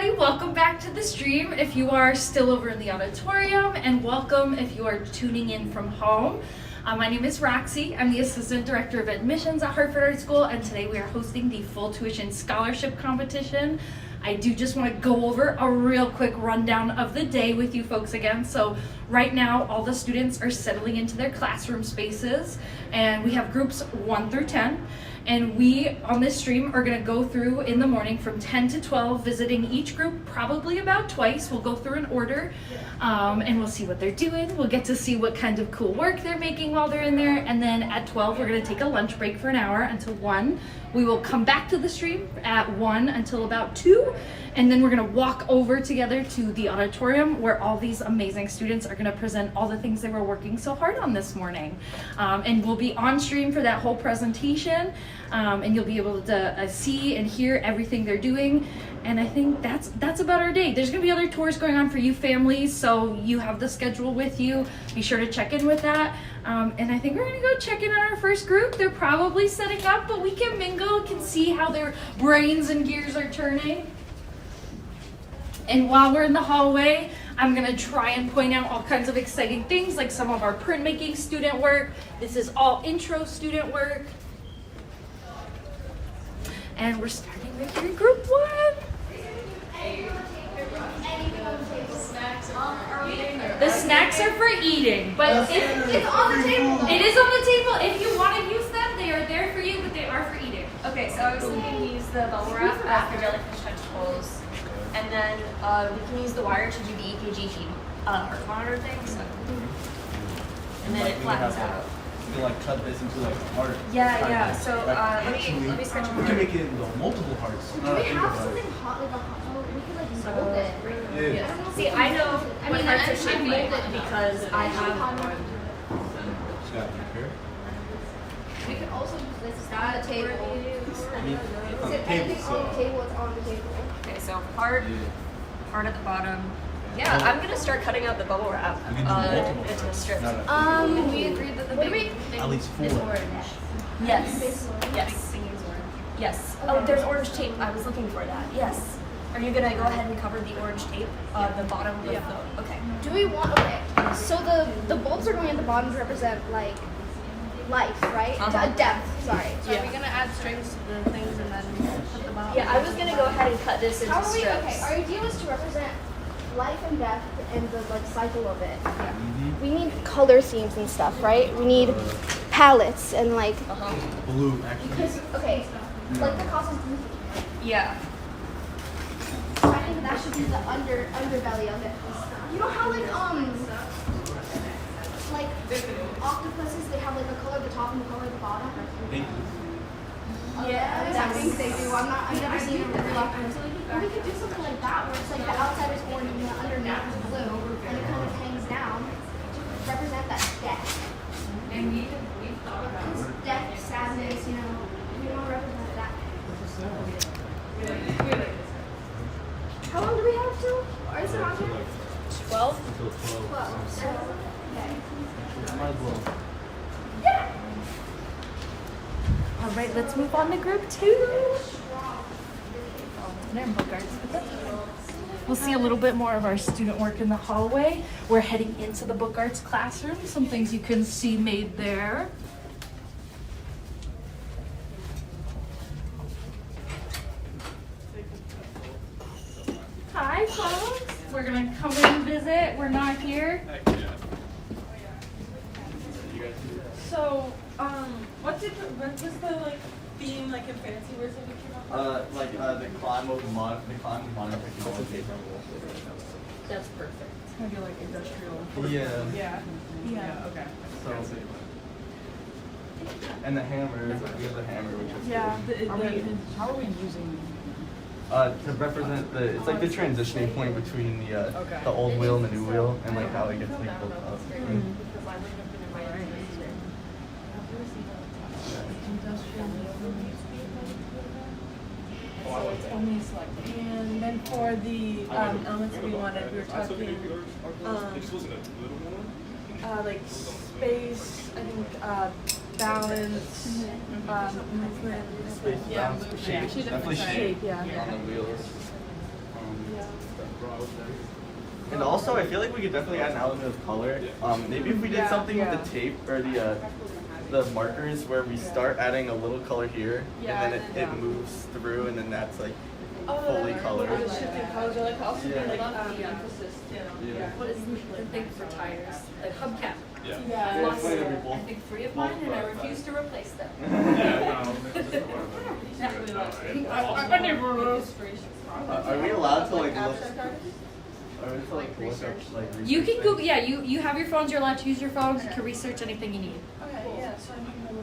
everybody, welcome back to the stream if you are still over in the auditorium, and welcome if you are tuning in from home. My name is Roxy. I'm the Assistant Director of Admissions at Hartford Art School, and today we are hosting the Full Tuition Scholarship Competition. I do just want to go over a real quick rundown of the day with you folks again. So right now, all the students are settling into their classroom spaces, and we have groups 1 through 10. And we, on this stream, are going to go through in the morning from 10 to 12, visiting each group probably about twice. We'll go through an order, and we'll see what they're doing. We'll get to see what kind of cool work they're making while they're in there. And then at 12, we're going to take a lunch break for an hour until 1. We will come back to the stream at 1 until about 2. And then we're going to walk over together to the auditorium where all these amazing students are going to present all the things they were working so hard on this morning. And we'll be on stream for that whole presentation. And you'll be able to see and hear everything they're doing. And I think that's about our day. There's going to be other tours going on for you families, so you have the schedule with you. Be sure to check in with that. And I think we're going to go check in on our first group. They're probably setting up, but we can mingle, can see how their brains and gears are turning. And while we're in the hallway, I'm going to try and point out all kinds of exciting things, like some of our printmaking student work. This is all intro student work. And we're starting with your group 1. The snacks are for eating, but if it's on the table. It is on the table. If you want to use them, they are there for you, but they are for eating. Okay, so I was thinking to use the bubble wrap after jellyfish vegetables. And then we can use the wire to do the EKG heart monitor thing. So. And then it flattens out. You can like cut this into like heart. Yeah. So let me sketch a We heart. can make it into multiple hearts. Do we have something hot, like a hot oh, we could like mold it. Yeah. See, I know what hearts are shaped like because I have one. We could also use this at a table. I mean, it's on the If table, anything on the so. table, it's on the table. Okay, so heart at the bottom. Yeah, I'm gonna start cutting out the bubble wrap We can do multiple into hearts. strips. We agreed that the big thing At least 4. is orange. Yes. Yes. Oh, there's orange tape. I was looking for that. Yes. Are you gonna go ahead and cover the orange tape, the bottom of the? Okay. Do we want, okay, so the bolts are going at the bottom to represent like life, right? Depth, sorry. So are we gonna add strings to the things and then put the bottom? Yeah, I was gonna go ahead and cut this into How are we, strips. okay, our idea was to represent life and death and the like cycle of it. We need color schemes and stuff, right? We need palettes and like, Blue, actually. because, okay, like the cost is blue. Yeah. So I think that should be the underbelly of it. You know how like octopuses, they have like a color at the top and a color at the bottom? Thank you. Yeah, I think they do. I've never seen it with octopus. We could do something like that where it's like the outside is orange and the underneath is blue and it kind of hangs down to represent that death. And we've thought about it. Because death, sadness, you know, we want to represent that. How long do we have to? Or is it on here? 12. 12. So, okay. Might as well. All right, let's move on to group 2. We'll see a little bit more of our student work in the hallway. We're heading into the book arts classroom. Some things you can see made there. Hi, folks. We're gonna come in and visit. We're not here. So, what was the like theme like in fancy words that we came up with? The climb of modern technology. That's perfect. It's gonna be like industrial. Yeah. Yeah, okay. So. And the hammer. We have the hammer, which is How are we using? to represent the. It's like the transitioning point between the old wheel and the new wheel, and like how it gets like built up. And then for the elements we wanted, we were talking like space, I think balance, movement. Space, balance, shape, definitely shape Yeah. on the wheels. And also, I feel like we could definitely add an element of color. Maybe if we did something with the tape or the markers where we start adding a little color here, and then it moves through, and then that's like fully colored. Shifting colors or like also Yeah. be like emphasis. Yeah. What is the thing for tires? The hubcap. Yeah. Lost, Yeah, we both- I think 3 of mine, and I refuse to replace them. Are we allowed to like look? Are we to like look up like? You can research Google. things? Yeah, you have your phones. You're allowed to use your phones. You can research anything you need. Okay, yeah, so I don't know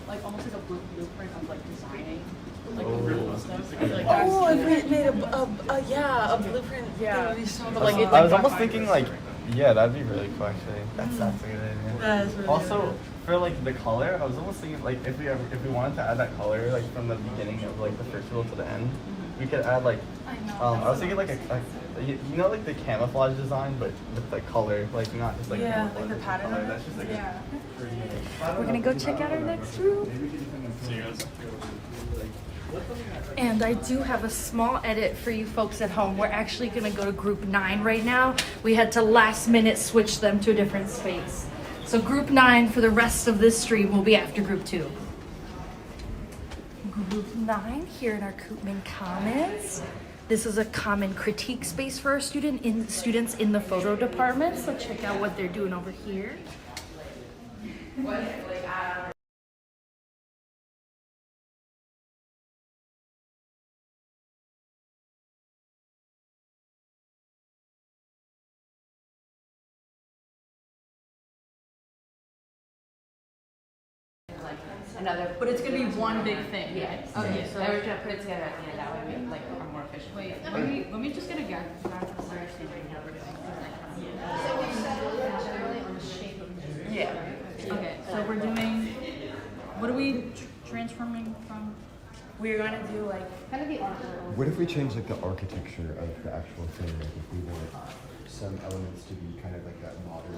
Like almost like a blueprint of like designing, like Oh. the real stuff. I feel like Oh, that's- if we made a blueprint. Yeah. Like it's I was almost thinking like, yeah, that'd be really cool actually. That's a good idea. That is really Also, for like the color, I was almost thinking like if we wanted to add that color like from the beginning of like the first wheel to the end, we could add like I know. I was thinking like you know like the camouflage design, but with the color, like not just like Yeah, camouflage like the with pattern color. of it. That's just like Yeah. We're gonna go check out our next room. And I do have a small edit for you folks at home. We're actually gonna go to group 9 right now. We had to last minute switch them to a different space. So group 9 for the rest of this stream will be after group 2. Group 9 here in our Koopman Commons. This is a common critique space for our students in the photo department. So check out what they're doing over here. Another, but it's gonna be one big thing. Yeah. Okay. So we're gonna put it together at the end. That way we like are more efficient. Wait, let me just get a graph for understanding how we're doing. Yeah. Okay, so we're doing. What are we transforming from? We're gonna do like Kind of the art. What if we change like the architecture of the actual thing? Like if we want some elements to be kind of like that modern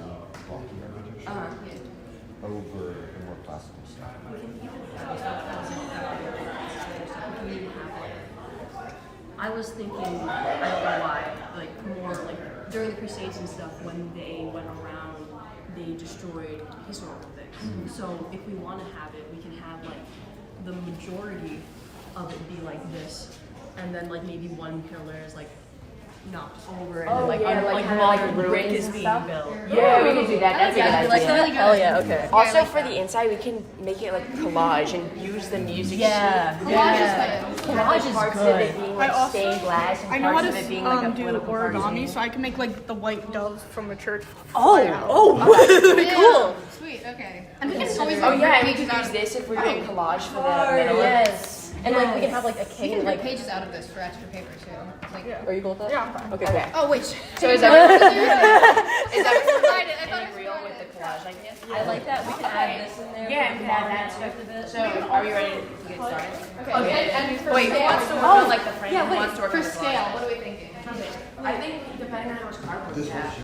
blocky architecture over the more classical stuff. I was thinking, I don't know why, like more like during the Crusades and stuff, when they went around, they destroyed historical things. So if we want to have it, we can have like the majority of it be like this, and then like maybe one pillar is like knocked over, and then, like modern brick is being built. yeah, we can do that. That's a good Like, idea. hell yeah, okay. Also for the inside, we can make it like collage and use the music. Yeah, Collage is parts of it being like also- stained glass and I know how parts to of it being like a do political partisan. origami, so I can make like the white doves from a church. cool. Sweet. Okay. And we can always Oh yeah, and we could use this if we're doing collage for the middle. Yes. And like we can have like a king, like. pages out of this for extra paper too. Like, Are you cool with that? Yeah. Okay. Okay. oh wait. So is that Is that what provided? I thought any real with the collage idea? I like that. We can add this in there. Yeah, we can add that stuff. So are you ready to get started? Okay. And for Wait, who scale, wants to work on like the frame? yeah, Who wait, wants to work for on the scale, collage? what are we thinking? I think depending on how much cardboard we have.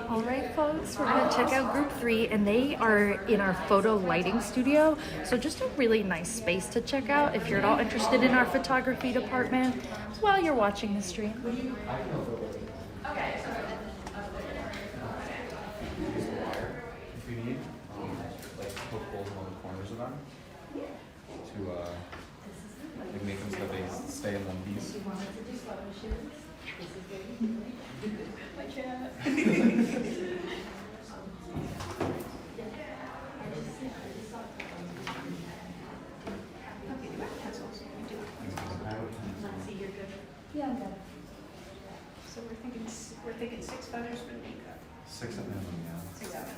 All right, folks, we're gonna check out group 3, and they are in our photo lighting studio. So just a really nice space to check out if you're at all interested in our photography department while you're watching the stream. If we need, like poke holes along the corners of them to like make them so that they stay in one piece. So we're thinking 6 feathers for the makeup. 6 of them, yeah. 6 of them.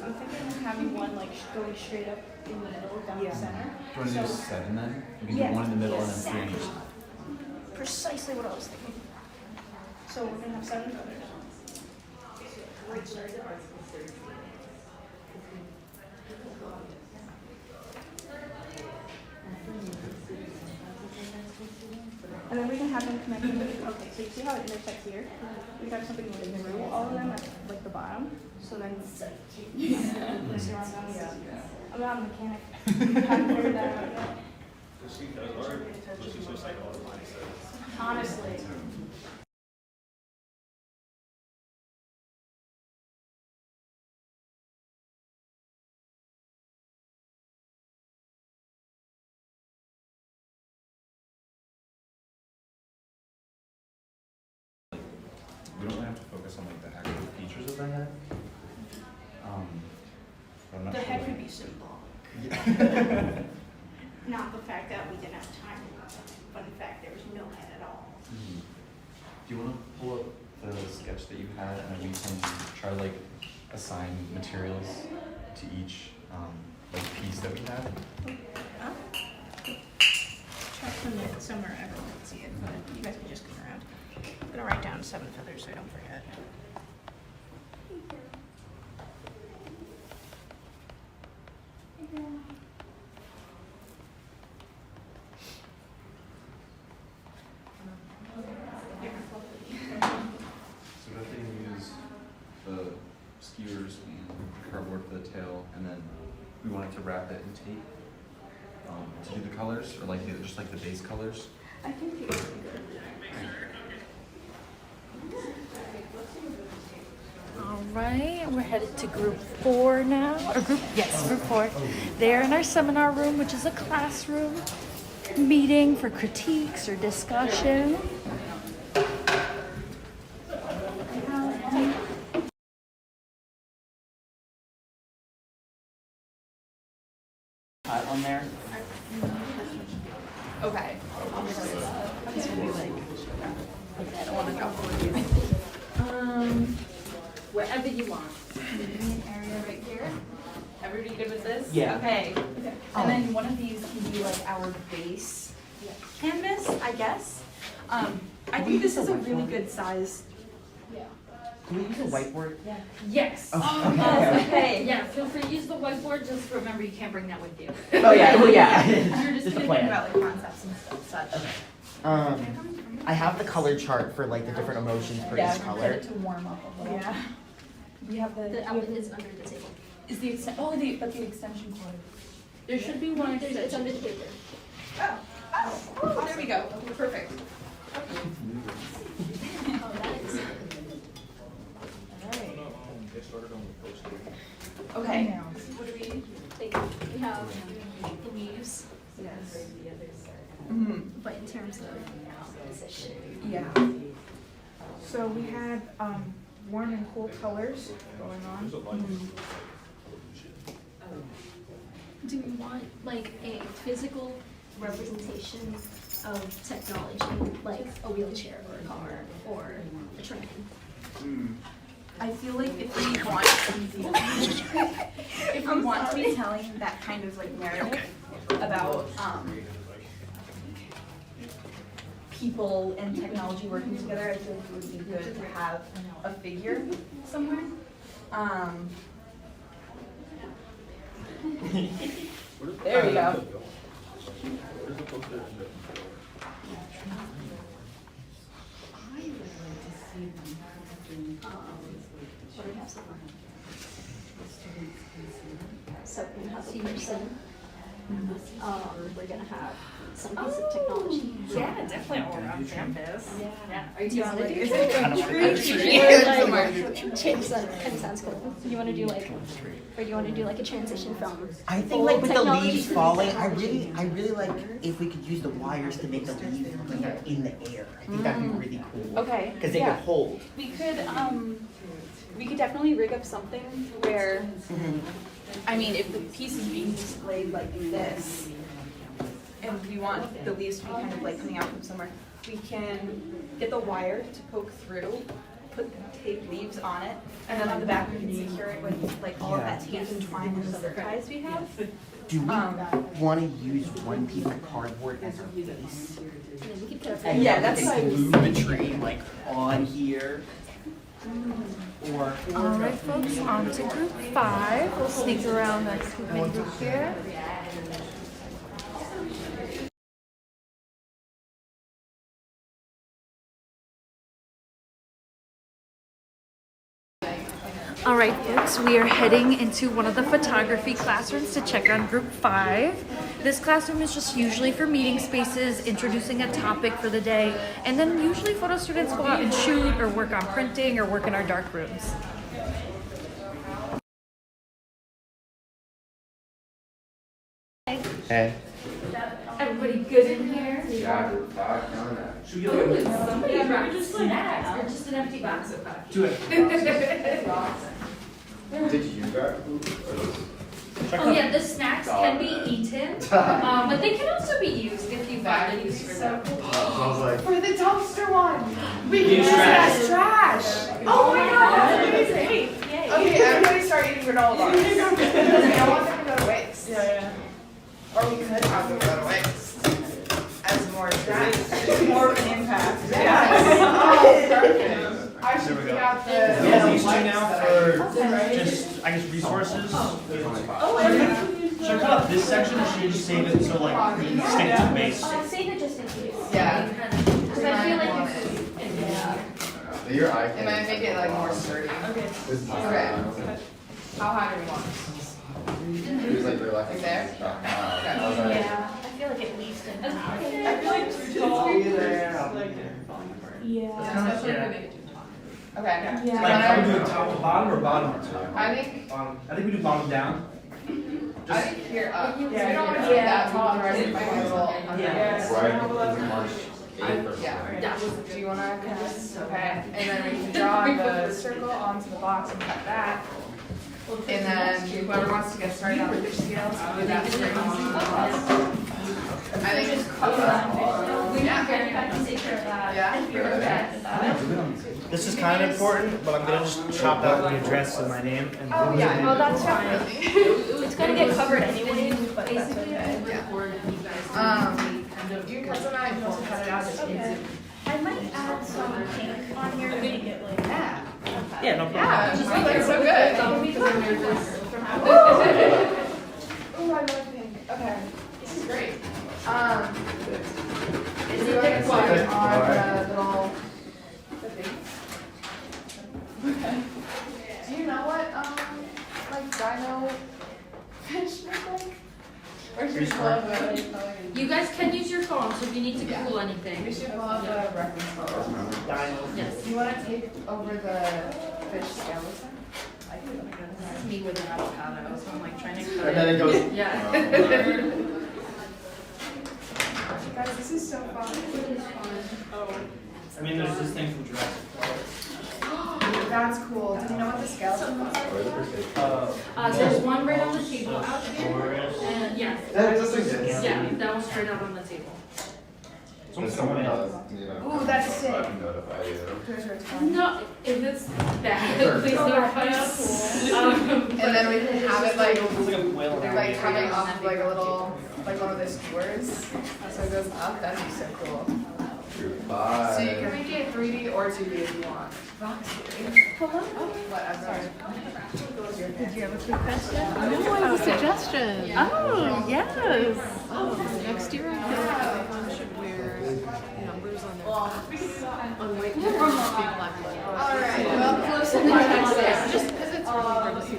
I'm thinking of having one like going straight up in the middle down the center. Do you want to do 7 then? We can do one in the middle and then 3 on each side. Precisely what I was thinking. So we're gonna have 7 feathers. Great start. And then we can have them connecting. Okay, so you see how it intersects here? We got something going through all of them at like the bottom. So then, I'm not a mechanic. I haven't figured that out yet. Honestly. We don't really have to focus on like the actual features of the head. But I'm not The sure, head like- could be symbolic. Not the fact that we didn't have time, but in fact there was no head at all. Mhm. Do you want to pull up the sketch that you had, and then we can try to like assign materials to each like piece that we had? Try to put it somewhere everyone can see it, but you guys can just come around. I'm gonna write down 7 feathers so I don't forget. So we have to use the skewers and cardboard for the tail, and then we wanted to wrap it in tape to do the colors, or like just like the base colors. I think you would be good. All right, we're headed to group 4 now. Or group group 4. They're in our seminar room, which is a classroom meeting for critiques or discussion. On there. Okay. This will be like, okay, I don't want to drop one. Wherever you want. An area right here. Everybody good with this? Yeah. Okay. And then one of these can be like our base canvas, I guess. I think this is a really good size. Can we use a whiteboard? Yes. Okay. Yeah, feel free to use the whiteboard. Just remember you can't bring that with you. Oh yeah, well yeah. You're just Just a gonna plan. think about like concepts and stuff, such. I have the color chart for like the different emotions for each color. To warm up a little. Yeah. We have The element is under the table. Is the but the extension cord. There should be one It's extension. under the paper. Oh, there we go. Perfect. Oh, that is. Okay. What do we have the leaves, Mm-hmm. but in terms of position. Yeah. So we had warm and cool colors going on. Do we want like a physical representation of technology, like a wheelchair or a car or a train? I feel like if we want to be telling that kind of like narrative about people and technology working together, I feel like it would be good to have a figure somewhere. There we go. What do we have so far? So we're gonna have a person. We're gonna have some piece of technology. Yeah, definitely all around campus. Yeah. Are Do you want to do Kind of like a tree. change that? Kind of sounds cool. Do you want to do like, or do you want to do like a transition from? I think old like with the technology leaves to new falling, technology? I really like if we could use the wires to make the leaves look like they're in the air. I think that'd be really cool. Okay. Because they yeah. could hold. We could definitely rig up something where, I mean, if the piece is being displayed like this, and we want the leaves to be kind of like coming out from somewhere, we can get the wire to poke through, tape leaves on it, and then on the back we can secure it with like all of that tape and twine and zip ties we have. Do we want to use one piece of cardboard as our base? And then we could put a And Yeah, then that's we what I can was glue the tree like on here. Or All right, folks, on to group 5. We'll sneak around the group here. All right, folks, we are heading into one of the photography classrooms to check on group 5. This classroom is just usually for meeting spaces, introducing a topic for the day, and then usually photo students go out and shoot or work on printing or work in our dark rooms. Hey. Everybody good in here? Yeah, Ooh, somebody brought snacks or just an empty box of that. Did you grab food? Oh yeah, the snacks can be eaten, but they can also be used if you find a use for them. I was like, For the dumpster one. We can use it as trash. Oh my god, that's amazing. Okay, everybody start eating granola bars. Because we don't want them to go to waste. Yeah. Or we could have them go to waste as more trash. More of an impact. Yeah. Oh, perfect. I should pick out the. These two now for just, I guess, resources. Should I cut off this section or should you just save it so like we can stick to the base? Save it just in case. Yeah. Because I feel like it's. Yeah. your eye It might make it like more sturdy. Okay. Okay. How high do we want this? It was like they're like there? Yeah, I feel like at least in. I feel like too tall. Yeah. Okay. Like, are we doing top to bottom or bottom to top? I think I think we do bottom down. I think here up. We don't want to be that tall, or it might be a little under. Right, March 8th or Yeah. Do you want to cut this? Okay. And then we can draw the circle onto the box and cut that. And then whoever wants to get started on the fish scales, do that straight onto the box. I think just cut that. This is kind of important, but I'm gonna just chop out the address of my name and. Oh, yeah. Oh, that's fine. It's gonna get covered anyway, but that's okay. You can cut some out, you can also cut it out. Okay. I might add some pink on here to make it like that. Yeah, no problem. Yeah, just like that's so good. Oh, I love pink. Okay, this is great. Is it like one on the little thing? Okay. Do you know what like dino fish look like? Or should we pull up a? You guys can use your phones if you need to Yeah. Google anything. We should pull up a reference photo. Yes. Do you want to take over the fish skeleton? This is me with an avocado, so I'm like trying to cut And then it goes. Yeah. Guys, this is so fun. I mean, there's this thing from Jurassic Park. That's cool. Do you know what the skeleton looks like? There's one right on the table out here, and yeah. That just exists. Yeah, that one's straight out on the table. If someone does, you know. Ooh, that's sick. I can notify you. Here's your time. No, if it's bad, please notify us. And then we can have it like, It's like a whale around like here. coming off of like a little, like one of the skewers. So it goes up. That'd be so cool. Group 5. So you can make it 3D or 2D if you want. Hello? Whatever. Did you have a quick question? No, I have a suggestion. Oh, yes. Next year, I feel like everyone should wear numbers on their books on white papers, big black letters. All right. Well, close to the next day. Just because it's really hard to see.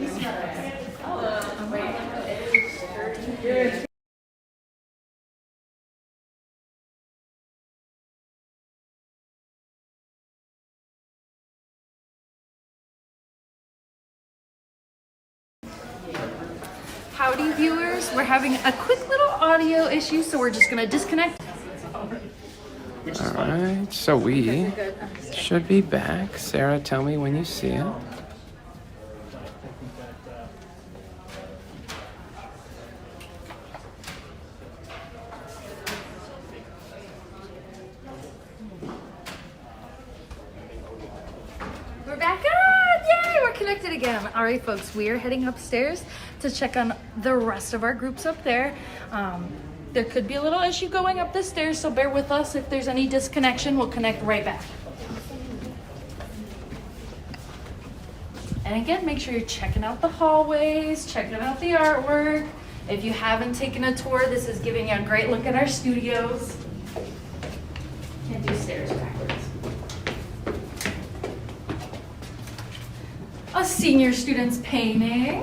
Howdy viewers, we're having a quick little audio issue, so we're just gonna disconnect. Alright, so we should be back. Sarah, tell me when you see it. We're back on! Yay! We're connected again. All right, folks, we are heading upstairs to check on the rest of our groups up there. There could be a little issue going up the stairs, so bear with us. If there's any disconnection, we'll connect right back. And again, make sure you're checking out the hallways, checking out the artwork. If you haven't taken a tour, this is giving you a great look at our studios. Can't do stairs backwards. senior students painting.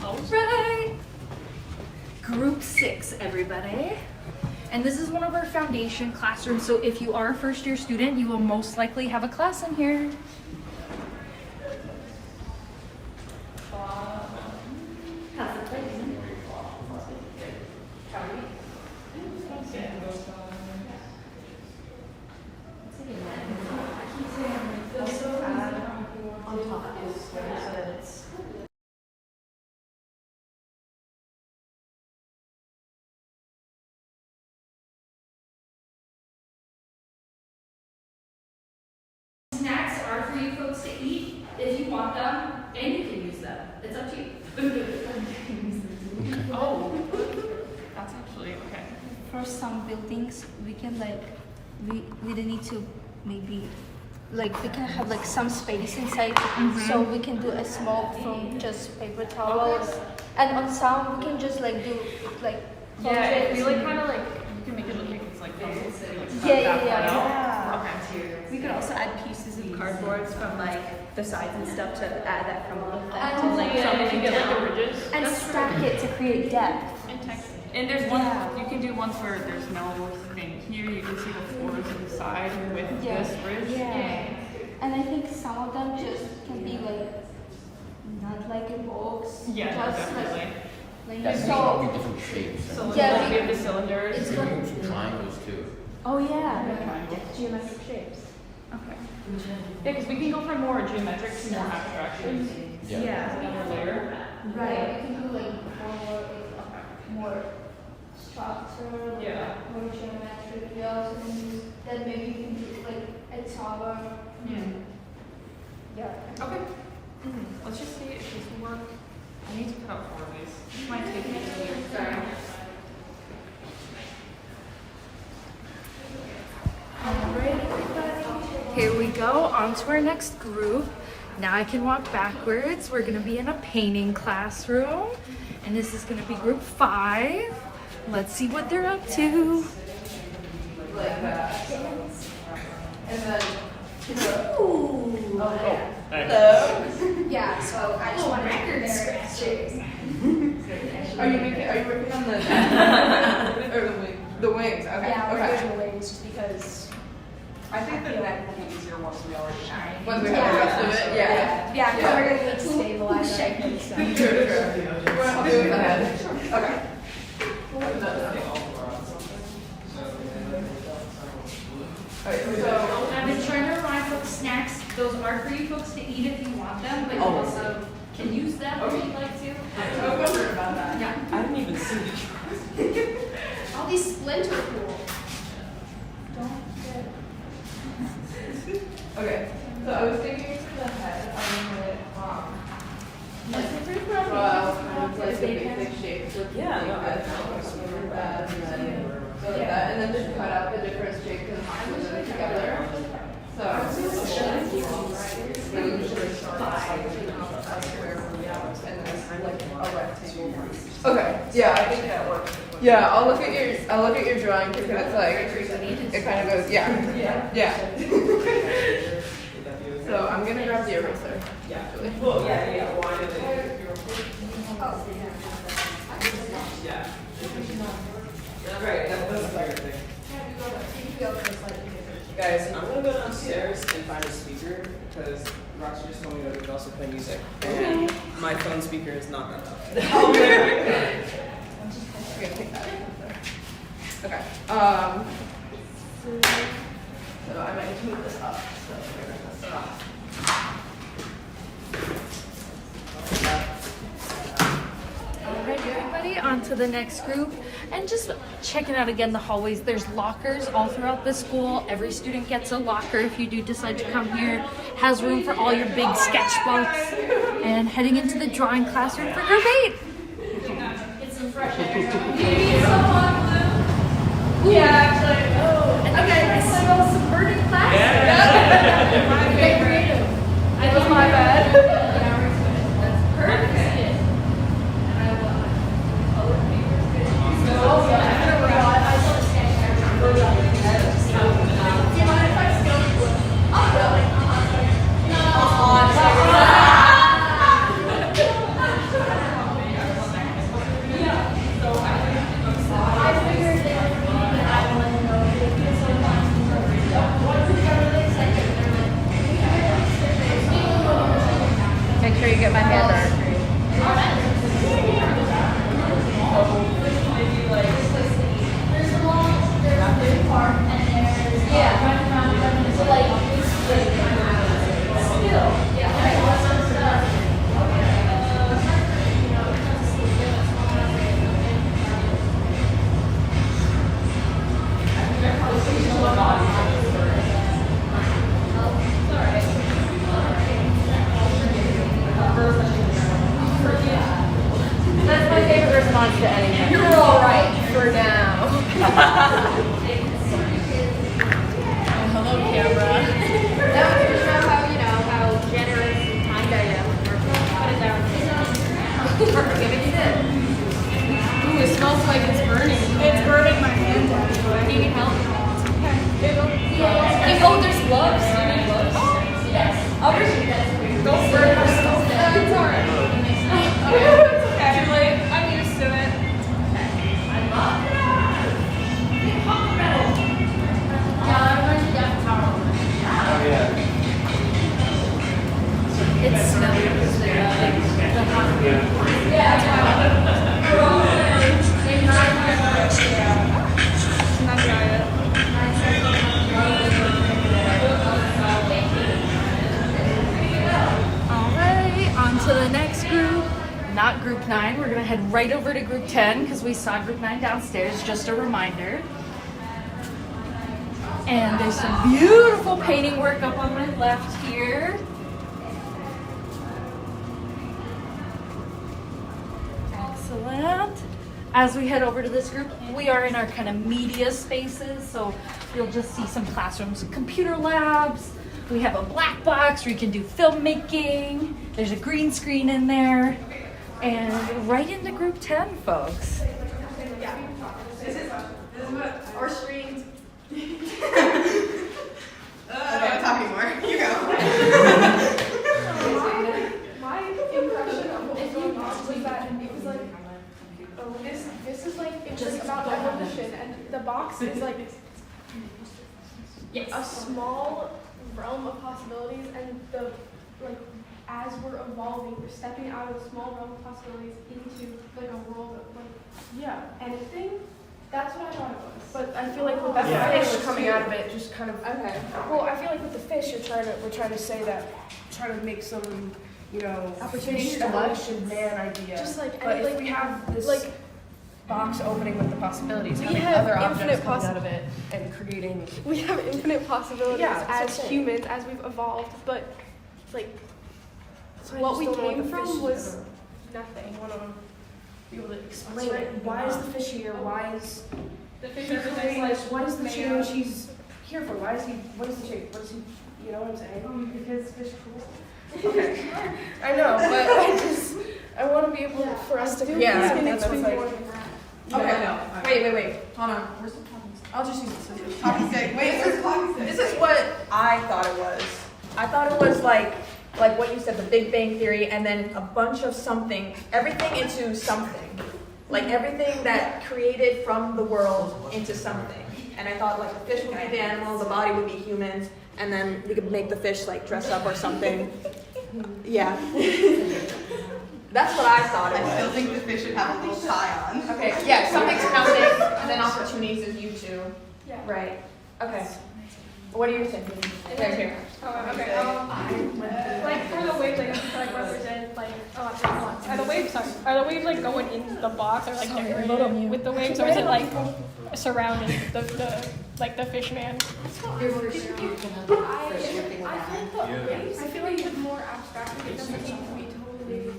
All right. Group 6, everybody. And this is one of our foundation classrooms, so if you are a first year student, you will most likely have a class in here. Snacks are for you folks to eat if you want them, and you can use them. It's up to you. Oh, that's actually okay. For some buildings, we can we don't need to maybe we can have some space inside, so we can do a small from just paper towels, and on some we can just do Yeah, if you kind of you can make it look like it's yeah. Okay. We could also add pieces of cardboards from the sides and stuff to add that from above that to You get the ridges. and stack it to create depth. And there's one, you can do ones where there's no thing here, you can see the floors to the side with this ridge. Yeah. And I think some of them just can be not like a box. Yeah, just definitely. So different shapes. So Yeah, we have the cylinders. it's Triangles too. oh yeah. Geometric shapes. Okay. Yeah, because we can go from more geometric to more abstraction. Yeah. Another layer. Right. You can do more structure, Yeah. more geometric. You also can use that maybe you can do a tower. Yeah. Okay. Let's just see if this will work. I need to cut out 4 of these. This might take me a minute. Sorry. Here we go, on to our next group. Now I can walk backwards. We're gonna be in a painting classroom, and this is gonna be group 5. Let's see what they're up to. Yeah, so I just want to record scratches. Are you working on the or the wings? Okay. Yeah, we're okay. doing the wings just because I think the neck will be easier once we already shine. Once we have the rest of it, yeah. yeah, because we're gonna need to stabilize everything. So. True. You want to help me with the head? Okay. Okay, so I've been trying to remind folks, snacks, those are for you folks to eat if you want them, but you also can use them if you'd like to. I'm wondering about that. Yeah. I didn't even see it. All these splinter pool. Okay, so I was thinking for the head, I wanted well, kind of like a basic shape. So yeah, no, that, and then just cut out the different shapes and put them together. So okay, yeah, I think that works. Yeah, I'll look at your drawing because it's it kind of goes, yeah. So I'm gonna grab the eraser. Actually. Guys, I'm gonna go downstairs and find a speaker because Roxy just told me that we can also play music. And my phone speaker is not enough. Okay. So I might need to move this up. So we're gonna mess it up. Alright, everybody, on to the next group. And just checking out again the hallways. There's lockers all throughout the school. Every student gets a locker if you do decide to come here. Has room for all your big sketchbooks. And heading into the drawing classroom for group 8. Get some fresh air. Yeah, actually. Oh. Okay, I smell some burning plastic. My favorite. I love my bed. That's perfect. Do you mind if I steal? That's my favorite response to anything. You're all right for now. Hello, camera. That was to show how, how generous and kind I am. Put it down. Perfect, give it to this. Ooh, it smells like it's burning. It's burning my hand down. Do you need help? Hey, oh, there's gloves. Do you need gloves? Yes. I'll bring you guys. Don't burn yourself. It's alright. It's okay. Too late. I'm used to it. Oh yeah. It's smelly. Alright, on to the next group. Not group 9. We're going to head right over to group 10 because we saw group 9 downstairs, just a reminder. And there's some beautiful painting work up on my left here. Excellent. As we head over to this group, we are in our kind of media spaces, so you'll just see some classrooms, computer labs. We have a black box where you can do filmmaking. There's a green screen in there. And right into group 10, folks. This is what our screens. Okay, talking more. You go. My impression of what was going on was that it was like, oh, this is like, it's just about evolution, and the box is like a small realm of possibilities, and the like as we're evolving, we're stepping out of a small realm of possibilities into like a world of like anything. That's what I thought it was. But I feel like with that fish coming out of it, just kind of. Okay. Well, I feel like with the fish, we're trying to say that, trying to make some, Fish evolution man idea. Just like, but and if we have this like box opening with the possibilities, we having have other objects infinite coming out of it and creating. we have infinite possibilities Yeah, as humans, as we've evolved, but like So I what just we don't know what came the from fish was is. nothing. I want to be able to explain it. Why is the fish here? Why is The fish he are creating like, this? What is the change he's here for? Why is he? What is the change? What is he? You know what I'm saying? Because fish are cool. Okay. I know, but I want to be able for us to. Yeah, that's it's like. more than that. Okay. Wait. Hold on. Where's the talking stick? I'll just use the scissors. Talking stick. Wait, where's the talking stick? This is what I thought it was. I thought it was like what you said, the Big Bang Theory, and then a bunch of something, everything into something. Like everything that created from the world into something. And I thought like the fish would be the animal, the body would be humans, and then we could make the fish like dress up or something. Yeah. That's what I thought it was. I still think the fish should have a little tie on. Okay, yeah, something's coming, and then opportunities is you two. Yeah. Right. Okay. What are you thinking? Here. Oh, okay. Like for the waves, I guess to like represent like Are the waves like going in the box or like decorated with the waves, or is it like surrounding the fish man? I feel like with more abstract, it doesn't need to be totally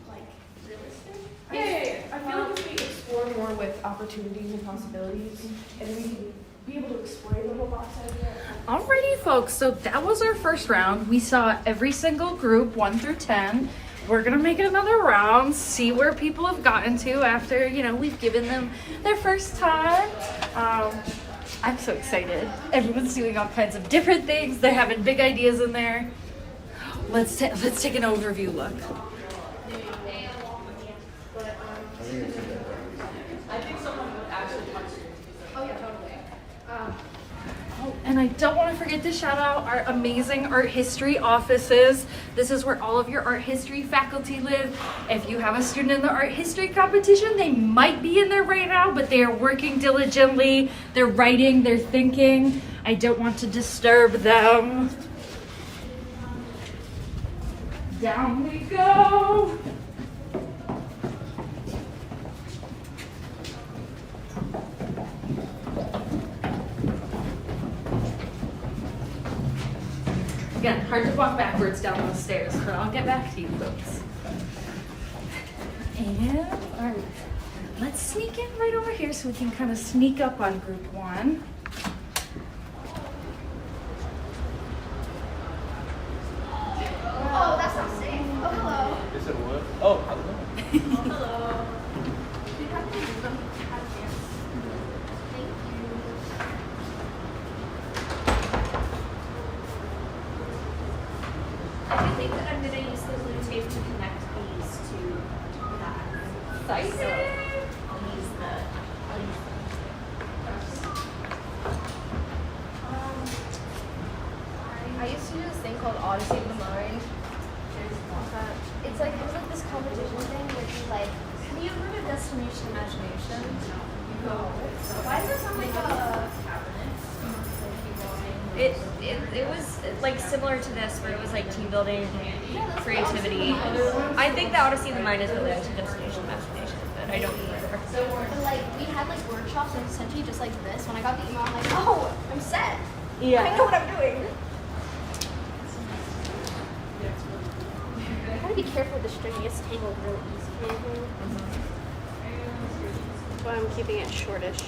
like realistic. Yeah. I feel like if we explore more with opportunities and possibilities, and we can be able to explain the whole box idea. Alrighty, folks, so that was our first round. We saw every single group, 1 through 10. We're gonna make it another round, see where people have gotten to after, we've given them their first time. I'm so excited. Everyone's doing all kinds of different things. They're having big ideas in there. Let's take an overview look. I think someone would actually participate. Oh yeah, totally. And And I don't want to forget to shout out our amazing art history offices. This is where all of your art history faculty live. If you have a student in the art history competition, they might be in there right now, but they are working diligently. They're writing, they're thinking. I don't want to disturb them. Down we go. Again, hard to walk backwards down those stairs, but I'll get back to you folks. And, all right, let's sneak in right over here so we can kind of sneak up on group one. Oh, that's not safe. Oh, hello. Is it wood? Oh, hello. Hello. I think that I'm gonna use the blue tape to connect these to that. So I'll use the. I used to do this thing called Odyssey of the Mind. It was like this competition thing where you like. Have you heard of Destination Imagination? No. Why does it sound like a cabinet? It was like similar to this, where it was like team building, creativity. I think the Odyssey of the Mind is related to Destination Imagination, but I don't remember. But like we had like workshops and essentially just like this. When I got the email, I'm like, oh, I'm set. Yeah. I know what I'm doing. I gotta be careful with the string. It gets tangled real easy. That's why I'm keeping it shortish.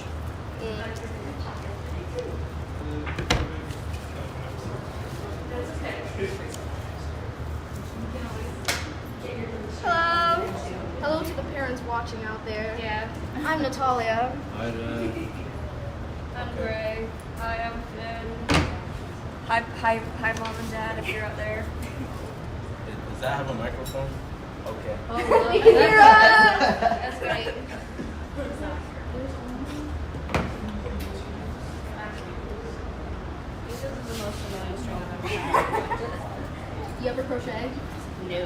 Hello. Hello to the parents watching out there. Yeah. I'm Natalia. Hi, Jen. I'm Gray. Hi, I'm Finn. Hi, Mom and Dad, if you're out there. Does that have a microphone? Okay. We can hear us. That's great. This is the most annoying string I've ever tried. You ever crochet? No.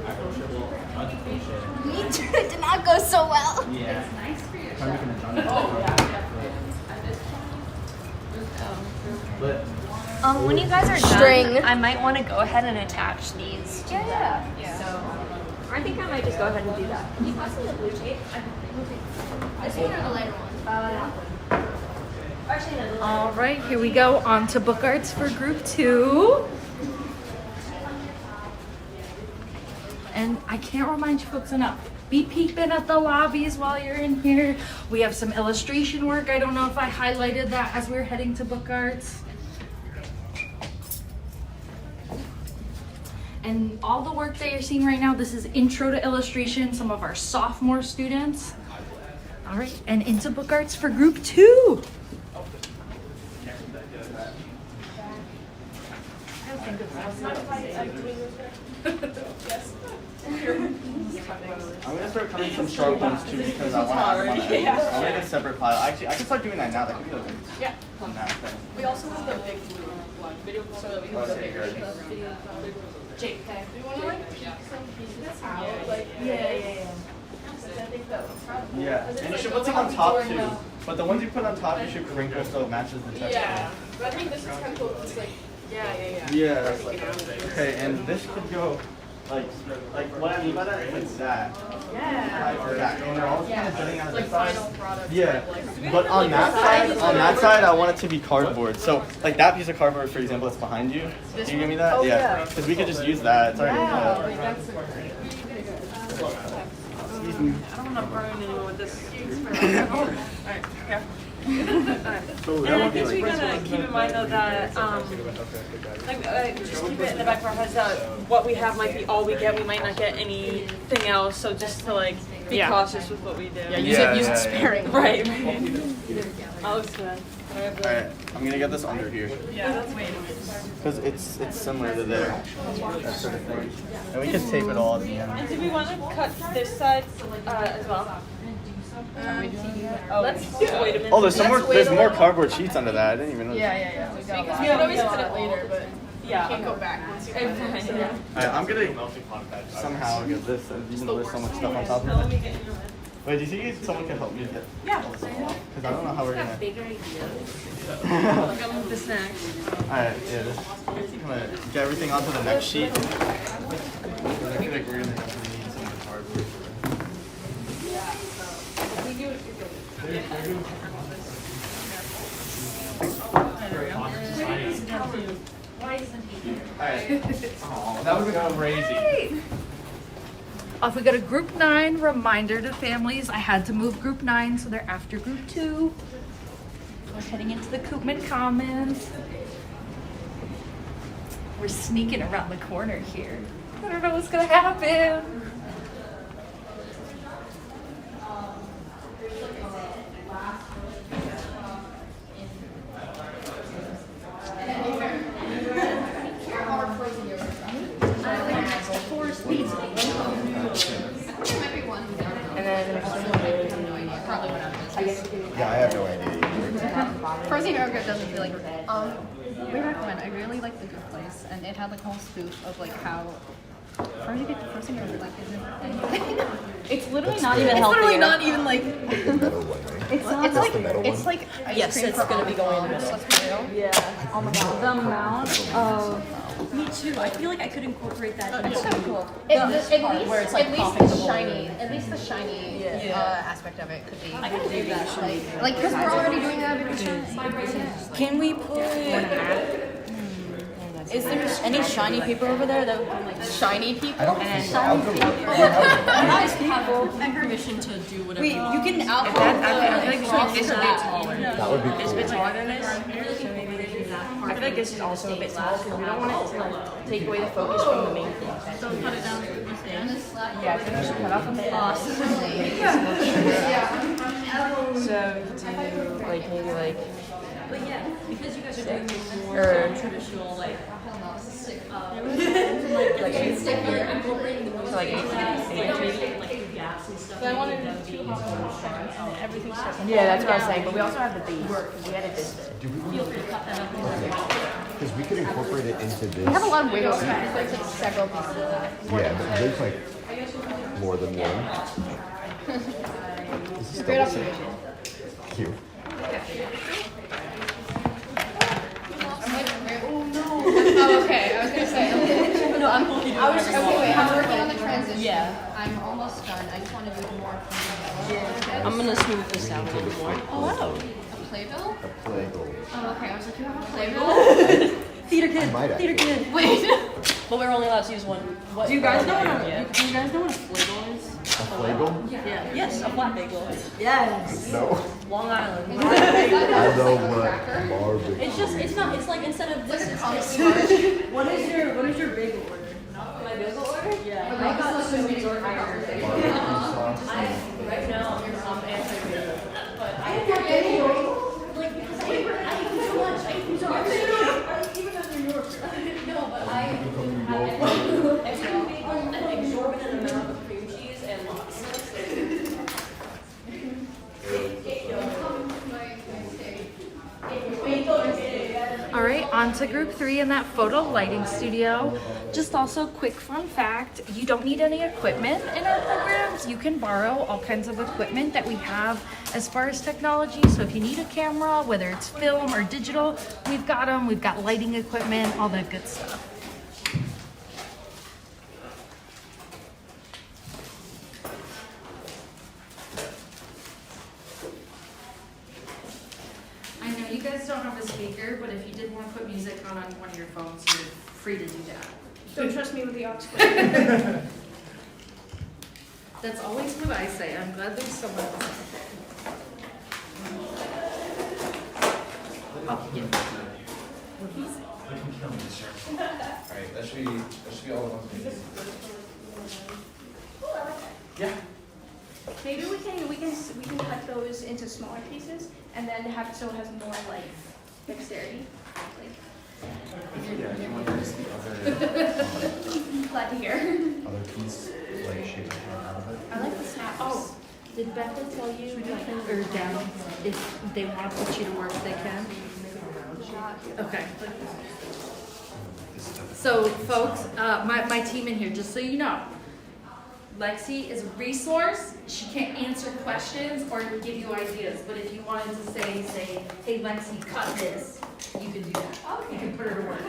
I crochet well. I crochet. Me too. It did not go so well. Yeah. It's nice for your Try making a genre. Oh, yeah. But When you guys are String. done, I might want to go ahead and attach these to Yeah. So I think I might just go ahead and do that. Can you pass me the blue tape? This one or the lighter one? Actually, no, the All right, here we go. On to book arts for group 2. And I can't remind you folks enough. Be peeping at the lobbies while you're in here. We have some illustration work. I don't know if I highlighted that as we were heading to book arts. And all the work that you're seeing right now, this is intro to illustration, some of our sophomore students. All right, and into book arts for group 2. I'm gonna start cutting some sharp ones too because I want to. I'll make a separate file. Actually, I can start doing that now. That could be Yeah. on that thing. We also have the big blue one, video, so that we have the bigger video. Jake, do you want to like peek some pieces out? Like, Yeah. I think that would probably. Yeah, and you should put some on top too. But the ones you put on top, you should crinkle so it matches the texture. Yeah, but I think this is kind of cool. It's like, Yeah. Okay, and this could go like what I mean by that is like that. Yeah. Like that. And they're all kind of jutting out of the like side. final product. Yeah, Like, but on that side, I want it to be cardboard. So like that piece of cardboard, for example, that's behind you. Can you give me that? Oh, Yeah. yeah. Because we could just use that. It's already. like that's Excuse me. I don't want to burn anyone with this. Alright, yeah. So And I think we gotta keep in mind though that, just keep it in the back of our heads that what we have might be all we get. We might not get anything else. So just to like be cautious with what we do. Yeah, use it sparingly. Right. That looks good. Alright, I'm gonna get this under here. Yeah, that's way. Because it's similar to there. That sort of thing. And we can tape it all at the end. And do we want to cut this side as well? Are we doing that? Oh, let's wait a minute. Oh, there's more Let's wait a little. cardboard sheets under that. I didn't even know. Yeah. We got Because we we can always always put it later, but yeah. can't go back once you Okay, put it. fine, yeah. Alright, I'm gonna somehow get this, even though there's so much stuff on top of it. Wait, do you think someone can help me get Yeah. all this off? Because I don't know how we're gonna. Bigger ideas. Like I'm with the snacks. Alright, yeah, just gonna get everything onto the next sheet. I feel like we're gonna have to need some of the cardboard for it. Why isn't he here? Oh, that would have been crazy. If we go to group 9, reminder to families, I had to move group 9, so they're after group 2. We're heading into the Koopman Commons. We're sneaking around the corner here. I don't know what's gonna happen. Yeah, I have no idea. Frozen yogurt doesn't feel like way back when I really liked The Good Place, and it had like a whole spoof of like how frozen yogurt like isn't anything. It's literally That's not the- even It's healthier. literally not even like. The metal one, right? It's not. That's the metal It's one? like ice Yes, cream it's for gonna be going in the middle. Let's be real. Yeah. Oh my god. The amount of. Me too. I feel like I could incorporate that into Cool. this part where it's like popping the whole at least the shiny aspect of it could be. I could do that. Like, because we're already doing that because Can we put? Is there any shiny paper over there that shiny people. I don't think so. I'll go look. nice people? And permission to do whatever. Wait, you can outline I feel like we should make this a bit taller. That would be It's a bit cool. taller than this. So maybe they do that part. I feel like this is also a bit tall because we don't want it to like take away the focus from the main thing. So cut it down to this end. Yeah, I think we should cut off a bit. So do like maybe like. But yeah, because you guys are doing more Or- traditional like Like eight. you're incorporating the most So like eight. like gaps and stuff. So I wanted that would be and everything's yeah, that's what I was saying. But we also have the base because we had it this bit. Do we? feel free to cut that up. Because we could incorporate it into this. We have a lot of wiggles. There's like several pieces of that. Yeah, but there's like more than one. This is Great double observation. cute. Oh, okay. I was gonna say. No, I'm holding it. I was just okay. Wait, I'm working on the transition. Yeah. I'm almost done. I just want to do more. I'm gonna smooth this out a little bit more. Oh wow. A playbill? A playbill. Oh, okay. I was like, you have a playbill? Theater I kid. might Theater actually. kid. Wait. But we're only allowed to use one. What? Do you guys know what Yeah. do you guys know what a flagel is? A flagel? Yeah. Yes, a flat bagel. Yes. No. Long Island. I know what barbecue. It's just, it's not, it's like instead of this, it's just. What is your bagel order? My bagel order? Yeah. I got sweet or Barbecue sauce. Right now, I'm answering bagel. But I have bagel. Like, because I eat so much. I eat so much. Even though New York. No, but I have an exorbitant amount of cream cheese and lots. All right, on to group 3 in that photo lighting studio. Just also quick fun fact, you don't need any equipment in our programs. You can borrow all kinds of equipment that we have as far as technology. So if you need a camera, whether it's film or digital, we've got them. We've got lighting equipment, all that good stuff. I know you guys don't have a speaker, but if you did want to put music on one of your phones, you're free to do that. Don't trust me with the aux cord. That's always what I say. I'm glad there's someone else. Oh, yeah. Alright, that should be all of them. Yeah. Maybe we can cut those into smaller pieces and then have it so it has more like dexterity. Yeah, you want to see other Glad to hear. other piece like shaped out of it. I like the snaps. Oh, Did Becca tell you, or Dan, if they want to put you to work, they can? Okay. So folks, my team in here, just so you know, Lexi is a resource. She can't answer questions or give you ideas, but if you wanted to say, hey Lexi, cut this, you can do that. Okay. You can put her to work.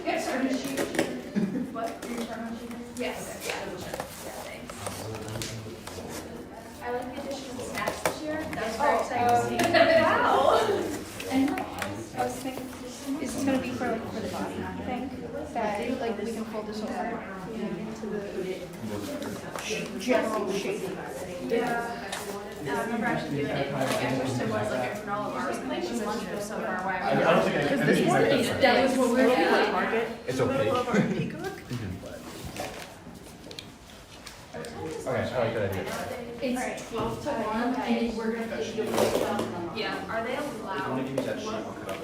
Yes, sir. What? Are you trying to shoot? Yes. Yeah, thanks. I like the addition of snacks this year. That's very exciting to see. Wow. And I was thinking, is this gonna be for the body thing? That like we can fold this over into the general shape. Yeah. I remember actually doing it. Like I wish there was like a granola bar or something. She's lunchroom so far away. I don't think I can. that was what we were doing at Market. It's okay. Okay, I like that idea. It's 12 to 1, and we're gonna take you away. Yeah. Are they allowed? I'm gonna give you that sheet. I'll cut out the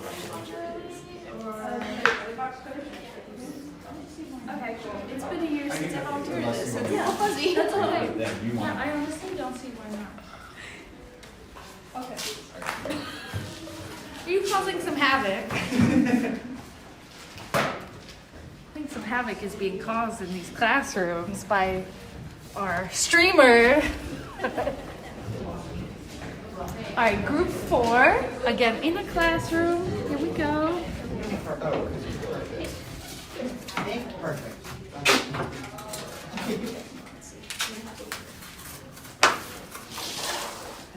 Okay, cool. It's been a year since I volunteered this, so it's a Yeah. little fuzzy. That's okay. Yeah, I honestly don't see why not. Okay. Are you causing some havoc? I think some havoc is being caused in these classrooms by our streamer. All right, group 4, again in a classroom. Here we go. Perfect.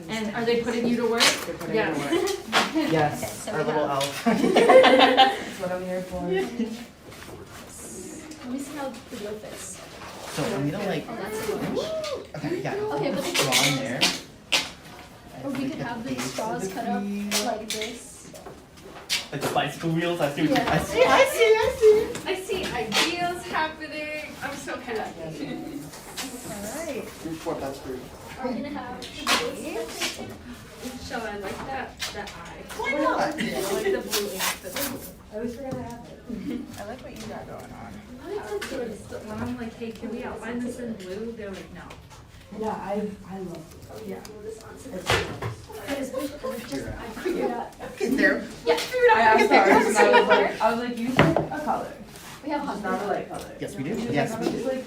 And are they putting you to work? Yeah. Yes, our little elf. That's what I'm here for. Let me see how the glue fits. So I'm gonna like. Oh, that's so much. Okay, yeah. Okay, but Draw in there. Or we could have the straws cut up like this. Like the bicycle wheels. I see. What Yeah. I see. I see ideas happening. I'm so happy. All right. Group 4, that's group. Are we gonna have Shall I like that eye? Why not? I like the blue ink. I always forget to have it. I like what you got going on. When I'm like, hey, can we outline this in blue? They're like, no. Yeah, I love it. Yeah. Is there? I asked ours and I was like, you pick a color. we have It's not a light color. Yes, we do. Yes, we do. It's like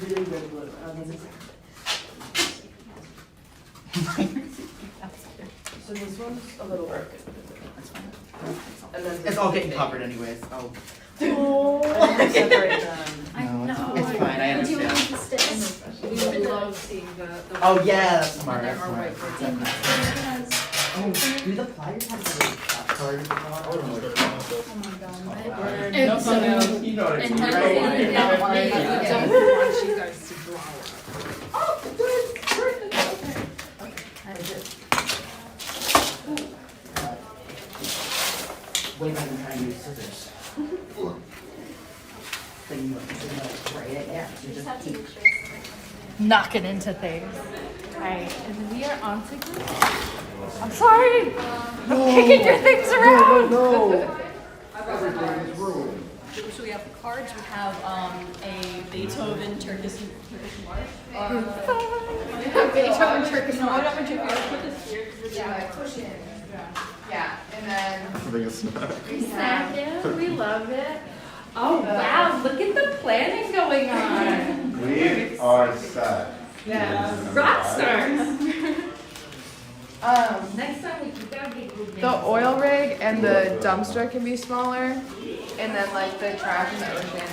really good blue. I was like, so this one's a little broken. That's fine. And then It's all getting covered anyways. Oh. And then separate them. I No, know. it's fine. I Do you want understand. the sticks? We would love seeing the. Oh yeah, that's smart. And then That's our smart. whiteboard. Definitely. Oh, do the flyers have a card? Oh my god. No, no, you know what And it's then right. we don't want you guys to draw. Wait, I'm trying to use scissors. Then you want to write it, yeah. You just keep. Knocking into things. Alright, and we are on to group. I'm sorry! I'm kicking your things around! No. So we have the cards, we have a Beethoven Turkish march. Beethoven Turkish march. Yeah, push in. Yeah, and then. Second, we love it. Oh wow, look at the planning going on. We are set. Yeah. Rock stars. Next time we keep out The oil rig and the dumpster can be smaller, and then like the trash and the ocean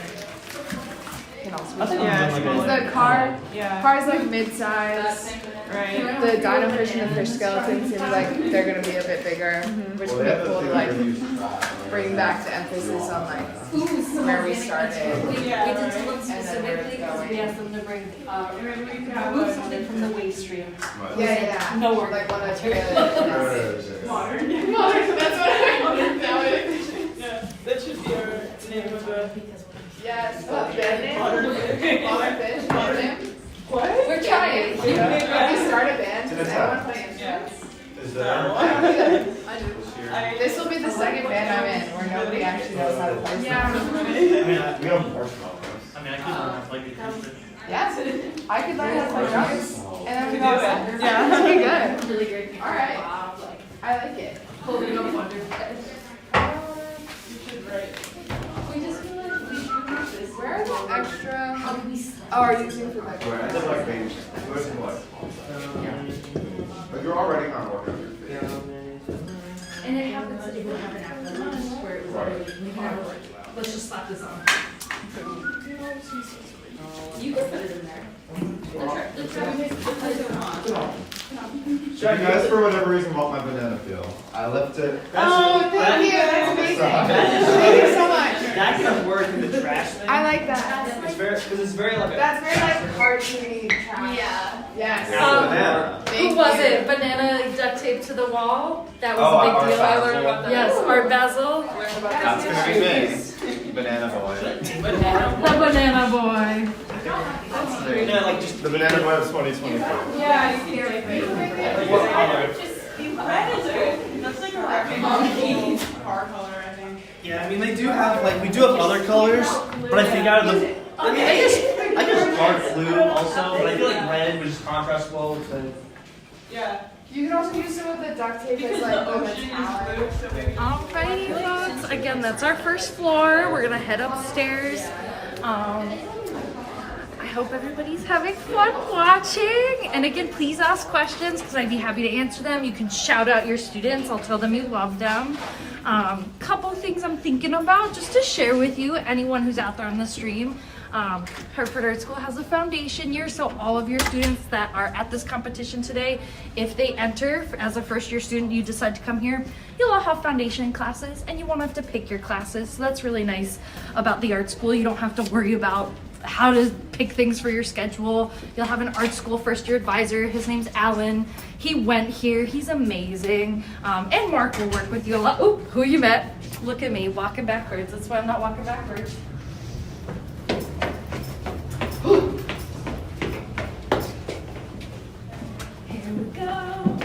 can also be smaller. Because the car's like mid-size, right? The dino fish and the fish skeleton seems like they're gonna be a bit bigger, which would be cool to like bring back the emphasis on like where we started. We did tell them specifically because we asked them to bring, remove something from the waste stream. Yeah. No work. Like one of the Modern, that's what I wanted now. Yeah, that should be our name of the. Yes, modern fish. What? We're trying. Can we start a band? Does anyone play instruments? Is there? This will be the second band I'm in where nobody actually knows how to play. We have marshmallows. I mean, I could learn how to play the acoustic. Yes, I could learn how to play drums, and then we like it. Holding up under. We just feel like we should use this. Where are the extra? Are you using for like? But you're already kind of working on your face. And it happens if we have an after lunch where it's already, we can have, let's just slap this on. You can put it in there. If you guys, for whatever reason, want my banana peel, I left it. Oh, thank you. That's amazing. Thank you so much. That can work in the trash thing. I like that. It's very, because it's very like. That's very like cartoony trash. Yeah. Yes. Banana. Who was it? Banana duct tape to the wall? That was Oh, a big Art deal. Basel. I learned about that. Yes, Art Basel. That's gonna be me. Banana boy. The banana boy. Yeah, like just The banana boy of 2024. Yeah, you can like what color? Red is good. That's like a car color, I think. Yeah, I mean they do have like we do have other colors, but I think out of the I guess dark blue also, but I feel like red would just contrast well with the. Yeah. You can also use some of the duct tape as like a metallic. Alrighty, folks. Again, that's our first floor. We're gonna head upstairs. I hope everybody's having fun watching. And again, please ask questions because I'd be happy to answer them. You can shout out your students. I'll tell them you love them. Couple things I'm thinking about just to share with you, anyone who's out there on the stream. Hartford Art School has a foundation year, so all of your students that are at this competition today, if they enter as a first year student, you decide to come here, you'll all have foundation classes and you won't have to pick your classes. So that's really nice about the art school. You don't have to worry about how to pick things for your schedule. You'll have an art school first year advisor. His name's Alan. He went here. He's amazing. And Mark will work with you a lot. Oh, who you met? Look at me walking backwards. That's why I'm not walking backwards. Here we go.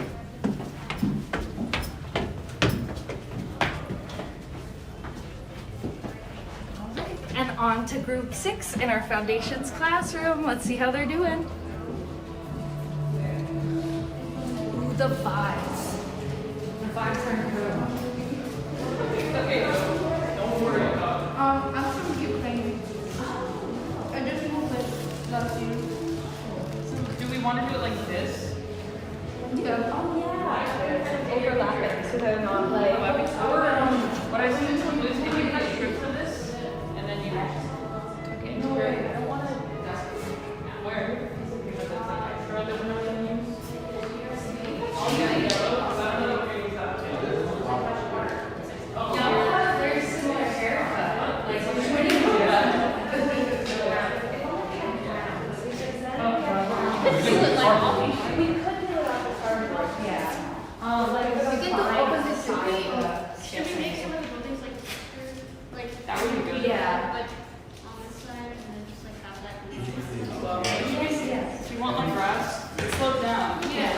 And on to group 6 in our foundations classroom. Let's see how they're doing. Ooh, the 5s. The 5s are in group. I'm from Ukraine. I just moved it last year. Do we want to do it like this? Yeah. Oh yeah. Overlapping so they're not like. What I see is some is if you have strip for this, and then you tuck it into your. I don't want to. Where? Because it's like extra that we're not going to use. Y'all have a very similar haircut. Like, what do you do? We could do it off the cardboard, yeah. Like, we can do opposite side. Should we make some of the buildings like That would be good. Yeah. like on this side and then just like have that? Yes. Do you want like grass? Slow down. Yeah.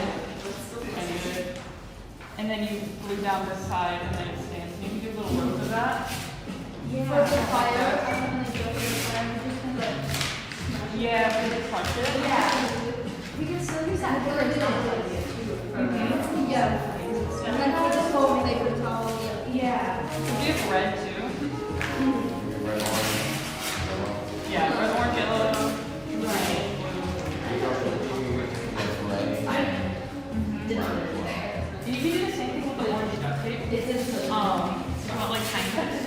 And then you glue down this side and then it stands. Maybe do little rows of that. For the fire, I'm gonna go for the fire. We're just gonna like. Yeah, for the crunch it. Yeah. We can still use that for like yeah. And then for the foam paper towel. Yeah. We do have red too. Yeah, red, orange, yellow, green, blue. And you can do the same thing with the orange duct tape. About like tiny bits.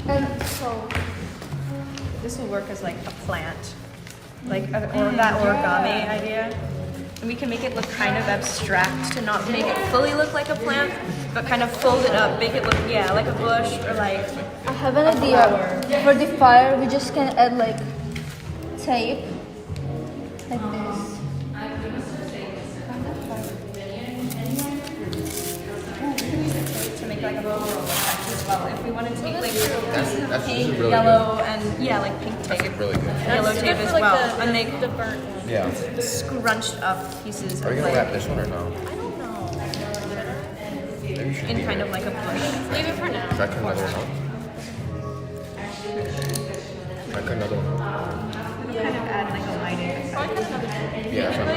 And so. This will work as like a plant, like or that origami idea. And we can make it look kind of abstract to not make it fully look like a plant, but kind of fold it up, make it look, yeah, like a bush or like I have an idea. For the fire, we just can add like tape, like this. to make like a floral effect as well. If we wanted to make like That's pink, really yellow, and yeah, like pink tape. That's really good. Yellow tape as well, and make Yeah. scrunched up pieces Are of you gonna wrap like, this one or no? I don't know, Maybe you should in leave kind it. of like a bush. Leave it for now. Try cut another one out. Try cut another one out. Kind of add like a lighting effect. Yeah, that's what I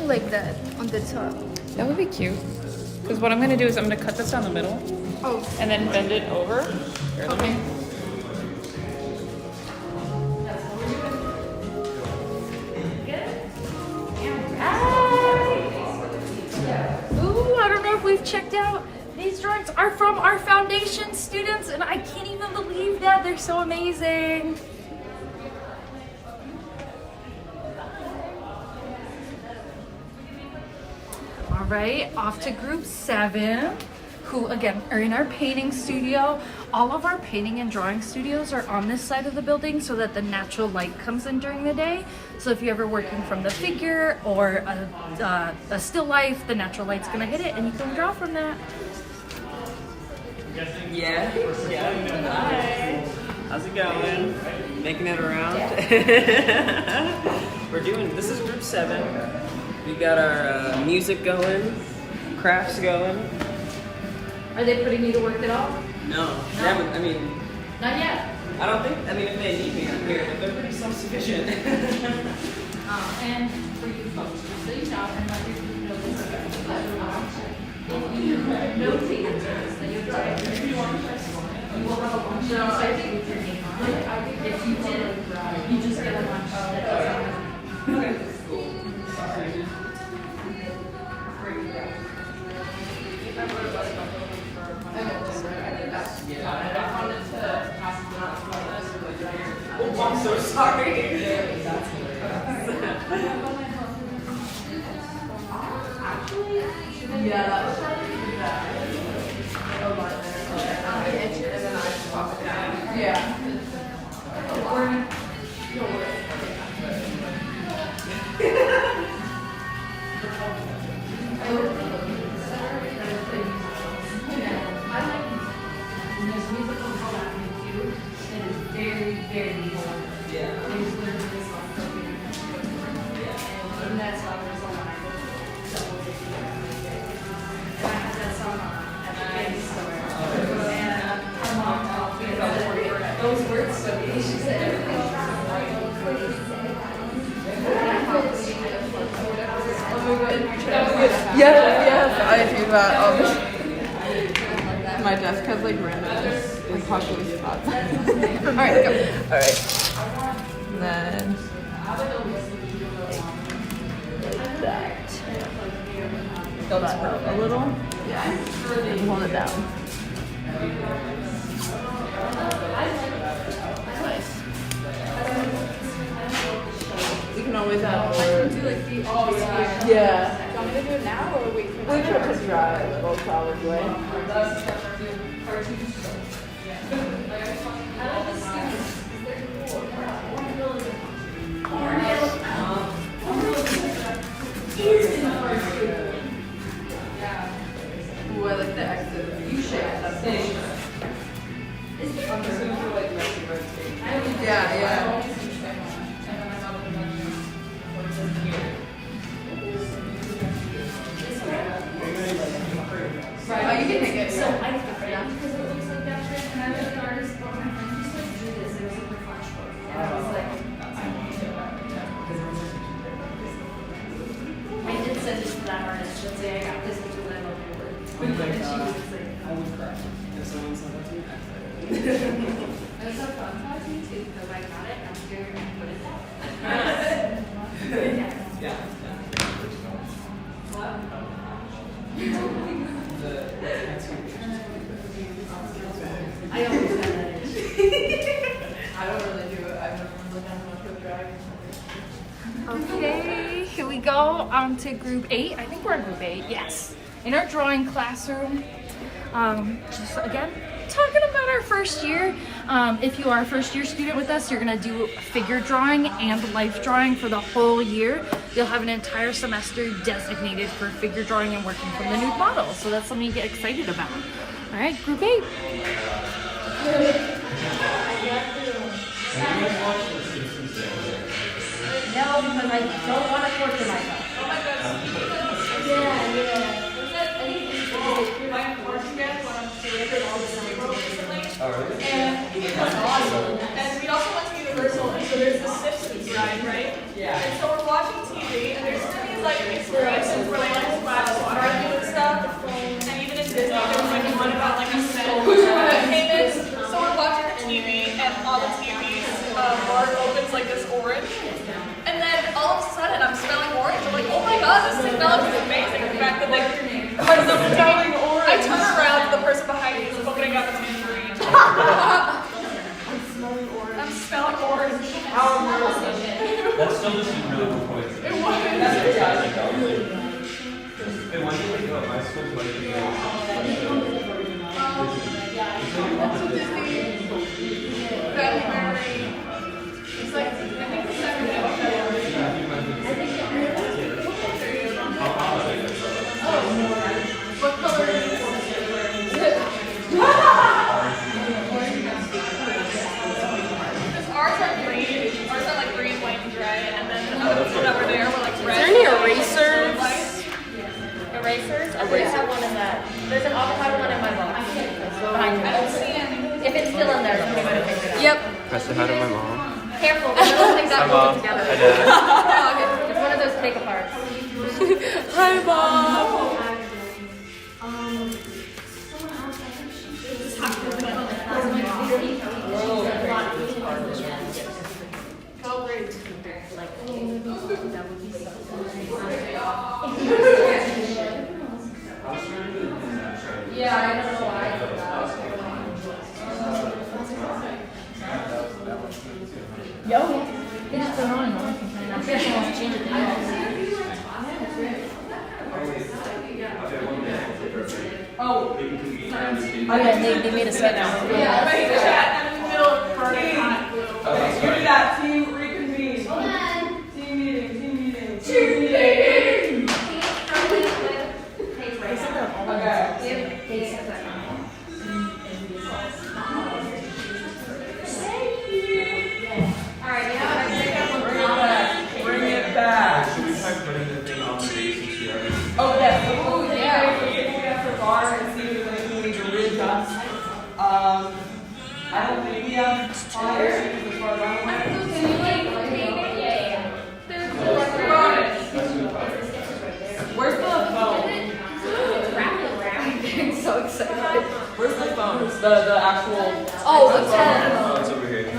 like that on the top. That would be cute. Because what I'm gonna do is I'm gonna cut this down the middle. Oh. And then bend it over. Here, let me- Ooh, I don't know if we've checked out. These drawings are from our foundation students, and I can't even believe that. They're so amazing. All right, off to group 7, who again are in our painting studio. All of our painting and drawing studios are on this side of the building so that the natural light comes in during the day. So if you're ever working from the figure or a still life, the natural light's gonna hit it and you can draw from that. Yeah. Hi. How's it going? Making it around? This is group 7. We got our music going, crafts going. Are they putting you to work at all? No. They haven't, I mean, Not yet. I don't think, I mean, if they need me, I'm here, but they're pretty self-sufficient. And for you folks, just so you know, and let your group know this, if you notate this, that you're right, if you want to, you will have a lunch outside with your name on it. If you didn't, you just get a lunch that doesn't have. Okay. Oh, I'm so sorry. Yes, I do that. My desk has like random impossible spots. Alright, go. Alright. And then like that. Go that up a little. Yeah. And hold it down. Nice. We can always add more. Yeah. Do you want me to do it now or wait for We could dry a little probably. Ooh, I like the exit U-shape. That's nice. Yeah, yeah. Right. Oh, you can take it. So I because it looks like that trick, and I was an artist, but my friend used to do this. It was like a flash book, and I was like, I did send it to that artist. She'll say I got this, which is I love your work. And she was like, I would cry if someone said that to me. it was so fun talking to me too because I got it. And I'm scared to put it down. Yeah. I always have that issue. I don't really do it. I've never really done much with driving. Okay, here we go on to group 8. I think we're in group 8, yes. In our drawing classroom, just again, talking about our first year. If you are a first year student with us, you're gonna do figure drawing and life drawing for the whole year. You'll have an entire semester designated for figure drawing and working from the nude model. So that's something to get excited about. All right, group 8. No, because I don't want to torture myself. My marching band went on tour for all the recently. And it was awesome. And we also went to Universal, and so there's the Simpsons ride, right? Yeah. And so we're watching TV, and there's these like smell is amazing. The fact that like I'm smelling orange. I turn around, the person behind me is opening up a tangerine. I'm smelling orange. I'm smelling orange. How embarrassing. That's still just a really cool point. It was. Hey, why do you like my school's Family memory. It's like, I think the second what color is it? Because ours are green. Ours are like green, white, and gray. And then the other ones that were there were like red. Is there any erasers? Erasers? I think I have one in that. There's an avocado one in my box. Behind I me. don't see any. If it's still in there, somebody might have picked it up. Yep. Can I say hi to my mom? Careful, because I don't think that Hi, holds Mom. it together. Hi, Dad. It's one of those take aparts. Hi, Mom. Yeah, I don't know why. Yo, they just put it on. I'm sure she wants to change it now. Oh. Okay, they made a sketch out. Yeah, make the chat in the middle of burning hot. Okay, give me that. Team reconvene. Team meeting, team meeting, team meeting. Okay. Alright, now I think I'm gonna Bring it back. Should we try putting the thing on the base and see everything? Oh, yeah. Oh, yeah. We have to bar and see if there's anything we can readjust. I don't think we have fire as far as I'm aware. Can you like paint it? Yeah. Where's the phone? It's wrapped around. I'm so excited. Where's the phone? The actual. Oh, the pen. Oh, it's over here.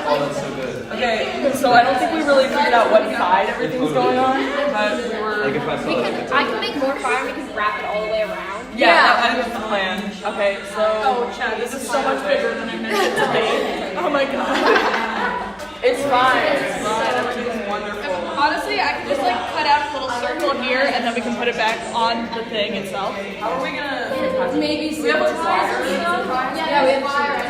Oh, that's so good. Okay, so I don't think we really figured out what side everything's going on, but we were. Like if I saw it. I can make more fire and we can wrap it all the way around. Yeah, I think that's the plan. Okay, so Chad, this is so much bigger than I meant it to be. Oh my god. It's fine. It's fine. Everything's wonderful. Honestly, I could just like cut out a little circle here and then we can put it back on the thing itself. How are we gonna? Maybe we have like wire and stuff. Yeah, we have wire.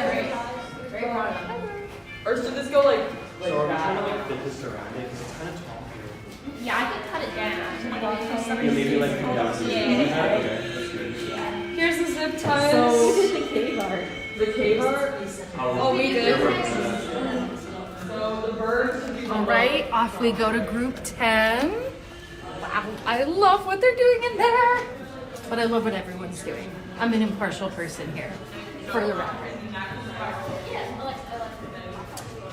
Or should this go like So are we trying to like fit this around it? Because it's kind of tall here. Yeah, I can cut it down. Yeah, maybe like come down to the Yeah. Okay, that's good. Here's the zip ties. So we did the cave art. The cave art? Oh, we did. Yeah. So the birds should be. All right, off we go to group 10. Wow, I love what they're doing in there. But I love what everyone's doing. I'm an impartial person here, for the record.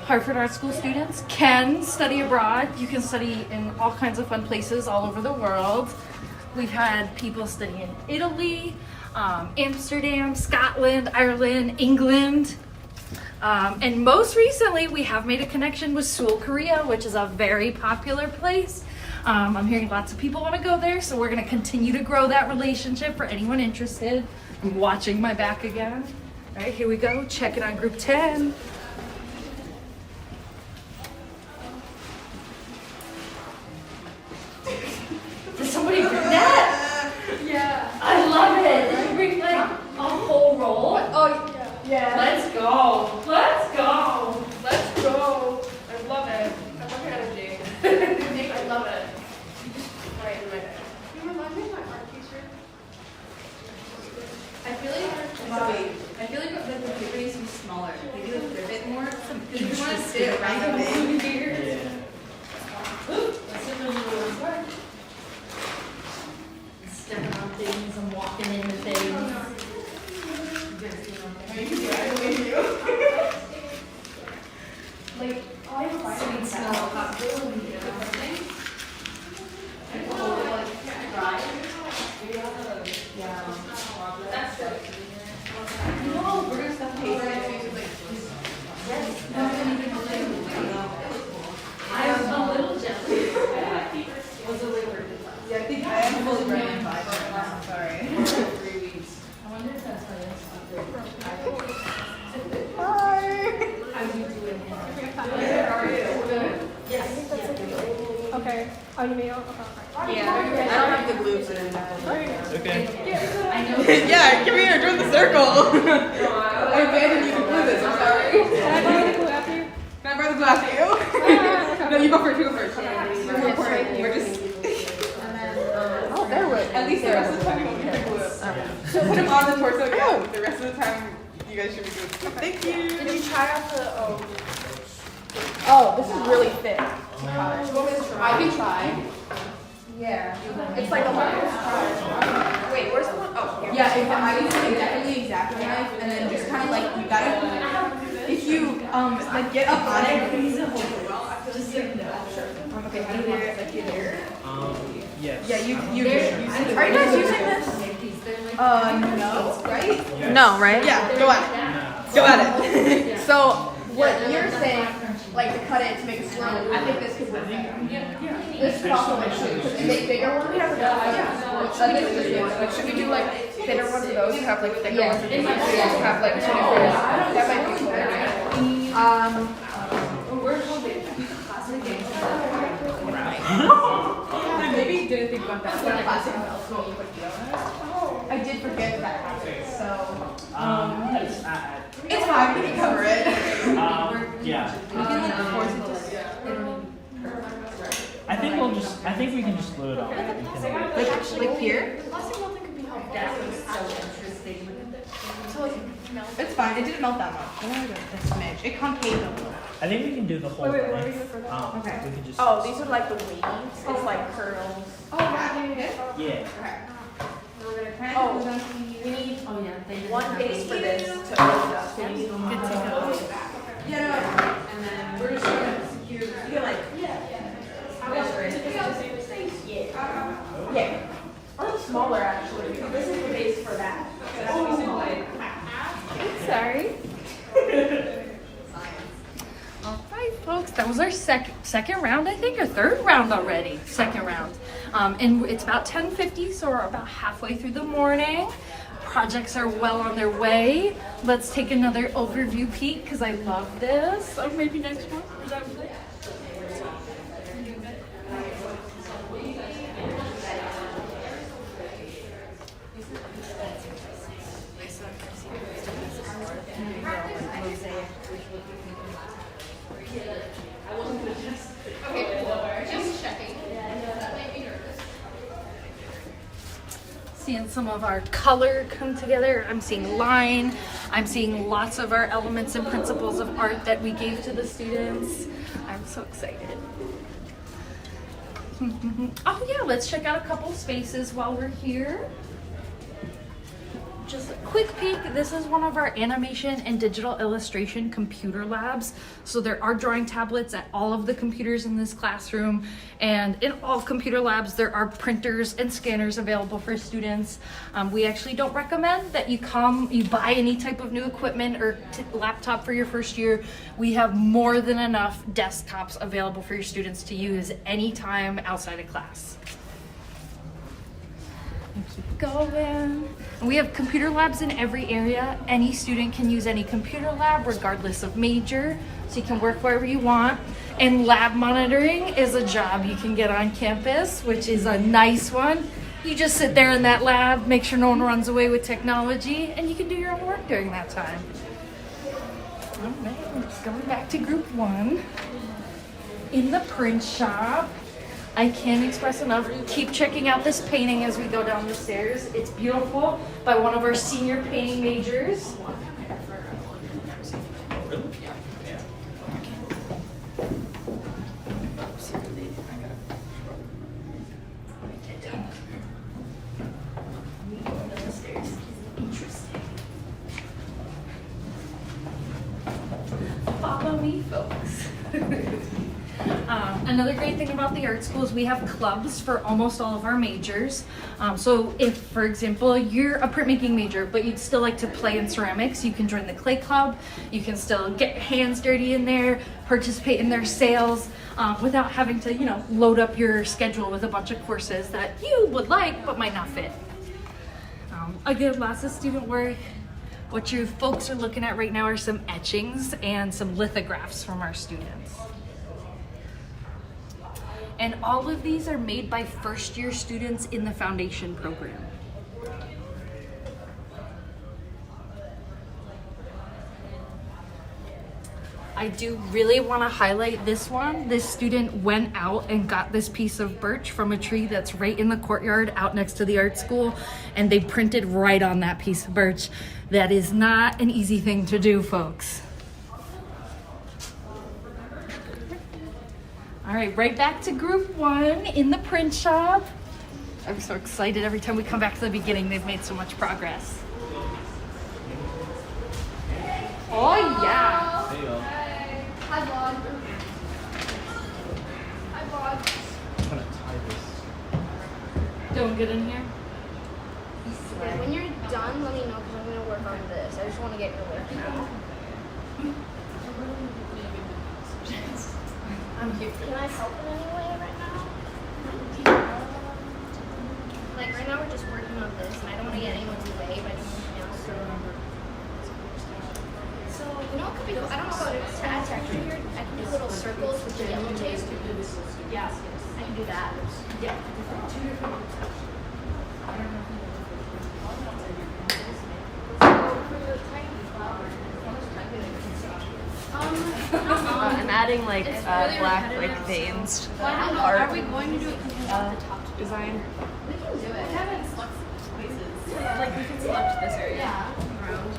Hartford Art School students can study abroad. You can study in all kinds of fun places all over the world. We've had people study in Italy, Amsterdam, Scotland, Ireland, England. And most recently, we have made a connection with Seoul, Korea, which is a very popular place. I'm hearing lots of people want to go there, so we're going to continue to grow that relationship for anyone interested. I'm watching my back again. All right, here we go. Check it on group 10. Did somebody bring that? Yeah. I love it. Did you bring like a whole roll? Oh, yeah. Let's go. Let's go. Let's go. I love it. I love your energy. I love it. You just right in my head. You remind me of my art teacher. I feel like the paper needs to be smaller. Maybe the ribbon Okay. Oh, you made it? Okay. Yeah, I don't have the glue for that. Okay. Yeah, come here, join the circle. I abandoned you to glue this, I'm sorry. Can I borrow the glue after you? Can I borrow the glue after you? No, you go first, you go first. We're recording, we're just... Oh, there we At least the rest of the time you won't get the glue. So put them on the torso again. The rest of the time, you guys should be good. Thank you. Did you try out the Oh, this is really thick. I can try. Yeah. It's like a lemon. Wait, where's the one? Oh, here. Yeah, I would say definitely exact knife, and then just kind of like you gotta. If you like get up on it, just okay. How do you like here? Yes. Yeah, you just. Are you guys using this? No, right? No, right? Yeah, go at it. Go at it. So what you're saying, like to cut it to make a swirl, I think this could work better. This could also like should make bigger ones. Should we do like thinner ones of those? You have like thicker ones of these. Have like two different. That might be cool. Maybe didn't think about that. Plastic I did forget that happened. So it's fine. We can cover it. Yeah. I think we can just glue it on. Like here? It's fine. It didn't melt that much. A smidge. It concaved a little. I think we can do the whole Wait, thing. what are we doing for that? Okay. We can just. Oh, these are like the waves. It's like curls. Yeah. Oh, we need one base for this to open up. So you need good to go. Yeah, and then we're just gonna secure. You can like yeah. Or smaller actually. This is the base for that. Sorry. All right, folks, that was our second round, I think, or third round already. Second round. And it's about 10:50, so we're about halfway through the morning. Projects are well on their way. Let's take another overview peek, because I love this. Or maybe next one. Is that okay? Seeing some of our color come together. I'm seeing line. I'm seeing lots of our elements and principles of art that we gave to the students. I'm so excited. Oh yeah, let's check out a couple spaces while we're here. Just a quick peek. This is one of our animation and digital illustration computer labs. So there are drawing tablets at all of the computers in this classroom, and in all computer labs there are printers and scanners available for students. We actually don't recommend that you buy any type of new equipment or laptop for your first year. We have more than enough desktops available for your students to use anytime outside of class. Keep going. We have computer labs in every area. Any student can use any computer lab regardless of major, so you can work wherever you want. And lab monitoring is a job you can get on campus, which is a nice one. You just sit there in that lab, make sure no one runs away with technology, and you can do your own work during that time. All right, going back to group one. In the print shop, I can't express enough. Keep checking out this painting as we go down the stairs. It's beautiful, by one of our senior painting majors. Follow me, folks. Another great thing about the art school is we have clubs for almost all of our majors. So if, for example, you're a printmaking major, but you'd still like to play in ceramics, you can join the clay club. You can still get your hands dirty in there, participate in their sales, without having to, load up your schedule with a bunch of courses that you would like, but might not fit. Again, lots of student work. What you folks are looking at right now are some etchings and some lithographs from our students. And all of these are made by first-year students in the foundation program. I do really want to highlight this one. This student went out and got this piece of birch from a tree that's right in the courtyard out next to the art school, and they printed right on that piece of birch. That is not an easy thing to do, folks. All right, right back to group 1 in the print shop. I'm so excited every time we come back to the beginning. They've made so much progress. Oh yeah. There you go. Hi, vlog. Hi, vlog. I'm gonna tie this. Don't get in here. Yeah, when you're done, let me know because I'm gonna work on this. I just want to get your work now. I'm here. Can I help in any way right now? Like right now we're just working on this, and I don't want to get anyone's way by doing anything else. So you know what could be cool? I don't know about it. To add texture here, I can do little circles with the yellow tape. Yes, I can do that. Yeah. I'm adding like black like veins to the Are art we going to do it at the top design. We can do it. We haven't selected places. Like we can select this area. Yeah. Around.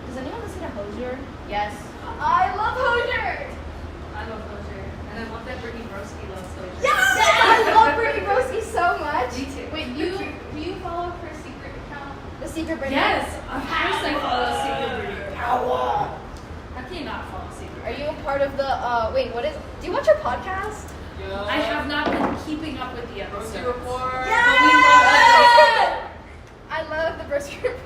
Does anyone listen to Hosier? Yes. I love Hosier. I love Hosier. And I want that Brittany Broski loves Hosier. Yes! I love Brittany Broski so much. Me too. Wait, do you follow her secret account? The Secret Brittany. Yes, of course I follow Secret Brittany. Power. How can you not follow Secret? Are you a part of the? Wait, what is? Do you watch her podcast? I have not been keeping up with the episodes. Report. Yes! I love the Broski report.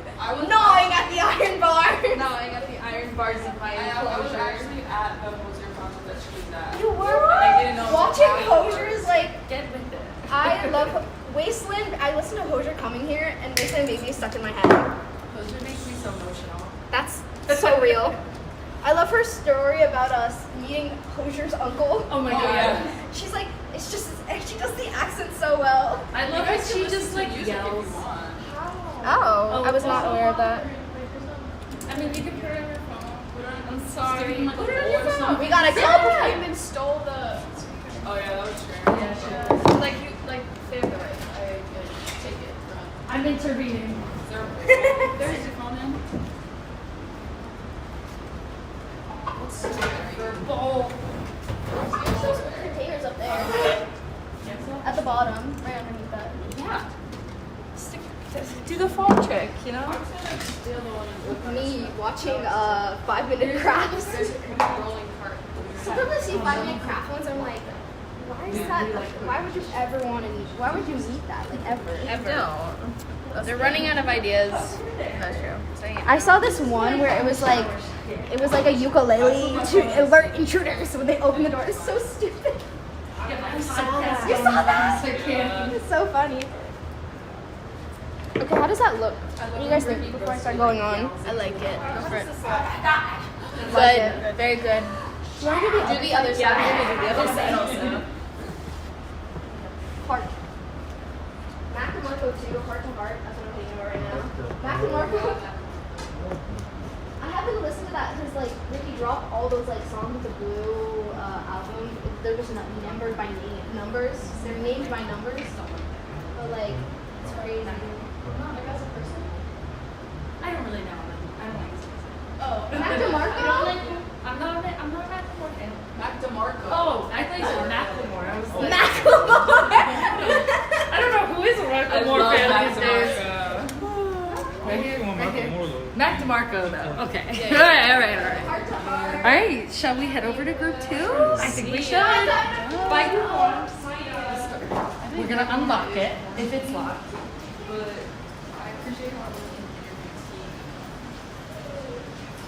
Gnawing at the iron bar. Gnawing at the iron bars of my I was enclosure. actually at the Hosier concert that she was at. You were? And I didn't know. Watching Hosier is like, Get with it. I love Wasteland. I listen to Hosier coming here, and Wasteland makes me stuck in my head. Hosier makes me so emotional. That's so real. I love her story about us meeting Hosier's uncle. Oh my god. She's like, it's just, and she does the accent so well. I love how she just like yells. Oh, I was not aware of that. I mean, you can put it on your phone. I'm sorry. Put it on your phone. We got a couple. I even stole the. Oh yeah, that was true. Yeah, sure. Like you, like they have the right. I could take it from. I'm intervening. There's your phone in. Your bowl. There's those containers up there. At the bottom, right underneath that. Yeah. Do the phone trick, you know? Me watching 5-minute crafts. Sometimes I see 5-minute craft ones, I'm like, why is that? Why would you ever want to meet? Why would you meet that? Like ever? No. They're running out of ideas. That's true. I saw this one where it was like a ukulele to alert intruders when they open the door. It's so stupid. I saw that. You saw that? Yes, I can. It's so funny. Okay, how does that look? What do you guys think before I start going on? I like it. Go for it. Good. Very good. Do you want to do Do the other side. Yeah. Do the other side also. Heart. Mac and Marco too. Heart to heart. That's what I'm thinking about right now. Mac and Marco. I haven't listened to that because like Ricky dropped all those like songs with the Blue album. They're just not numbered by numbers. They're named by numbers. But like it's crazy. I don't really know them. I don't like this person. Oh. Mac DeMarco? I'm not Macklemore fan. Mac DeMarco. Oh, I thought you said Macklemore. I was like, Macklemore. I don't know who is a Macklemore fan these days. Right here. Right here. Mac DeMarco, though. Okay. All right. All right. Shall we head over to group 2? I think we should. Bye, group 1. We're gonna unlock it if it's locked. But I appreciate how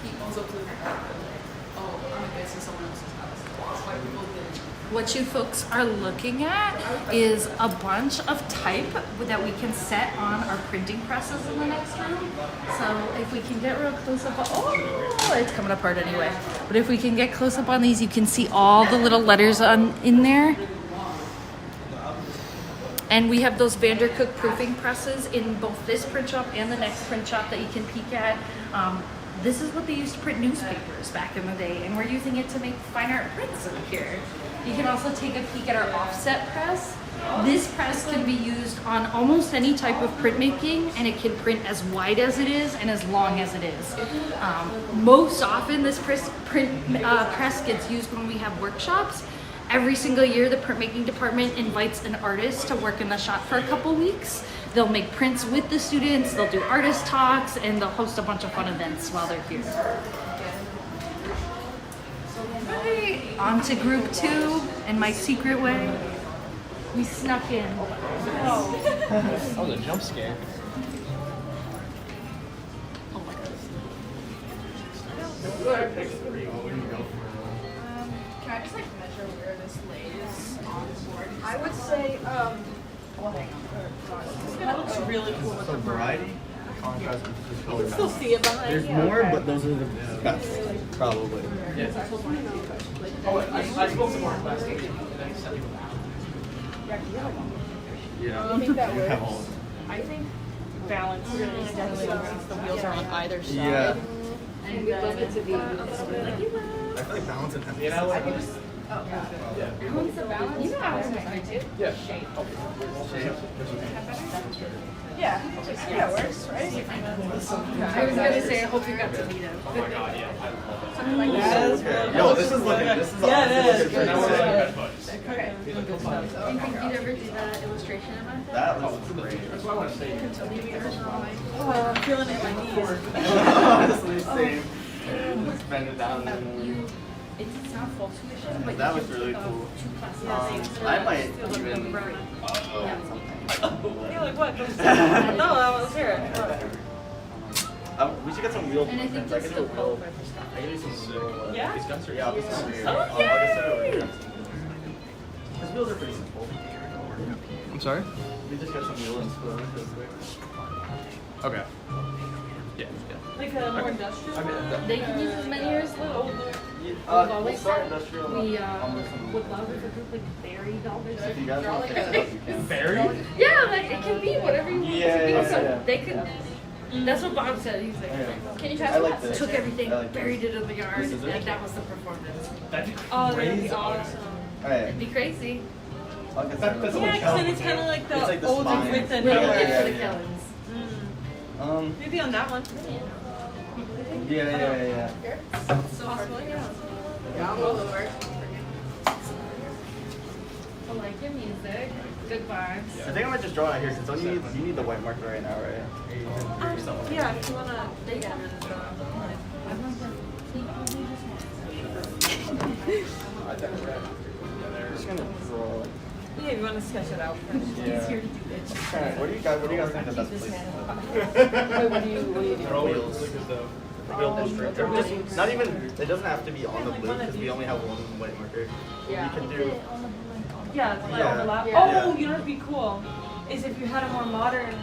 he owns up to the fact that, oh, I'm investing in someone else's house. That's why people didn't what you folks are looking at is a bunch of type that we can set on our printing presses in the next room. So if we can get real close up, it's coming apart anyway. But if we can get close up on these, you can see all the little letters in there. And we have those Vandercook proofing presses in both this print shop and the next print shop that you can peek at. This is what they used to print newspapers back in the day, and we're using it to make fine art prints in here. You can also take a peek at our offset press. This press can be used on almost any type of printmaking, and it can print as wide as it is and as long as it is. Most often this press gets used when we have workshops. Every single year, the printmaking department invites an artist to work in the shop for a couple weeks. They'll make prints with the students, they'll do artist talks, and they'll host a bunch of fun events while they're here. Okay, on to group 2 in my secret way. We snuck in. That was a jump scare. Can I just like measure where this lays on the board? I would say, well, hang on. That looks really cool with So the variety, contrast with the color. You can still see it behind. There's more, but those are the best, probably. Oh, I spoke to Mark last week. Yeah. I think that You have works. all of them. I think balance is definitely since the wheels are on either side. Yeah. And we love it to be. I feel like balance and emphasis. You know what? Balance the balance. You know how to make it. Yeah. Shape. Shape. Yeah. Yeah, it works, right? I was gonna say, I hope you got to meet him. Oh my god, yeah. Something like that. Okay. Yo, this is looking. This is Yeah, it is. looking Now we're pretty like sick. best buddies. Okay. Do you think you'd ever do that illustration of mine? That looks great. That's what I want to say. Oh, I'm feeling it in my knees. Honestly, same. Let's bend it down. It's not full tuition, but That you was can really take cool. 2 classes. I might Still look even. like You're like, what? No, let's hear it. We should get some real And I think prints. that's I still can do real. cool. I can do some real. Yeah? These guns are yeah. This is weird. Oh, Like I said yay! earlier. These wheels are pretty simple. I'm sorry? We just got some wheel and spoon real quick. Okay. Yeah. Like a more industrial? They can use as many or as little. We've We'll always start said industrial. we almost some- would love if a group like buried all their If you guys want to fix it up, you can. Buried? Yeah, like it can be whatever you want Yeah, it to be. yeah, So yeah. they could. That's what Bob said. He's like, Yeah. can you I try like this. Took everything, I like this. buried it in the yard, This is it? and that was the performance. That'd be Oh, that'd crazy. be awesome. Alright. It'd be crazy. I'll get That- some. that's Yeah, because then it's kind of like It's like the the older spine. with the We're Yeah, looking yeah, for the yeah. Kellens. Maybe on that one. Yeah. Possible, yeah. Yeah, I'll roll over. I like your music. Good vibes. I think I might just draw it here since you need the white marker right now, right? Or you can use something. Yeah, if you wanna. Just gonna draw. Yeah, if you wanna sketch it out first. Yeah. Alright, what do you guys think the best place is? What do you do? Wheels. Wheel district. Or just, not even, it doesn't have to be on the blue because we only have one white marker. Yeah. We can do. Yeah, it's like Yeah. overlap. Yeah. Oh, you know what'd be cool? Is if you had a more modern,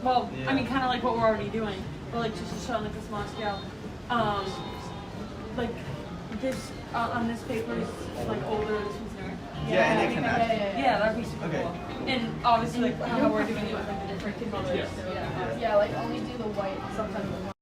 well, I Yeah. mean, kind of like what we're already doing, but like just to show on like a small scale. Like this, on this paper is like older, this one's newer. Yeah, and it can match. Yeah, that'd be super Okay. cool. And obviously like how we're doing it with like the different colors. Yeah. So, Yeah, like only do the white sometimes.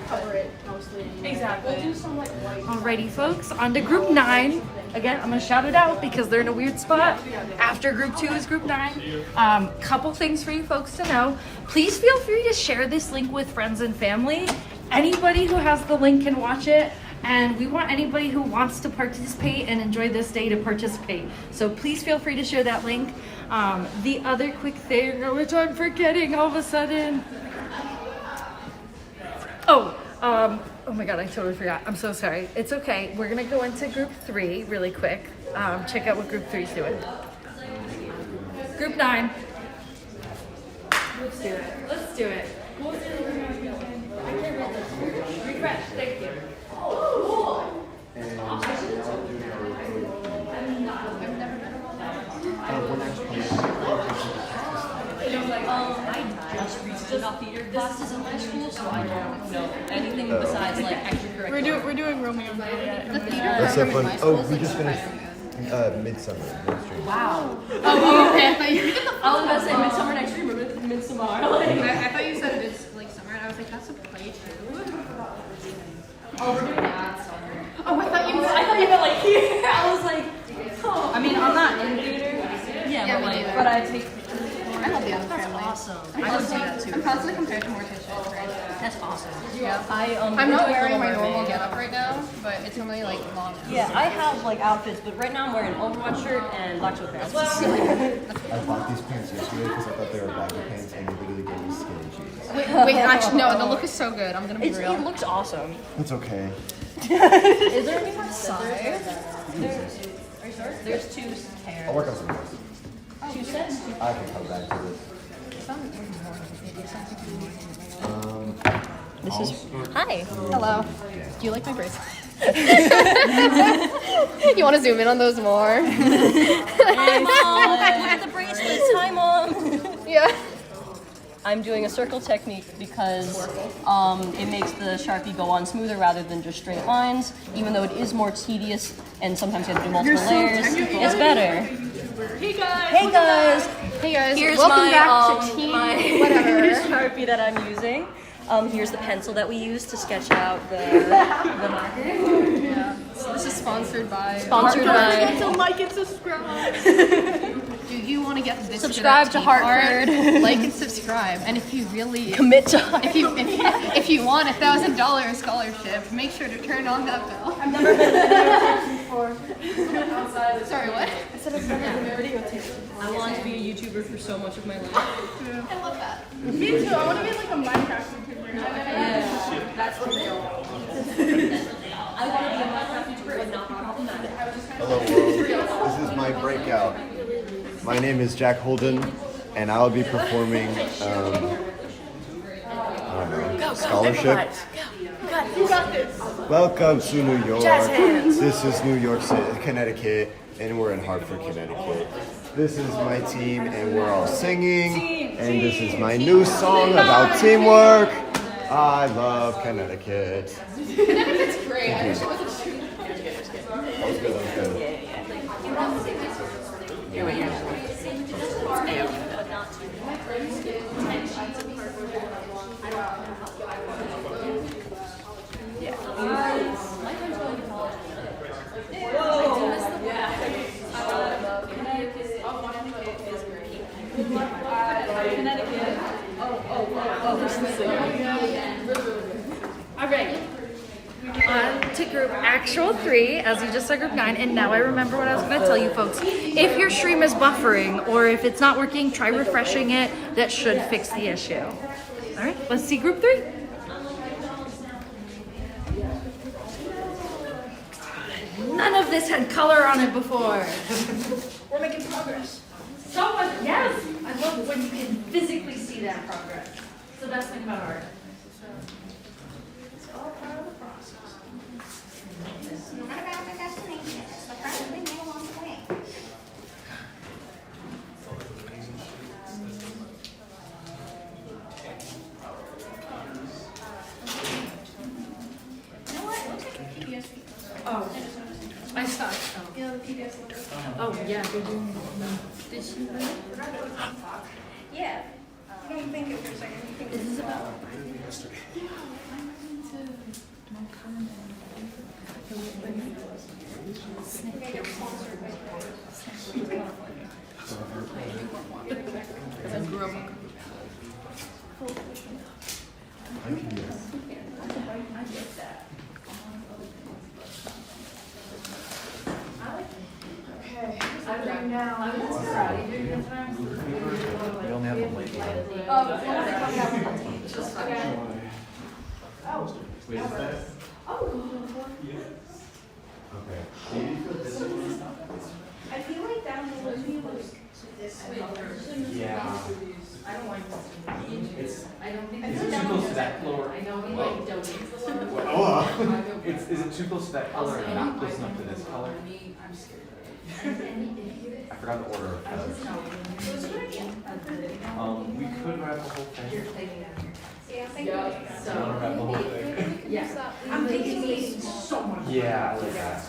Cover it mostly. Exactly. We'll do some like white. Alrighty, folks, on to group 9. again, I'm gonna shout it out because they're in a weird spot. After group 2 is group 9. Couple things for you folks to know. Please feel free to share this link with friends and family. Anybody who has the link can watch it. And we want anybody who wants to participate and enjoy this day to participate. So please feel free to share that link. The other quick thing, which I'm forgetting all of a sudden. Oh my God, I totally forgot. I'm so sorry. It's okay. We're gonna go into group 3 really quick. Check out what group 3 is doing. Group 9. Let's do it. Let's do it. Refresh. Thank you. I just recently got theater classes in my school, so I don't know anything besides like extracurricular. We're doing Romeo and Juliet. The theater That's so program in fun. my school Oh, is we like just super finished Midsummer Night's Dream. Wow. Oh, okay. I thought you did the I was gonna say Midsummer Night's Dream or Midsommar. I thought you said it's like summer, and I was like, that's a play too. Oh, we're doing that. Oh, I thought you meant like here. I was like, oh. I mean, I'm not in theater. Yeah, me but like, neither. But I take. I love the other that's family. awesome. I would do that too. I'm constantly compared to Morticia, right? That's awesome. Yeah. I'm I'm not doing wearing my Little normal Mermaid. getup right now, but it's normally like long. Yeah, I have like outfits, but right now I'm wearing an Overwatch shirt and black sweat pants. I bought these pants yesterday because I thought they were baggy pants and they literally gave me skinny jeans. Wait, actually, no, the look is so good. I'm gonna be real. It looks awesome. It's okay. Is there any more size? Are you sure? There's 2 pairs. I'll work on something else. 2 sets? I can come back to this. This is. Hi. Hello. Do you like my bracelet? You want to zoom in on those more? Hey, Mom. Look at the bracelets. Hi, Mom. Yeah. I'm doing a circle technique because it makes the Sharpie go on smoother rather than just straight lines. Even though it is more tedious and sometimes you have to do multiple layers, it's better. Hey guys. Hey guys. Hey guys. Here's Welcome my, back to Team my whatever. Sharpie that I'm using. Here's the pencil that we use to sketch out the marker. Yeah. So this is sponsored by. Sponsored by. To like and subscribe. Do you want to get this? Subscribe to Hartford. Like and subscribe, and if you really Commit to if you want $1,000 scholarship, make sure to turn on that bell. I've never been to before. Sorry, what? I said I've never been to video tape. I wanted to be a YouTuber for so much of my life. I love that. Me too. I want to be like a Minecraft YouTuber. Yeah, that's what they are. I want to be a Minecraft YouTuber and not be problematic. Hello world. This is my breakout. My name is Jack Holden, and I'll be performing, I don't know, scholarship. You got this. Welcome to New York. Jazz hands. This is New York City, Connecticut, and we're in Hartford, Connecticut. This is my team, and we're all singing. And this is my new song about teamwork. I love Connecticut. Connecticut's great. I wish it wasn't true. That was good. That was good. All right. On to group actual 3, as you just said group 9, and now I remember what I was going to tell you folks. If your stream is buffering or if it's not working, try refreshing it. That should fix the issue. All right, let's see group 3. None of this had color on it before. We're making progress. So much, yes. I love when you can physically see that progress. It's the best thing about art. It's all part of the process. No matter about the destination, it's the first thing they along the way. You know what? It looks like a PBS speaker. Oh, I stopped. You know, the PBS speaker. Oh, yeah, they're doing. Did she? Yeah. You don't think it for a second. You think Is this about? Okay, We only have one lady. Wait, is that? Okay. I feel like that would be like this. Yeah. I don't like It's, I don't think is it too close to that color? I know we like donates the floor. Oh. Is it too close to that color and not close enough to this color? I'm scared. I forgot the order of colors. We could wrap the whole thing. Yeah, Do you want to wrap the whole thing? Yeah. I'm thinking we so much. Yeah, I like that.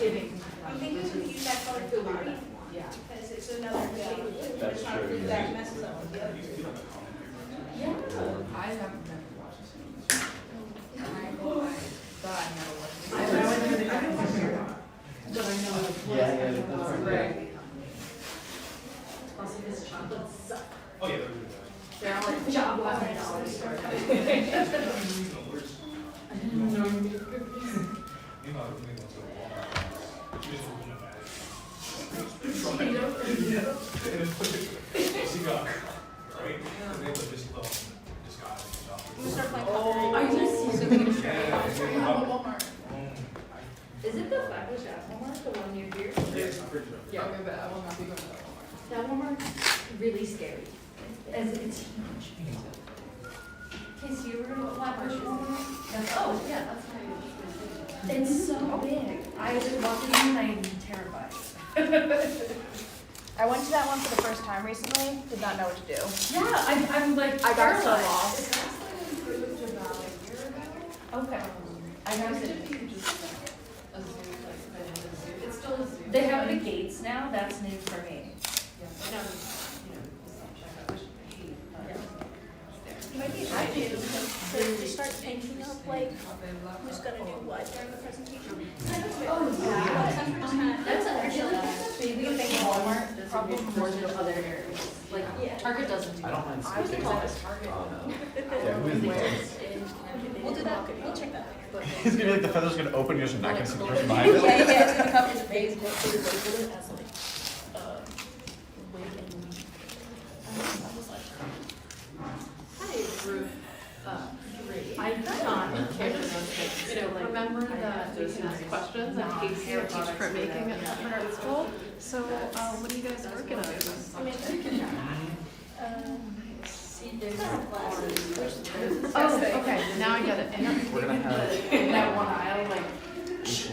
I'm thinking we use that color for body. Yeah. Because it's another shade. That's true, yeah. That messes up with the other two. Yeah. I haven't been watching this. But I know it's Yeah, that's right. Plus his chocolates suck. Oh, yeah. They're all like $100. Is it the Fabulous Walmart, the one near here? Yes, I'm pretty sure. Yeah, okay, but I will not be going to that Walmart. That Walmart's really scary. As it's huge. Casey, you ever go to Flatbush Walmart? Oh, yeah, that's how you. It's so big. I walked in and I'm terrified. I went to that one for the first time recently, did not know what to do. Yeah, I'm like I got so paralyzed. lost. Okay. I noticed it. It's still a zoo. They have the gates now, that's new for me. Maybe I do, to start thinking of like who's gonna do what during the presentation. Oh, yeah. That's actually, maybe if they can Walmart, probably more than other areas. Like, Target doesn't do I don't mind that. I was speaking. the tallest Target. Yeah, who is the We'll do that, we'll check that. It's gonna be like the feather's gonna open, you're just not gonna see the person behind Yeah, it. yeah, it's gonna cover his face. I thought, you know, remember that we can ask questions and Casey are teach printmaking at Harvard Art School. So, what are you guys working on? Oh, okay, now I get it. And We're gonna have in that one aisle, like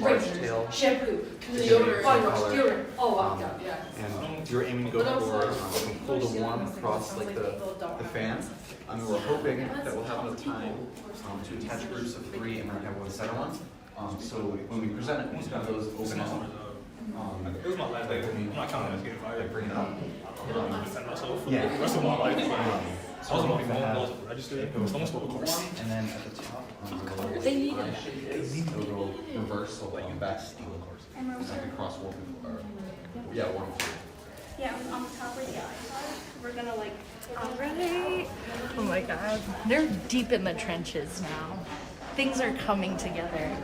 large tail. shampoo, Deodorant, body wash, color. deodorant. Oh, wow, yeah. And you're aiming to go for cold to warm across like the fan. We're hoping that we'll have enough time to attach groups of 3 and then have one center one. So when we present it, we'll have those open out. It was my last day. I'm not counting as getting fired. Bring it up. Defend myself. Yeah. The rest of my life. So I was we'll only have phone registered. Someone stole the course. and then at the top, They need it'll go reverse, so like back course. Like across warp or yeah, warp. Yeah, on the top where the eyes are, we're gonna like. Already? Oh my god. They're deep in the trenches now. Things are coming together.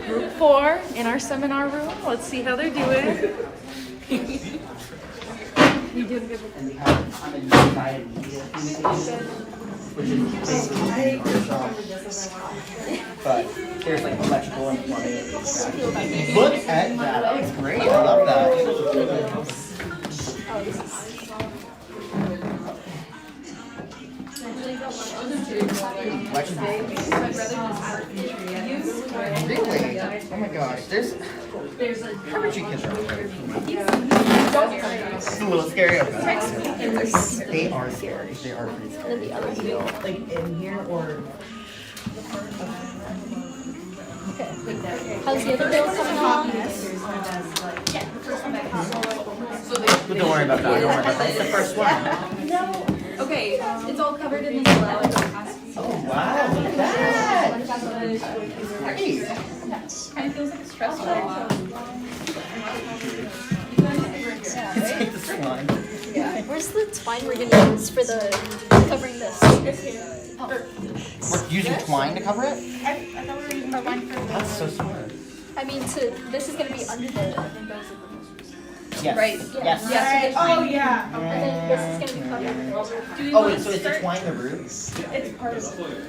Group 4 in our seminar room. Let's see how they're doing. You doing good with And we have on the new side media communication, which is basically but there's like electrical and plumbing. Look at that, that looks great, I love that. Really? Oh my gosh, there's carpentry kids are over. It's a little scary. They are scary. They are pretty scary. Like in here or. How's the other bill coming along? But don't worry about that. Don't worry about that. It's the first one. No. Okay, it's all covered in the yellow. Oh wow! Look at that. Great. Kind of feels like stressful. Take the string on. Yeah. Where's the twine we're gonna use for the covering this? We're using twine to cover it? I thought we were using twine for. That's so smart. I mean, this is gonna be under the. Yes. Right. Yes. Yes. Oh yeah. And then this is gonna be covered with rubber. Oh wait, so it's to twine the roots? It's part of it.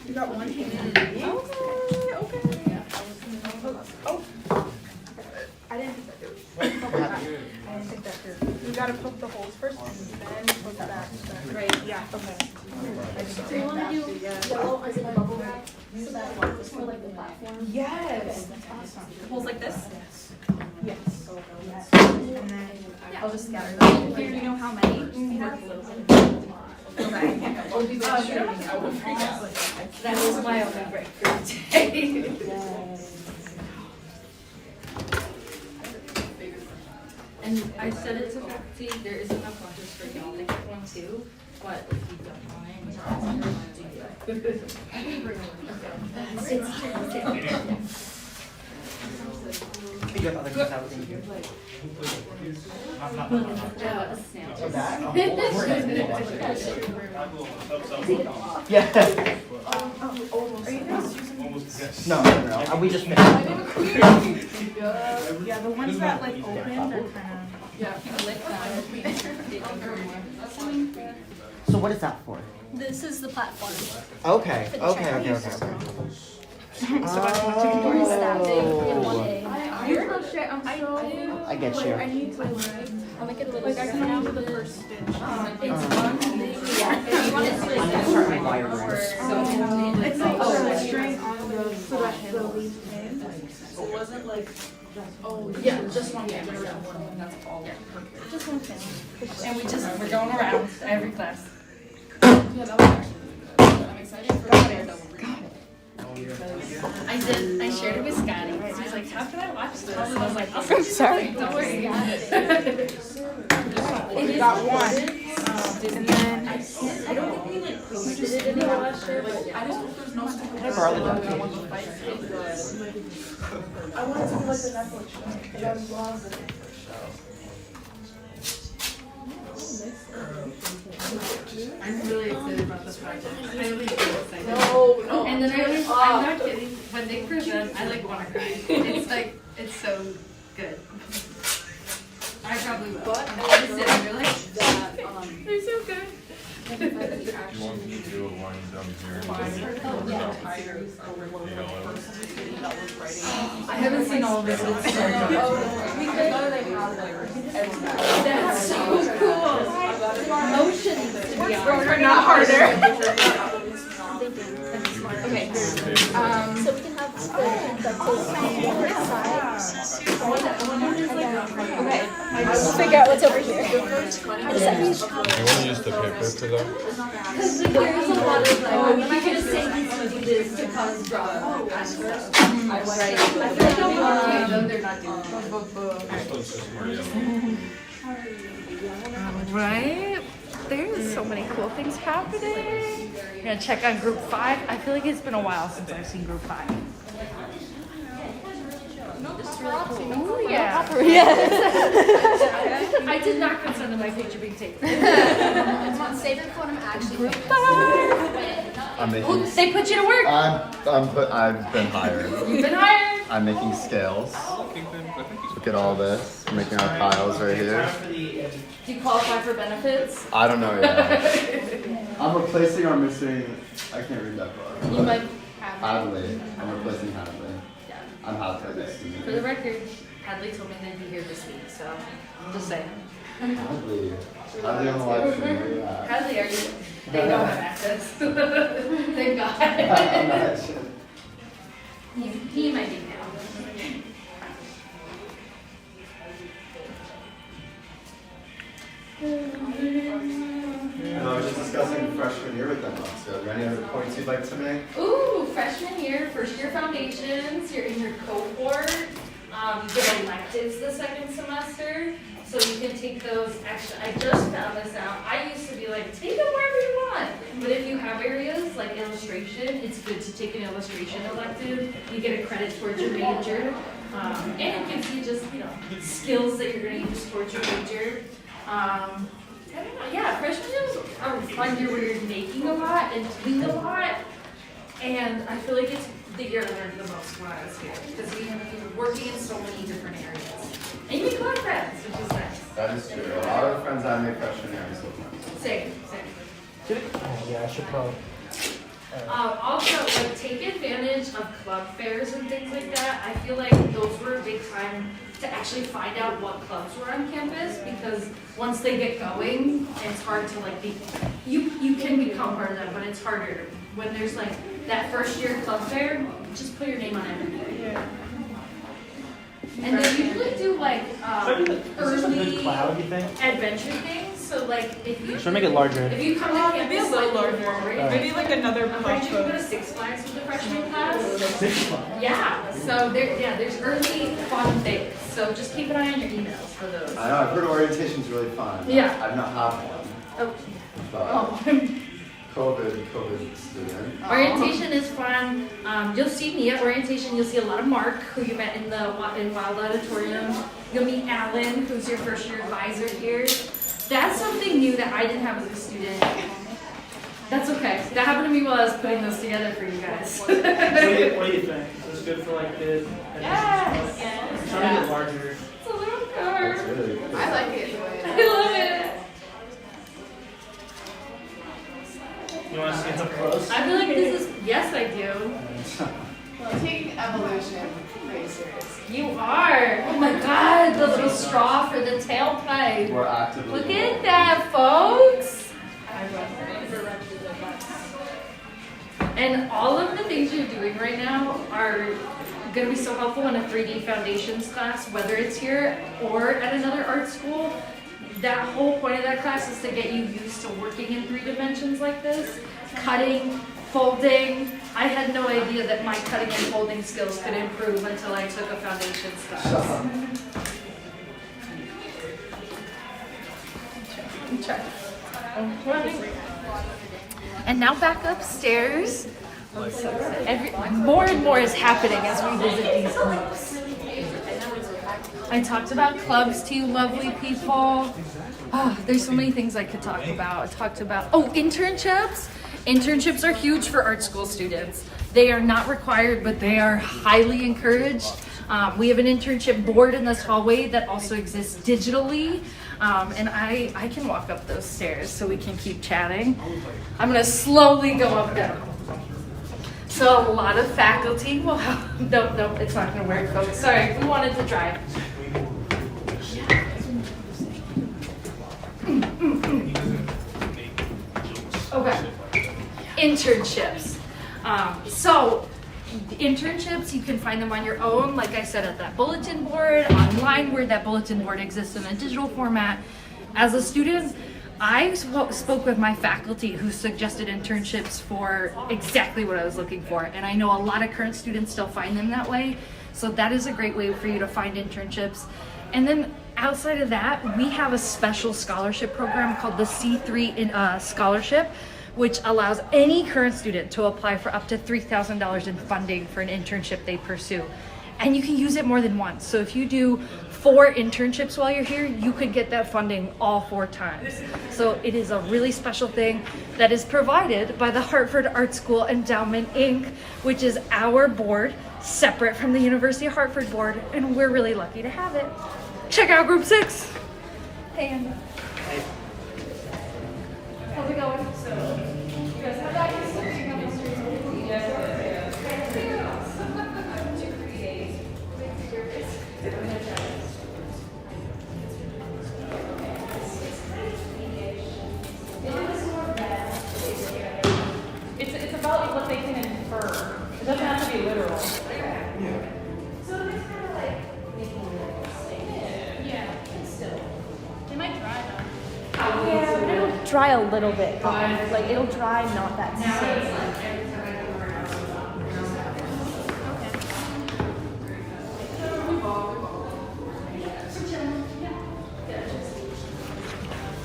You got one hand. Okay. Oh. I didn't think that through. I didn't think that through. You gotta poke the holes first and then poke that. Right. Yeah. Okay. So you want to do yellow as in a bubble wrap so that it's for like the platform? Yes. That's awesome. Holes like this? Yes. Yes. And then I'll just scatter them. Do you know how many we have? Okay. That was my only breakthrough today. And I said it to faculty, there is enough lunches for y'all to get one too, but if you don't mind, do that. I can bring one. You got other kids out with you. Yeah. Are you guys using? No. We just finished. Yeah, the ones that like open, they're kind of. So what is that for? This is the platform. Okay. For the Okay. Chinese. Oh. I get you. I need to I'll make it a little like I come out with the first stitch. It's one thing, yeah. If you want it to like Start my wire rings. It's like the string on the leaf pin. So it wasn't like, Yeah, just one thing. that's all. Just one thing. And we're going around every class. Yeah, that was actually really good. I'm excited for the I shared it with Scotty. He was like, how can I watch this? And I was like, I'm sorry. Don't worry. We got one. And then I don't think we like posted it in the last year, but I just hope there's no stupid. Can I borrow the duct I tape? want the fight to be good. I wanted to do like the Netflix show. And I love the Netflix show. I'm really excited about this project. I'm really excited. No. And then I'm not kidding. When they present, I like want to cry. It's like, it's so good. I probably will. But I'm just sitting here like, that, they're so good. Do you want me to do a line down here? I haven't seen all of this. It's so good. That's so cool. Motions to be Harder, not harder. Okay. So we can have the close Okay. We'll figure out what's over here. I just have to use You want to use the paper for that? Because there's a lot of like, I'm not gonna say you can do this to cause drama. I feel like they're not doing right? There's so many cool things happening. We're gonna check on group 5. I feel like it's been a while since I've seen group 5. Oh yeah. I did not consent to my picture being taken. Save it for when I'm actually Group 5. I'm making. Oh, they put you to work. I've been hired. You've been hired. I'm making scales. Look at all this. I'm making our piles right here. Do you qualify for benefits? I don't know yet. I'm replacing our missing. I can't read that far. You might have. Hadley. I'm replacing Hadley. Yeah. I'm Hadley next to me. For the record, Hadley told me they'd be here this week, so just saying. Hadley. Hadley on the live stream. Where you at? Hadley, are you? They don't have access. Thank God. He might be now. And I was just discussing freshman year with them. So, are there any other points you'd like to make? Ooh, freshman year, first year foundations, you're in your cohort. You get electives the second semester, so you can take those extra. I just found this out. I used to be like, take them wherever you want. But if you have areas like illustration, it's good to take an illustration elective. You get a credit towards your major. And it gives you just, skills that you're going to use towards your major. I don't know. Yeah, freshman year was a fun year where you're making a lot and doing a lot. And I feel like it's the year I learned the most when I was here, because we were working in so many different areas. And you make a lot of friends, which is nice. That is true. A lot of friends I made freshman year are still friends. Same. Oh, yeah, I should probably. Also, like, take advantage of club fairs and things like that. I feel like those were a big time to actually find out what clubs were on campus, because once they get going, it's hard to like you can become part of them, but it's harder when there's like that first year club fair. Just put your name on everything. Yeah. And they usually do like Is this a early good cloud, you think? adventure things. So like if you Should I make it larger? If you come to Maybe a campus little slightly larger. forward, Maybe like another I'm pretty sure you go to puff. Six Flags with the freshman class. 6 o'clock. Yeah, so there's early fun things. So just keep an eye on your emails for those. I know, I've heard orientation's really fun. Yeah. I've not had one. Oh. But COVID student. Orientation is fun. You'll see me at orientation. You'll see a lot of Mark, who you met in Wild Auditorium. You'll meet Alan, who's your first year advisor here. That's something new that I didn't have as a student. That's okay. That happened to me while I was putting those together for you guys. What do you think? Is this good for like the? Yes. Try to make it larger. It's a little card. That's really cool. I like it. I love it. You want to see it up close? I feel like this is, yes I do. Well, taking evolution pretty serious. You are. Oh my God, the little straw for the tailpipe. We're actively. Look at that, folks. And all of the things you're doing right now are going to be so helpful in a 3D Foundations class, whether it's here or at another art school. That whole point of that class is to get you used to working in 3 dimensions like this. Cutting, folding. I had no idea that my cutting and folding skills could improve until I took a Foundations class. And now back upstairs. More and more is happening as we visit these groups. I talked about clubs to you lovely people. Oh, there's so many things I could talk about. I talked about, internships. Internships are huge for art school students. They are not required, but they are highly encouraged. We have an internship board in this hallway that also exists digitally. And I can walk up those stairs so we can keep chatting. I'm gonna slowly go up them. So a lot of faculty will have, no, it's not gonna work, folks. Sorry, we wanted to drive. Okay, internships. So internships, you can find them on your own, like I said, at that bulletin board, online where that bulletin board exists in a digital format. As a student, I spoke with my faculty who suggested internships for exactly what I was looking for. And I know a lot of current students still find them that way. So that is a great way for you to find internships. And then outside of that, we have a special scholarship program called the C3 Scholarship, which allows any current student to apply for up to $3,000 in funding for an internship they pursue. And you can use it more than once. So if you do 4 internships while you're here, you could get that funding all 4 times. So it is a really special thing that is provided by the Hartford Art School Endowment, Inc., which is our board, separate from the University of Hartford board, and we're really lucky to have it. Check out Group 6. Hey, Andy. Hey. How's it going? You guys have that? It's about what they can infer. It doesn't have to be literal. So it's kind of like making it. Yeah, still. They might dry though. Yeah, it'll dry a little bit. Like it'll dry not that soon.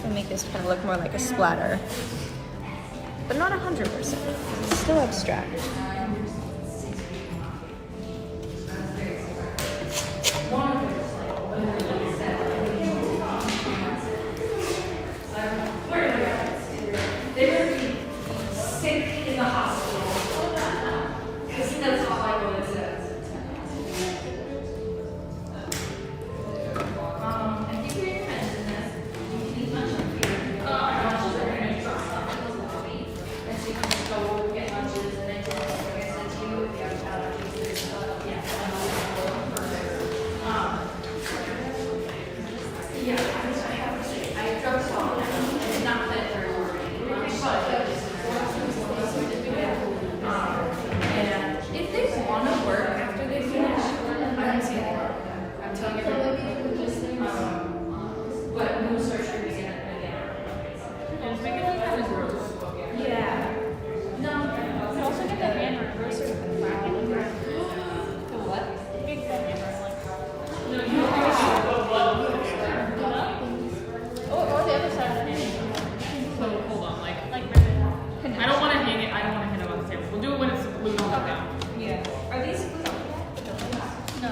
To make this kind of look more like a splatter, but not 100%. It's still abstract. They would be sick in the hospital. Because that's all glued on now. Yeah. Are these glued on? No.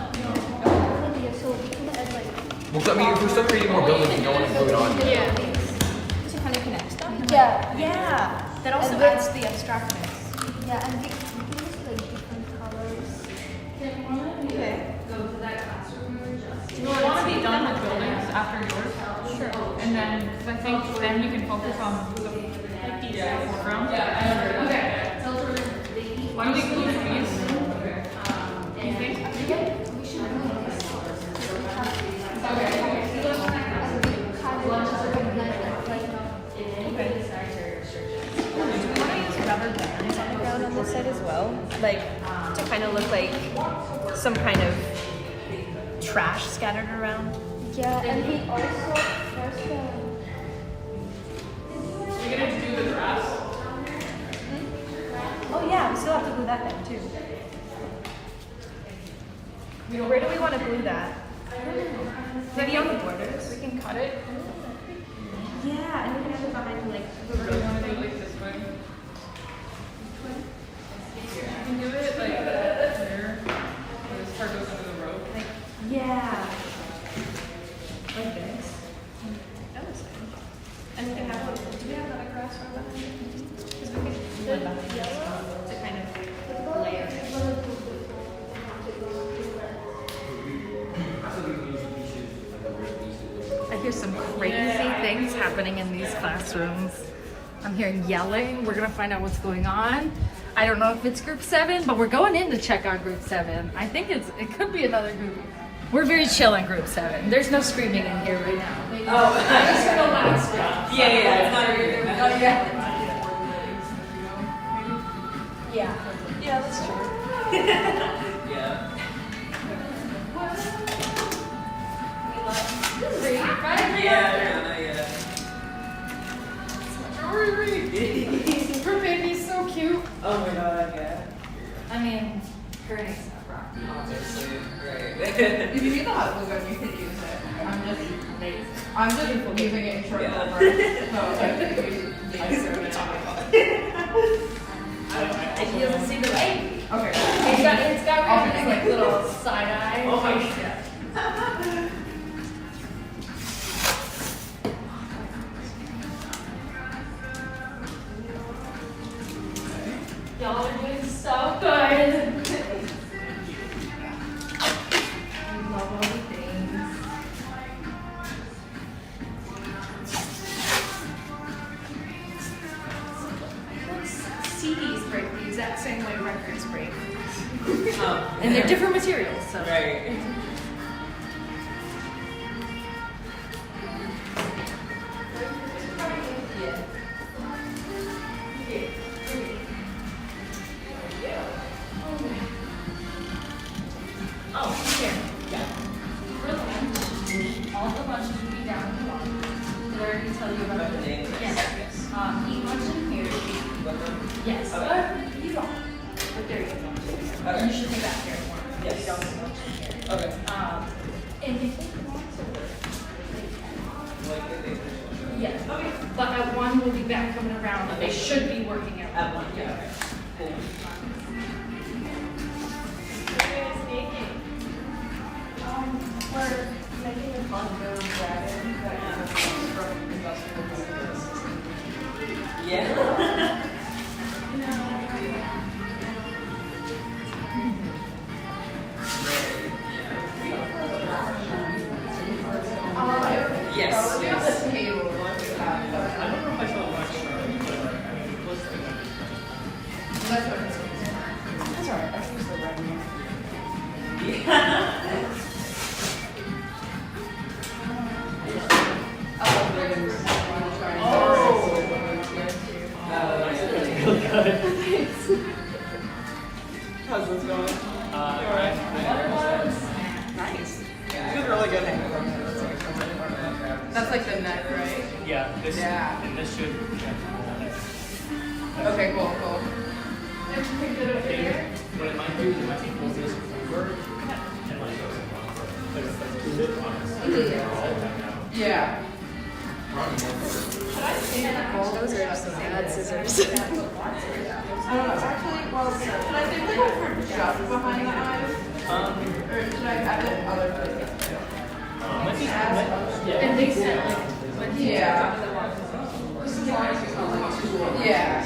Yeah, so we can add like. Well, I mean, if we're still creating more buildings, we don't want to glue it on. Yeah. To kind of connect stuff? Yeah. Yeah. That also And adds the abstractness. Yeah, and we can use like different colors. Okay. Go to that classroom or just. Do you want to be done with buildings after yours? Sure. And then, cause I think then you can focus on the foreground. Okay. Why don't we glue these? You think? We should do this. Rubber bands on the ground on this side as well, like to kind of look like some kind of trash scattered around. Yeah, and we also first. We're gonna do the grass. Oh yeah, we still have to glue that down too. Where do we want to glue that? Maybe on the borders. We can cut it. Yeah, and we can have it behind like the Or do you want to do it like this way? You can do it like here. This part goes under the rope. like yeah, like this. That looks good. And we can have do we have another grass one behind it? Because we could do one behind this one to kind of layer it. I hear some crazy things happening in these classrooms. I'm hearing yelling. We're gonna find out what's going on. I don't know if it's group 7, but we're going in to check on group 7. I think it could be another group. We're very chill in group 7. There's no screaming in here right now. Oh, I just heard a loud scream. yeah, it's not really good. Oh yeah. Yeah, that's true. Yeah. Her baby's so cute. Oh my god, yeah. I mean, her name's not rock. Obviously, right. If you need the hot glue gun, you can use it. I'm just leaving it in short Yeah. over. And he doesn't see the light. Okay. It's got this like little side eye. Oh my God. Y'all are doing so good. I love all the things. CDs break the exact same way records break. And they're different materials, so. Right. Oh, here. Yeah. For lunch, all the lunches will be down in the lobby. Did I already tell you about the name? Yes. Eat lunch in here. Yes. You don't. But there you go. Okay. You should be back here more. Yes. You don't have lunch in here. Okay. And if you want to Like if they finish. yes. Okay. But at 1 we'll be back coming around, but they should be working at 1. At 1, yeah. Okay. Cool. We're making a Congo dragon that comes from industrial business. Yeah. Yes. Yes. I don't know if I saw much. That's alright, I used the red one. How's this going? Nice. You did really good. That's like the neck, right? Yeah, this and this should. Okay, cool. Everything good over here? What it might do is it might take both this over and like glue it on it. Yeah. Those are just bad scissors. Actually, well, can I say like for just behind the eyes? Or should I add it other places? And they said like when he Yeah. Yeah.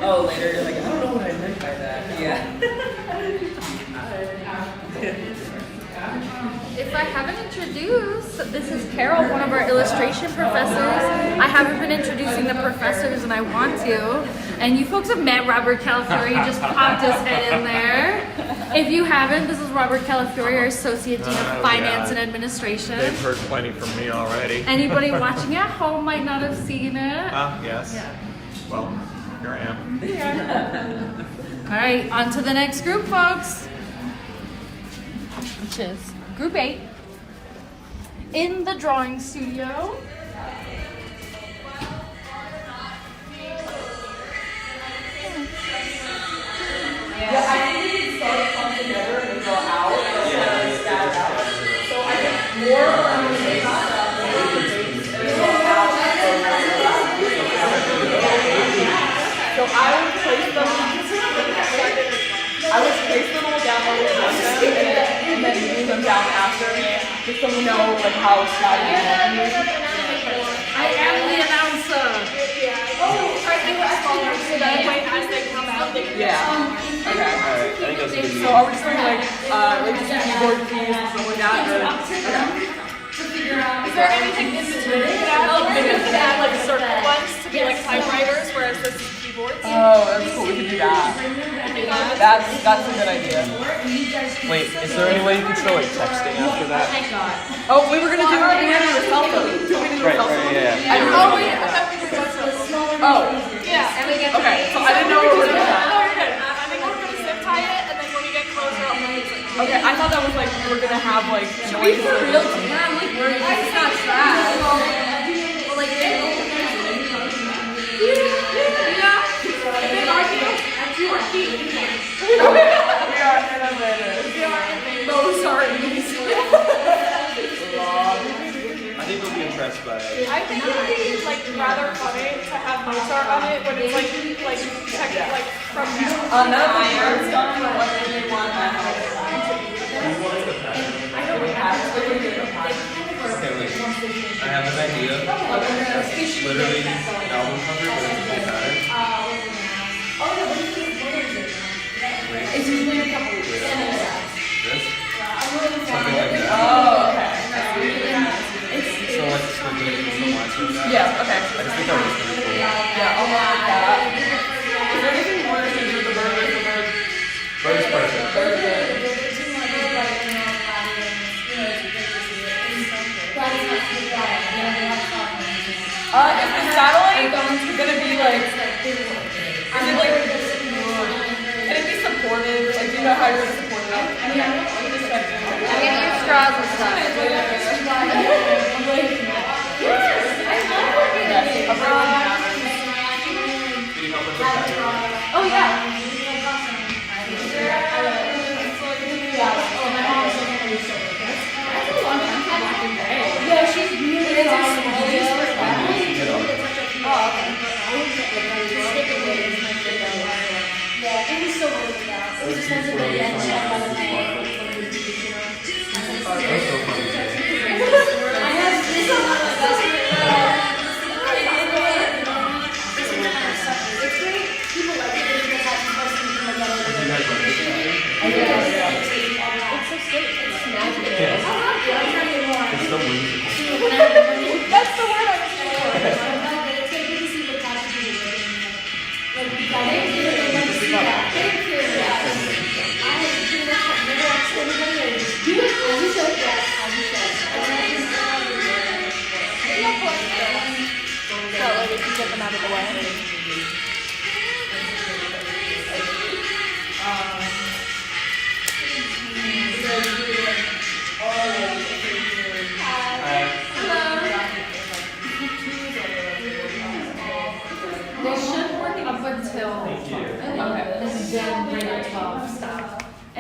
Oh, later you're like, I don't know what I meant by that. Yeah. If I haven't introduced, this is Carol, one of our illustration professors. I haven't been introducing the professors and I want to. And you folks have met Robert Calafiore, he just popped his head in there. If you haven't, this is Robert Calafiore, our Associate Dean of Finance and Administration. They've heard plenty from me already. Anybody watching at home might not have seen it. Yes. Yeah. Well, here I am. All right, on to the next group, folks. Which is Group 8 in the drawing studio. Yeah, I think we can start to come together and draw out, and kind of scatter out. So I think more around the base stuff, more on the base, and draw out. So I would place them all down on the agenda and then move them down after, just so we know like how scattered you want them. I am the announcer. Oh, I think that's smaller so that way as they come out, they can. Yeah. Okay. Alright, I think that's a good So are we just doing like just keyboard keys and stuff like that? Or, okay. Is there anything in between? Maybe we could add like circle ones to be like typewriters, whereas this is keyboards. Oh, that's cool. We could do that. That's a good idea. Wait, is there any way you can show like texting after that? Oh, we were gonna do a cell phone. Do we need to do a Right, cell phone? yeah. Oh wait, I thought we were going to a smaller. Oh. Yeah, and we get. Okay, so I didn't know we were doing that. No, you're good. I think we're gonna zip tie it, and then when we get closer, I'll make it. Okay, I thought that was like we were gonna have like. Should we for real? I'm like worried. It's not trash. Well, like. Yeah. And then argue. You are key. We are innovators. Those are easy. I think we'll be impressed by it. I think it would be like rather funny to have Mozart on it when it's like from None of the words done. What do you want that? Okay, wait. I have an idea. It's literally an album cover, but it's a full pattern. It's usually a couple weeks. This? Something like that. Oh, okay. So like squiggly from last Yeah, okay. I just think that was pretty cool. Yeah, I'll work with that. Is there anything more to do with the bird? Bird is perfect. Bird's good. Is the satellite gonna be like? Is it like? Can it be supported? Like, do you know how you're gonna support it? I'm gonna use straws and stuff. Oh yeah. Yeah, she's really It's so whimsical. That's the word I was looking for.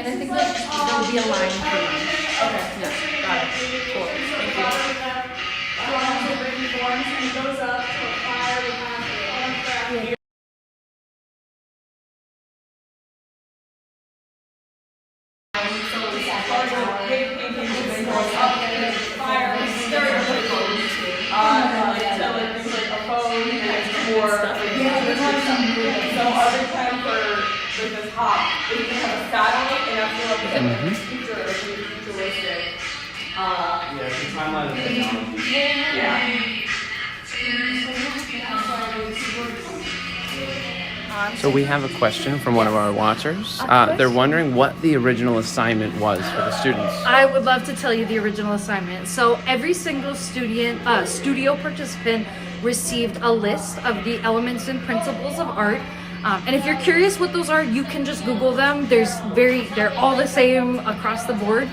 And I think that there will be a line for them. Okay. Yeah. Got it. Cool. Thank you. Yeah, it's the timeline of technology. So we have a question from one of our watchers. They're wondering what the original assignment was for the students. I would love to tell you the original assignment. So every single studio participant received a list of the elements and principles of art. And if you're curious what those are, you can just Google them. They're all the same across the board.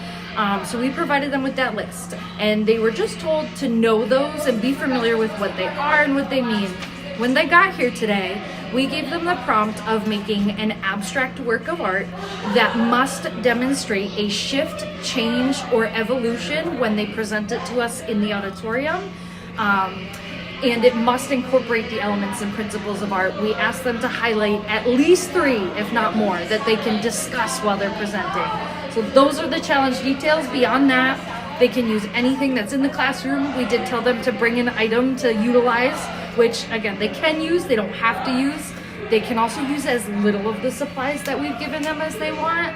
So we provided them with that list, and they were just told to know those and be familiar with what they are and what they mean. When they got here today, we gave them the prompt of making an abstract work of art that must demonstrate a shift, change, or evolution when they present it to us in the auditorium. And it must incorporate the elements and principles of art. We asked them to highlight at least 3, if not more, that they can discuss while they're presenting. So those are the challenge details. Beyond that, they can use anything that's in the classroom. We did tell them to bring an item to utilize, which again, they can use, they don't have to use. They can also use as little of the supplies that we've given them as they want.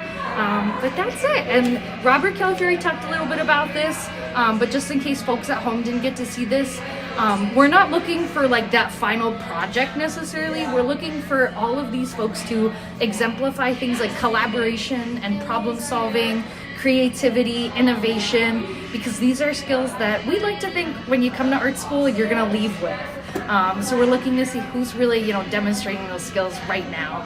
But that's it. And Robert Caligiuri talked a little bit about this, but just in case folks at home didn't get to see this, we're not looking for like that final project necessarily. We're looking for all of these folks to exemplify things like collaboration and problem solving, creativity, innovation, because these are skills that we like to think when you come to art school, you're gonna leave with. So we're looking to see who's really, demonstrating those skills right now.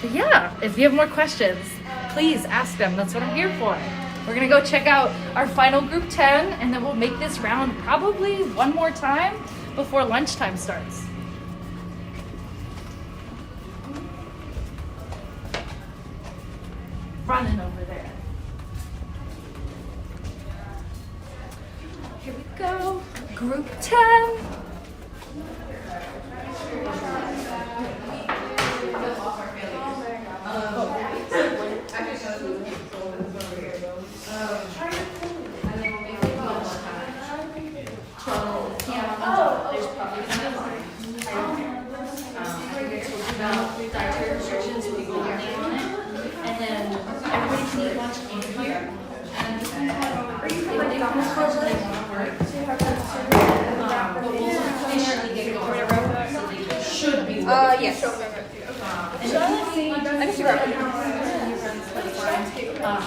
But yeah, if you have more questions, please ask them. That's what I'm here for. We're gonna go check out our final group 10, and then we'll make this round probably one more time before lunchtime starts. Running over there. Here we go, group 10. Yes.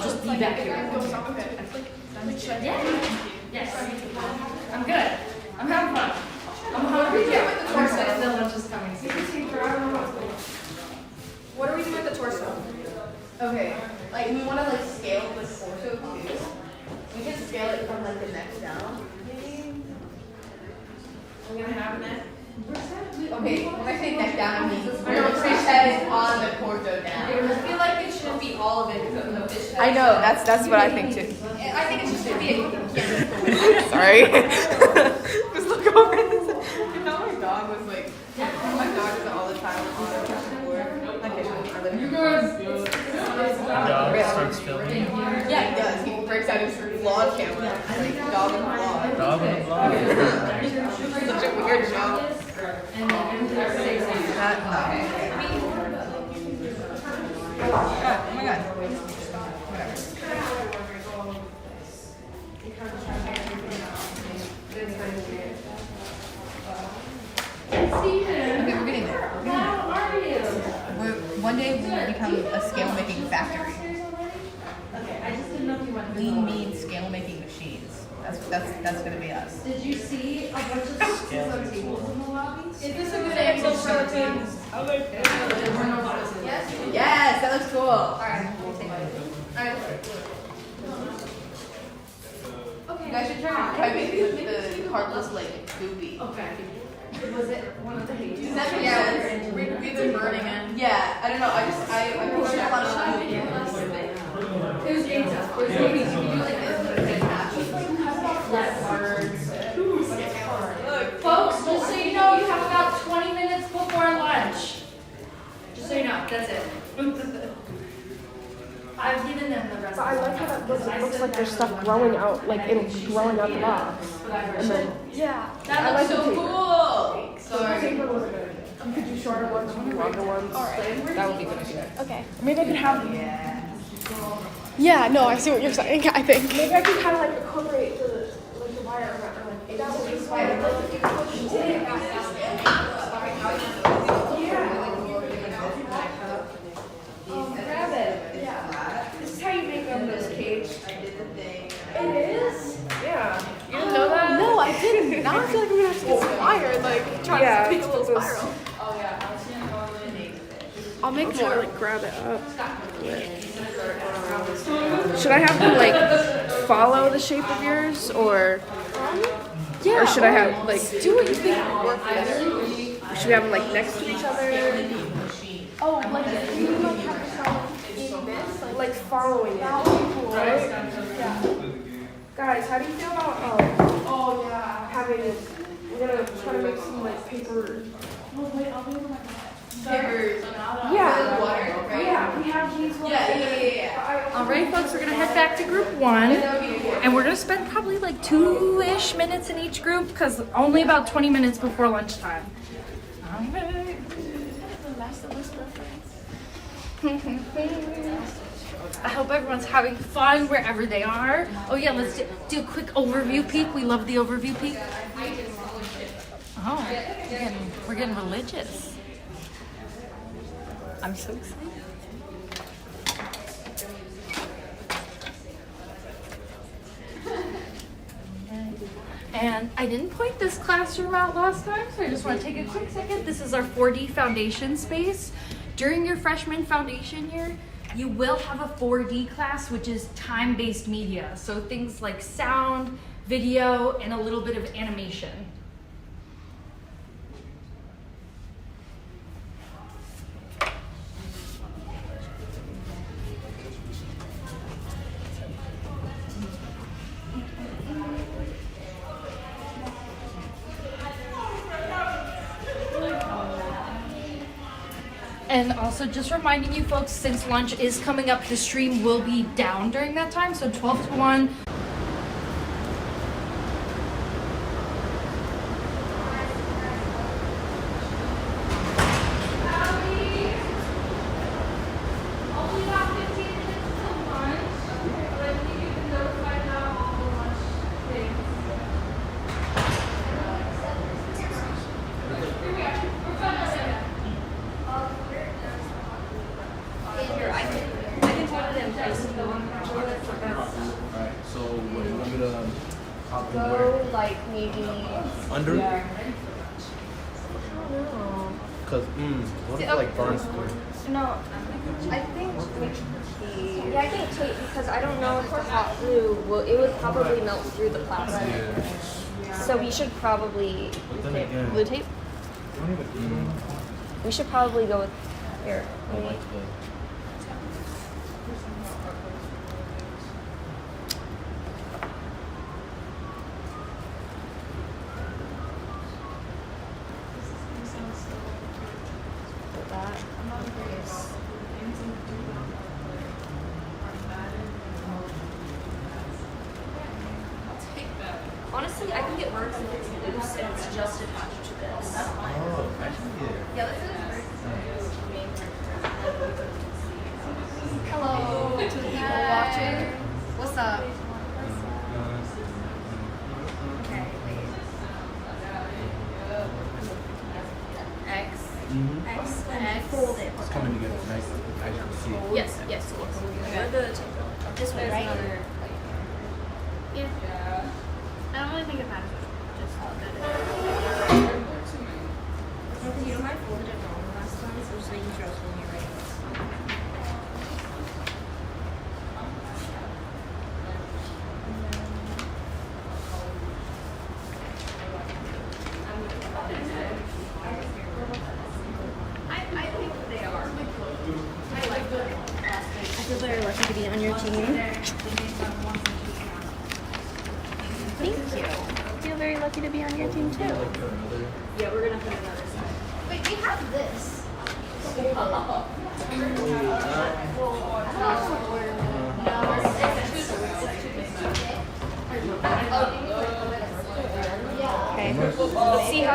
Just be back here. Yes. I'm good. I'm having fun. I'm hungry. The lunch is coming. What are we doing with the torso? Okay, like we want to scale the torso too. We can scale it from the neck down. I'm gonna have neck. Okay, when I say neck down, I mean fish head is on the torso down. I feel like it should be all of it because the fish head. I know, that's what I think too. I think it should be a Sorry. Just look over this. You know my dog was like, my dog does it all the time. Dog starts filming. Yeah, he does. He breaks out his vlog camera. Like dog and vlog. Dog and vlog. Such a weird job. Oh my god. Okay, we're getting there. How are you? One day we will become a scale making factory. Okay, I just didn't know if you wanted to Lean, mean scale making machines. That's gonna be us. Did you see a bunch of boxes on tables in the lobby? Is this a good answer for the team? Yes, that looks cool. Alright. You guys should try making the cardless like goopy. Okay. Was it one of the pages? Yeah, we've been burning it. Yeah, I don't know. I posted a lot of videos. I've given them the rest. But I like how that looks. It looks like there's stuff growing out, like it's growing out the box. And then Yeah. I like the paper. cool. The paper was a good idea. You could do shorter ones, you could do longer ones. That would be a good idea. Okay. Maybe I could have. Yeah, no, I see what you're saying. I think maybe I could kind of like incorporate the wire around, or like that would be fine. Grab it. Yeah. This is how you make them this cage. It is. Yeah. You didn't know that? No, I didn't. Now I feel like I'm gonna have to get some wire, like try to make a little spiral. I'll make more. Like grab it up. Should I have them like follow the shape of yours, or Yeah. or should I have like do what you think would work better? should we have them like next to each other? Oh, like if you like have yourself in this, Like following it, right? Yeah. Guys, how do you feel about having it? We're gonna try to make some like paper. Yeah, we have these ones. All right, folks, we're gonna head back to group 1, and we're gonna spend probably like 2-ish minutes in each group, because only about 20 minutes before lunchtime. All right. I hope everyone's having fun wherever they are. Oh yeah, let's do a quick overview peek. We love the overview peek. Oh, we're getting religious. I'm so excited. And I didn't point this classroom out last time, so I just want to take a quick second. This is our 4D foundation space. During your freshman foundation year, you will have a 4D class, which is time-based media. So things like sound, video, and a little bit of animation. And also just reminding you folks, since lunch is coming up, the stream will be down during that time, so 12 to 1. Go like maybe Under? Yeah. Cause what if like Barnstable? No, I think I think tape, because I don't know if the hot glue will. It would probably melt through the plastic. So we should probably Blue tape? we should probably go with here. Maybe. Honestly, I think it works if it's loose and it's just attached to this. Oh, actually, Yeah, this is very Hello to the people watching. What's up? X. Mhm. X. X. Fold it. It's coming together nice, as you can see. Yes, yes. This way, right? Yeah. I don't really think it matters. Just that it. You know, I folded it wrong last time, so just making sure I was holding it right. I think they are. I like them. I feel very lucky to be on your team. Thank you. I feel very lucky to be on your team too. Yeah, we're gonna put another side. Wait, we have this. Oh.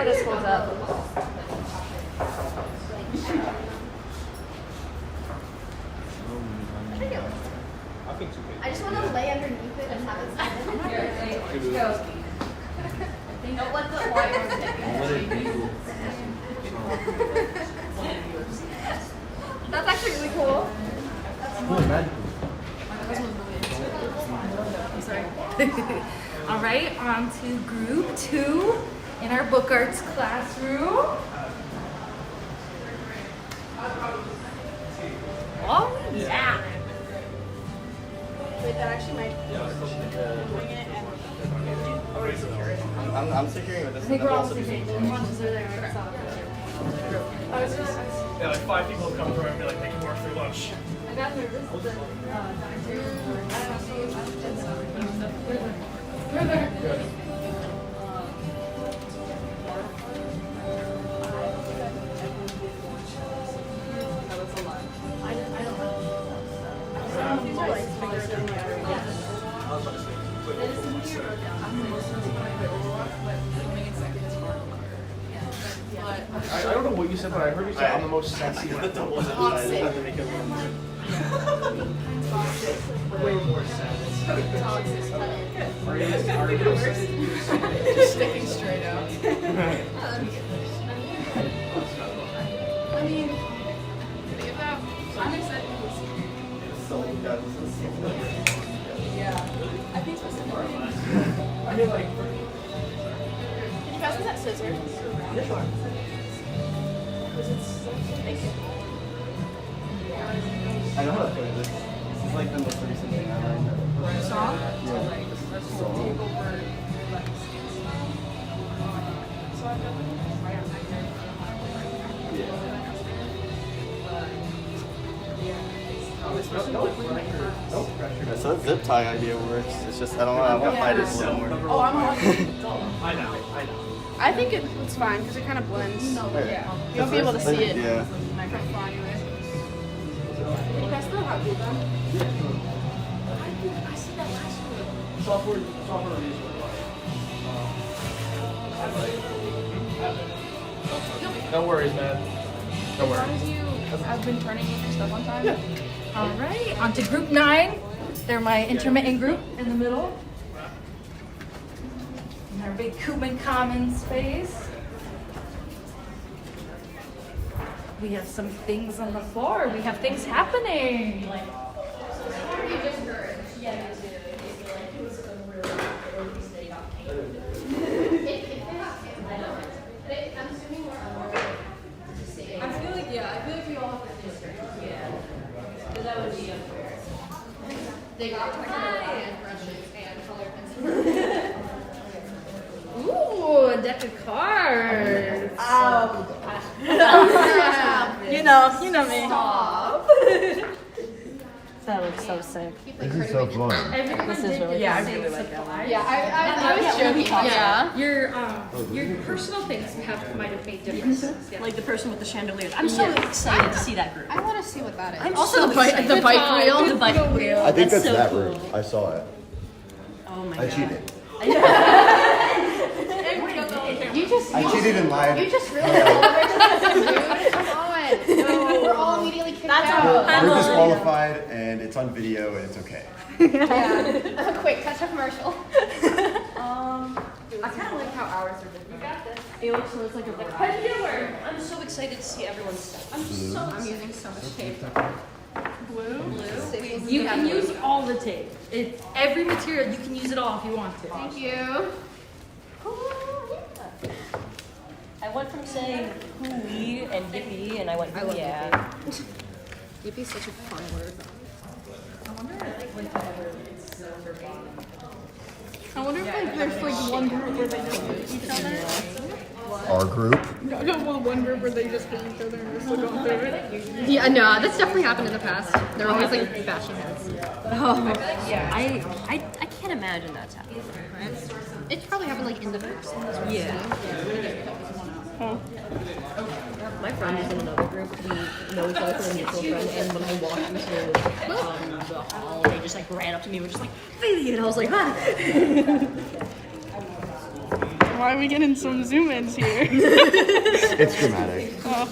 how this holds up. I just want to lay underneath it and have it stand. Don't let the wires hit you. That's actually really cool. I'm sorry. All right, on to group 2 in our book arts classroom. Oh, yeah. Wait, that actually might be doing it and or secure it. I'm securing with this. I think we're all securing. The ones are there. Yeah, like 5 people have come through and be like, making more free lunch. I got nervous. I don't know what you said, but I heard you say I'm the most sexy. Way more sense. Just sticking straight out. I mean, I'm excited. Yeah. I think so. I mean, like. Can you pass me that scissor? Yeah, sure. Thank you. I know how to play this. This is like the most recent thing I learned. Song? Yeah. That's Song. So that zip tie idea works. It's just, I don't know, I want to fight it a little more. Oh, I'm on. I know. I think it's fine because it kind of blends. Yeah. You won't be able to see it. Yeah. Can you pass the hot glue gun? I see that last one. Software reviews. No worries, man. No As long worries. as you have been turning your stuff on time. All right, on to group 9. They're my intermittent group in the middle. In our big Koopman Commons space. We have some things on the floor. We have things happening. I feel like we all have to do it. Yeah. Because that would be unfair. They got and brushes and color pencils. Ooh, a deck of cards. You know me. Stop. That looks so sick. This is so fun. This is really Yeah, I fun. really like that. Yeah, I was joking. Yeah, your personal things might have made differences. Yeah. Like the person with the chandeliers. I'm so excited to see that group. I want to see what that is. I'm Also so the bike excited. wheel. The bike wheel. I think that's so that cool. room. I saw it. Oh my I god. cheated. I cheated in live. You just really dude. Come on. We're all immediately kicked out. We're disqualified, and it's on video, and it's okay. Yeah. Quick, cut to commercial. I kind of like how ours are different. You got this. It looks like a Pengular. I'm so excited to see everyone's stuff. I'm using so much tape. Blue. You can use all the tape. It's every material. You can use it all if you want to. Thank you. I went from saying hoo-wee and yippee, and I went, oh, yeah. Yippie's such a fun word. I wonder if like there's like one group where they just hate each other. Our group. No, one group where they just hate each other and we're still going through it. Yeah, no, that's definitely happened in the past. They're always like bashing heads. Oh, yeah. I can't imagine that's happening. It's probably happened like in the person as well. Yeah. My friend is in another group. We know each other from a mutual friend, and when I walked into the hall, they just like ran up to me and were just like, Faye, and I was like, hi. Why are we getting some zoom ins here? It's dramatic. Oh,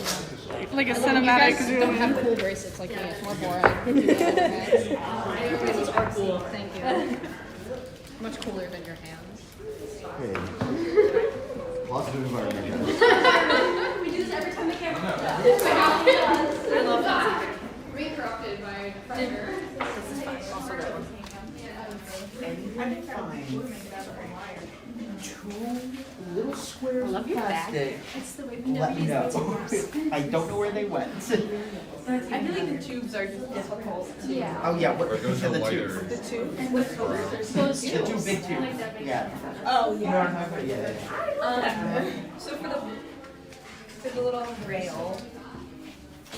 like a cinematic You zoom don't have in. cool bracelets like me. It's more boring. Bracelets are cool. Thank you. Much cooler than your hands. Hey. Positive environment, guys. We do this every time the camera I love that. Re-corrupted by pressure. This is fine. Also that one. I did find 2 little squares I love of your bag. plastic. It's the way Let me know. I don't know where they went. I feel like the tubes are difficult. Yeah. Oh yeah, what Or it goes the to two? lighter. The tube? Those The 2 big tubes. Yeah. Oh, You know what I'm talking about? Yeah. So for the little rail,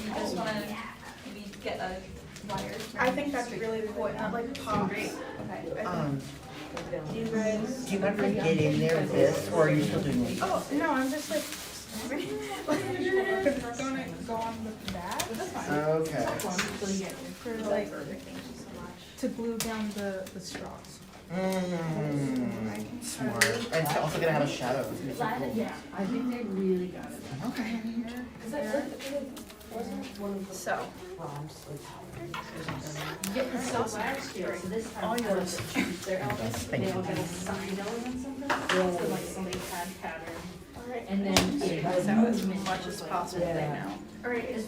you just want to maybe get a wire. I think that's really important. Like pops. Okay. Do you guys get in there with this, or are you still doing it? Oh no, I'm just like. Gonna go on with that. Okay. For like to glue down the straws. Smart. And it's also gonna have a shadow. It's gonna be so cool. Yeah, I think they really got it. Okay. So. Yeah, so last year, so this time, all yours, they're elements, they all get assigned elements of them. So like somebody had pattern. And then it was out as much as possible they know. Alright, It's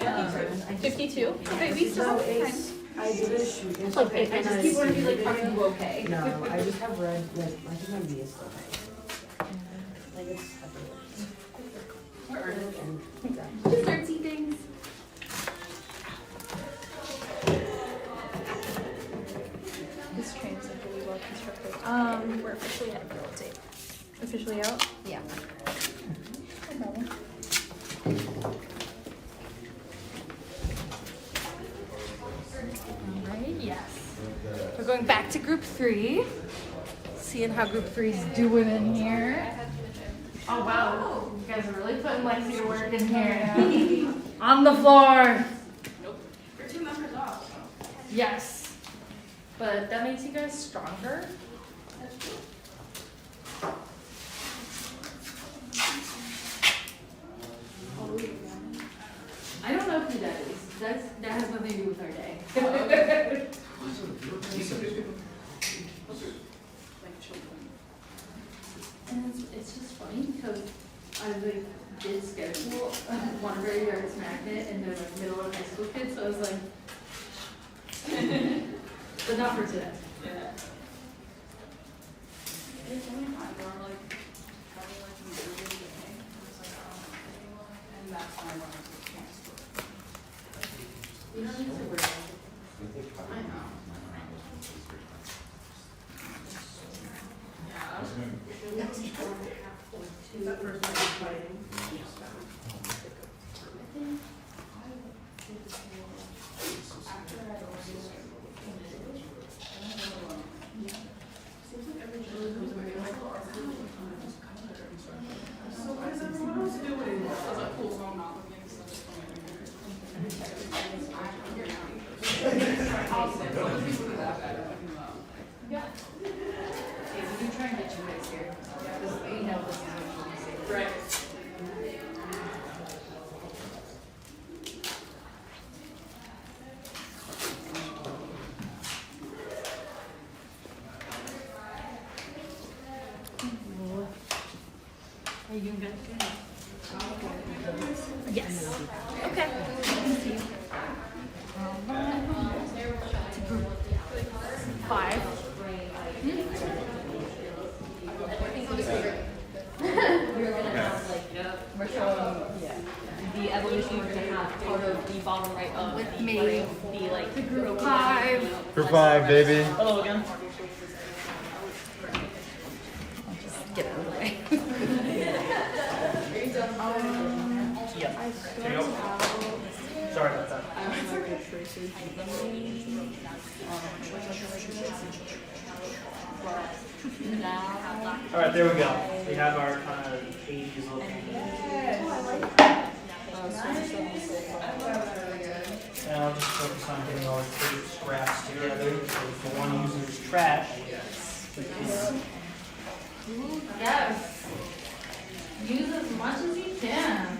52. Okay, we still have time. I did a shoot. It's Okay, I just keep wanting to be like, are you okay? No, I just have red, like, I think my knee is still high. Like, it's everywhere. Just artsy things. This train's like really well constructed. We're officially out. Officially out? Yeah. No problem. Alright, yes. We're going back to group 3. Seeing how group 3's doing in here. Oh wow, you guys are really putting Lexi to work in here. On the floor. Nope. You're 2 members off. Yes. But that makes you guys stronger. I don't know who that is. That has nothing to do with our day. And it's just funny because I like did schedule one of our yards magnet and they're like middle of high school kids, so I was like, but not for today. Yeah. It's only fine, we're like, having like an early day. It's like, and that's why I wanted to transfer. You don't need to worry. I know. That person is fighting. So what is everyone else doing? I was like, cool, so I'm not looking, so just Yeah. Yeah, we do try and get you guys here. Because they know this is what you say. Right. Are you good? Yes. Okay. Thank you. To group 5. We're gonna have like, we're showing, the evolution, we're gonna have part of the bottom right of With the me. frame be like The group 5. Group 5, baby. Hello again. get out of the way. I There you go. Sorry about that. All right, there we go. We have our kind of 80s looking. And I'll just focus on getting all the tape scraps together. So if the one user is trash, we can Yes. much as you can.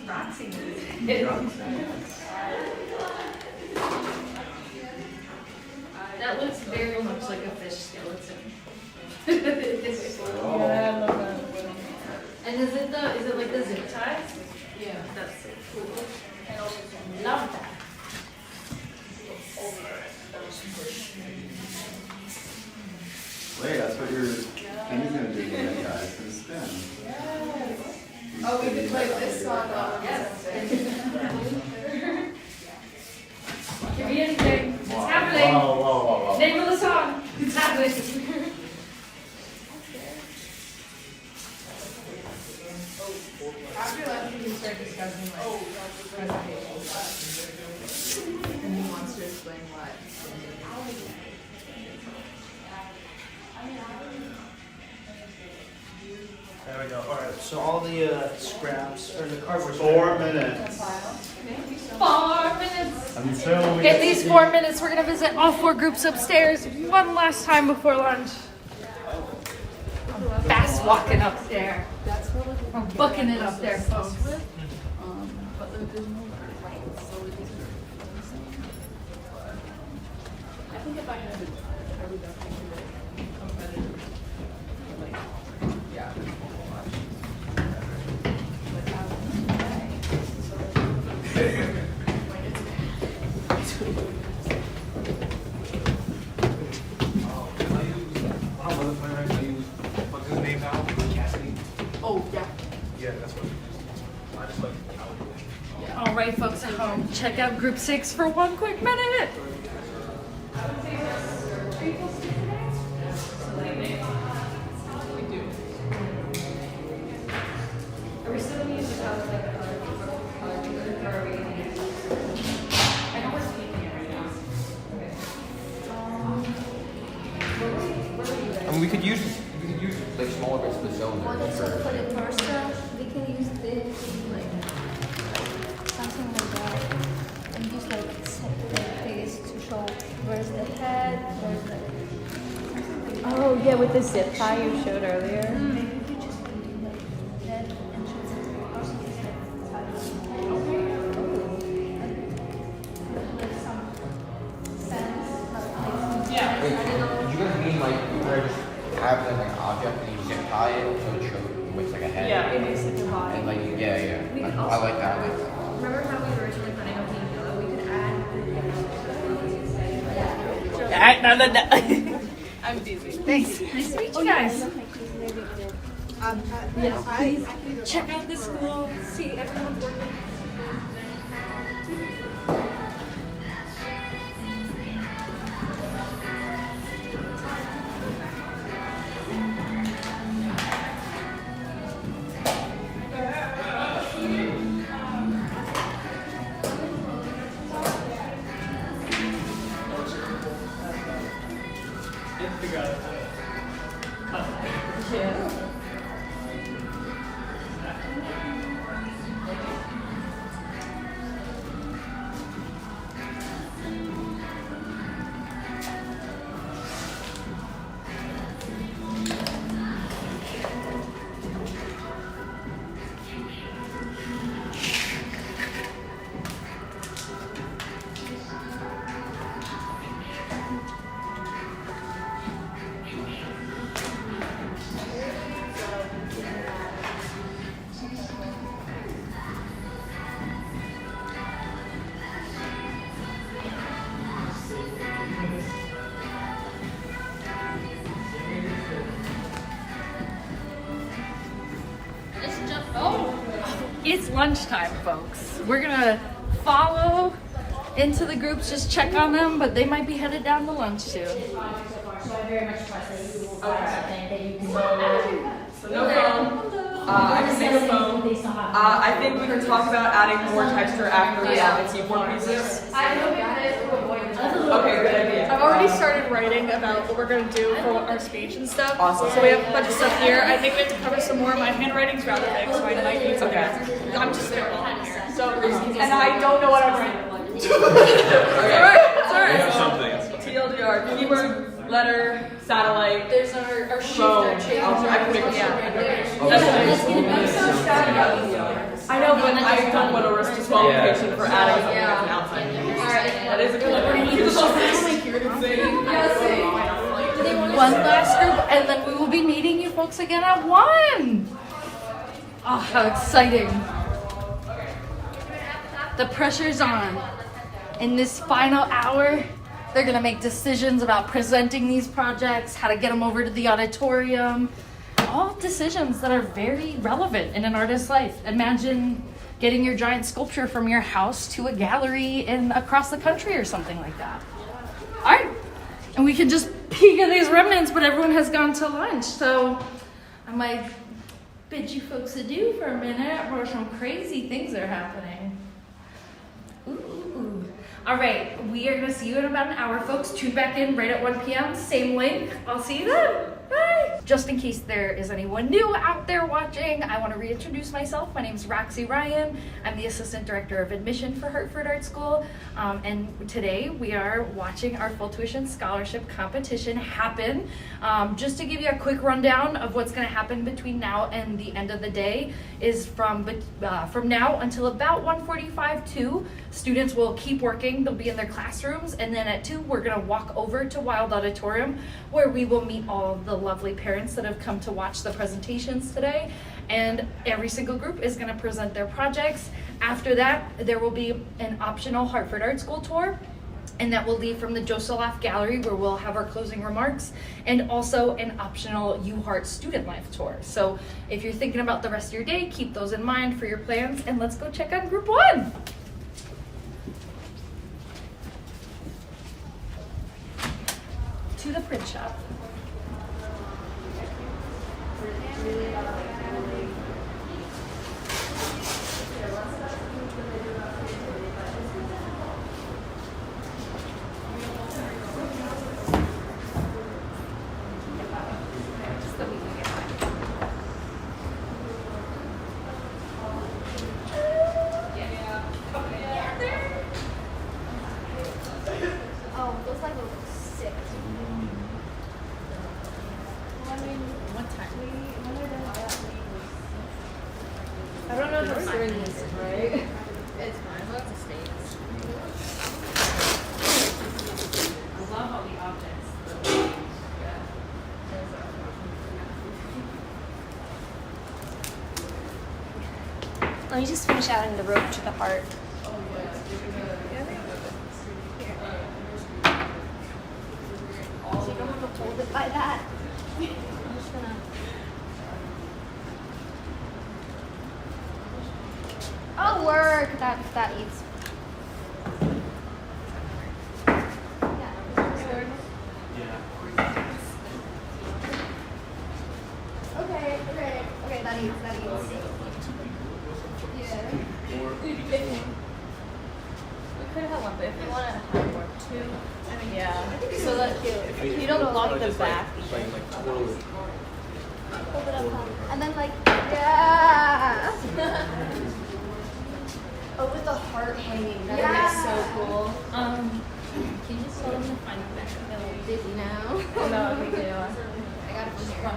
Roxy music. That looks very much like a fish skeleton. Yeah, I love that. And is it like the zip ties? Yeah. That's so cool. I love that. Wait, that's what your thing is gonna do again, guys. It's gonna spin. Oh, we could play this song. Yes. Give me anything. It's happening. Whoa. Name of the song. It's happening. After that, we can start discussing like presentations. And he wants to explain what. There we go. All right. So all the scraps or the cardboard. 4 minutes. 4 minutes. Until we In these 4 minutes, we're gonna visit all 4 groups upstairs one last time before lunch. I'm fast walking up there. I'm booking it up there, folks. I think if I had it, I would definitely do it competitive. Like, yeah. What's his name now? Cassidy? Oh, yeah. Yeah, that's what. I just like. All right, folks at home, check out Group 6 for one quick minute. Are we still gonna use the color like or are we gonna use? I know we're speaking it right now. Okay. I mean, we could use like smaller bits of the zone. Or that's what for the torso, we can use this, like, something like that. And use like this to show where's the head, where's the... Oh, yeah, with the zip tie you showed earlier. Maybe we just do like that and show something also this head. Like some sense, Yeah. Wait, did you guys mean like where just have like an object and you zip tie it so it shows with like a head? Yeah, it makes it divide. And like yeah. We could I like that. Remember how we were originally planning on being yellow? We could add No. I'm busy. Thanks. Nice to meet you guys. Yes, Please check out the school, see everyone's working. It's lunchtime, folks. We're gonna follow into the groups, just check on them, but they might be headed down to lunch soon. So I very much trust that you will find something that you can add. So no phone. I can make a phone. I think we can talk about adding more texture after we add the T4 pieces. I know that to avoid this. Okay, good idea. I've already started writing about what we're going to do for our speech and stuff. Awesome. So we have a bunch of stuff here. I think we have to cover some more. My handwriting's rather big, so I might need some. I'm just spitballing here. So, and I don't know what I'm writing. Alright, alright. Something. TLDR, keyword, letter, satellite. There's our shift, phone. our change. I can make a I know, but I don't want to risk disqualification for adding something that's an outside. That is a good one. One last group, and then we will be meeting you folks again at 1. Oh, how exciting. The pressure's on. In this final hour, they're gonna make decisions about presenting these projects, how to get them over to the auditorium. All decisions that are very relevant in an artist's life. Imagine getting your giant sculpture from your house to a gallery across the country or something like that. All right, and we can just peek at these remnants, but everyone has gone to lunch, so I might bid you folks adieu for a minute, or some crazy things are happening. Ooh. All right, we are gonna see you in about an hour, folks. Tune back in right at 1 p.m. Same link. I'll see you then. Bye. Just in case there is anyone new out there watching, I want to reintroduce myself. My name is Roxy Ryan. I'm the Assistant Director of Admission for Hartford Art School. And today we are watching our full tuition scholarship competition happen. Just to give you a quick rundown of what's going to happen between now and the end of the day is from now until about 1:45 2, students will keep working. They'll be in their classrooms, and then at 2 we're going to walk over to Wild Auditorium where we will meet all the lovely parents that have come to watch the presentations today, and every single group is going to present their projects. After that, there will be an optional Hartford Art School tour, and that will leave from the Joe Soloff Gallery where we'll have our closing remarks, and also an optional UHeart Student Life tour. So if you're thinking about the rest of your day, keep those in mind for your plans, and let's go check on group 1. To the print shop. Oh, those like look sick. What time? I don't know if it's during this, right? It's fine. We'll have to stay. I love all the objects. Let me just finish adding the rope to the heart. So you don't have to hold it by that. I'm just gonna. Oh, work. That eats. Okay, that eats. Yeah. We could have one, but if you want to have more too, I mean, yeah. So that If you don't block the back. twirl it. Hold it up, and then yeah. Oh, with the heart hanging. That would be so cool. Can you just tell them to find the back of I'm dizzy now. No, okay, I got it from here.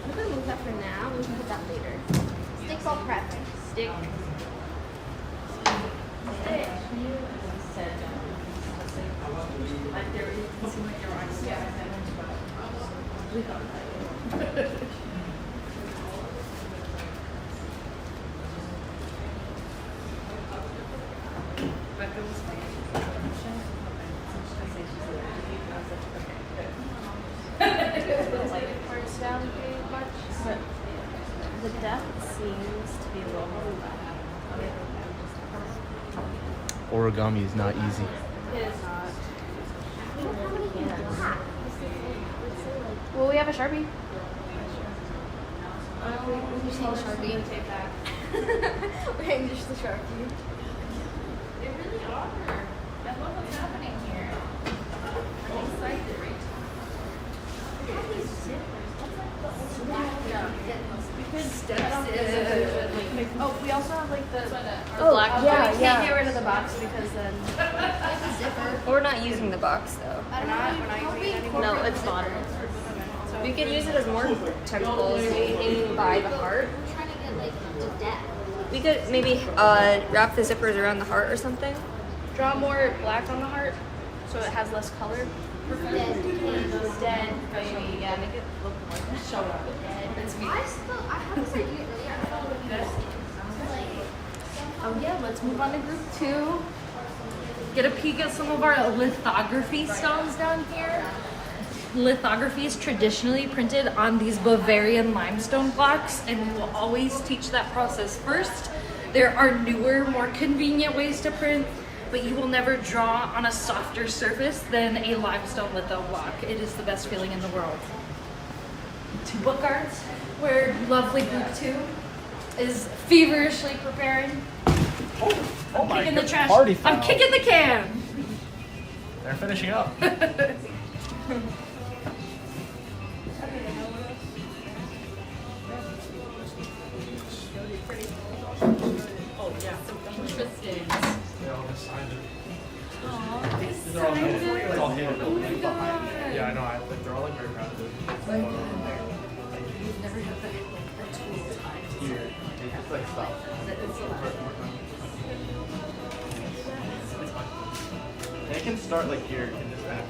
I'm gonna move that for now. We can put that later. Sticks all prepped. Stick. Parts down pretty much, but the depth seems to be a little more. Origami is not easy. It is not. Well, we have a Sharpie. You say Sharpie. Take that. Okay, just the Sharpie. They really are. I love what's happening here. I'm excited, right? Oh, we also have like the Oh, black. yeah, we can't get rid of the box because then. zipper. We're not using the box though. We're not using it anymore. No, it's not. We could use it as more chemicals hanging by the heart. I'm trying to get like to death. We could maybe wrap the zippers around the heart or something. Draw more black on the heart so it has less color. Dead. Maybe, yeah, make it look more show up. I had this idea earlier. I thought it would be Oh yeah, let's move on to group 2. Get a peek at some of our lithography stones down here. Lithography is traditionally printed on these Bavarian limestone blocks, and we will always teach that process first. There are newer, more convenient ways to print, but you will never draw on a softer surface than a limestone litho block. It is the best feeling in the world. 2 book arts, where lovely group 2 is feverishly preparing. Oh my Kicking the God, trash. party I'm foul. kicking the can. They're finishing up. Oh yeah, so interesting. They all just signed it. Aw, they They're all signed handed. it. It's all handed. Oh my God. Yeah, I know. They're all like very proud of it. We've never had that like a tool tied. Here, it's like stop. And it can start like here. It can just kind of.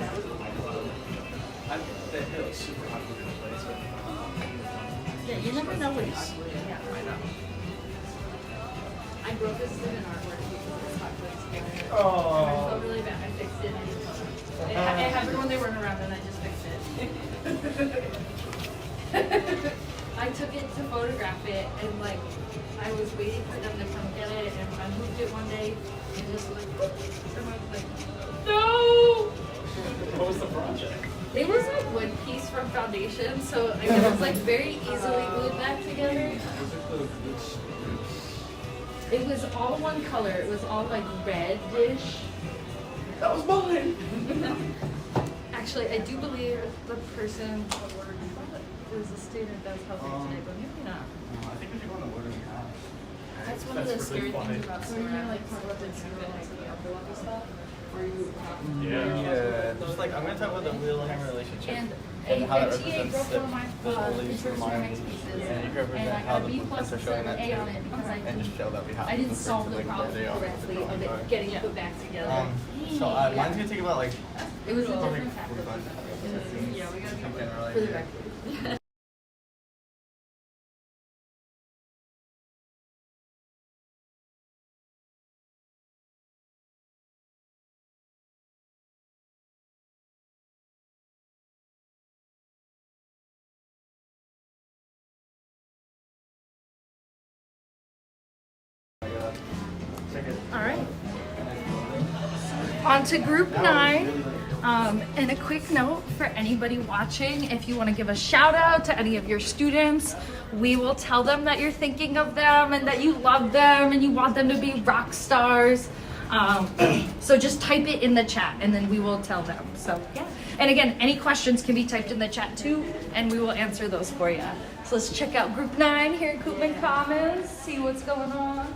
The hill is super awkward in place. Yeah, you never know what it's. I Yeah. know. I broke this in an artwork because it's not good together. Oh. I felt really bad. I fixed it. It happened when they weren't around, and I just fixed it. I took it to photograph it, and like I was waiting for them to come get it, and I moved it one day, and just like, and I was like, no. What was the project? It was a wood piece from foundation, so it was like very easily glued back together. It was all one color. It was all like reddish. That was mine. Actually, I do believe the person is a student that's helping today, but maybe not. I think we should go on the word of mouth. That's one of the scary things about school. Like talk about the stuff. Yeah. Just like I'm gonna talk about the Wheelhammer relationship And how that a TA represents broke the one of my beliefs in my pieces, and you can and represent I how got the a B plus blueprints are showing that and an A on it because too, and just show that we have. I didn't solve the blueprints, like, problem they are correctly what of they it are. getting put back together. So mine's gonna take about like. It was a probably different tactic. 45 minutes. Yeah, we gotta Some be general for the idea. record. All right. On to group 9. And a quick note for anybody watching, if you want to give a shout out to any of your students, we will tell them that you're thinking of them and that you love them and you want them to be rock stars. So just type it in the chat and then we will tell them. So yeah. And again, any questions can be typed in the chat too, and we will answer those for you. So let's check out group 9 here at Koopman Commons, see what's going on.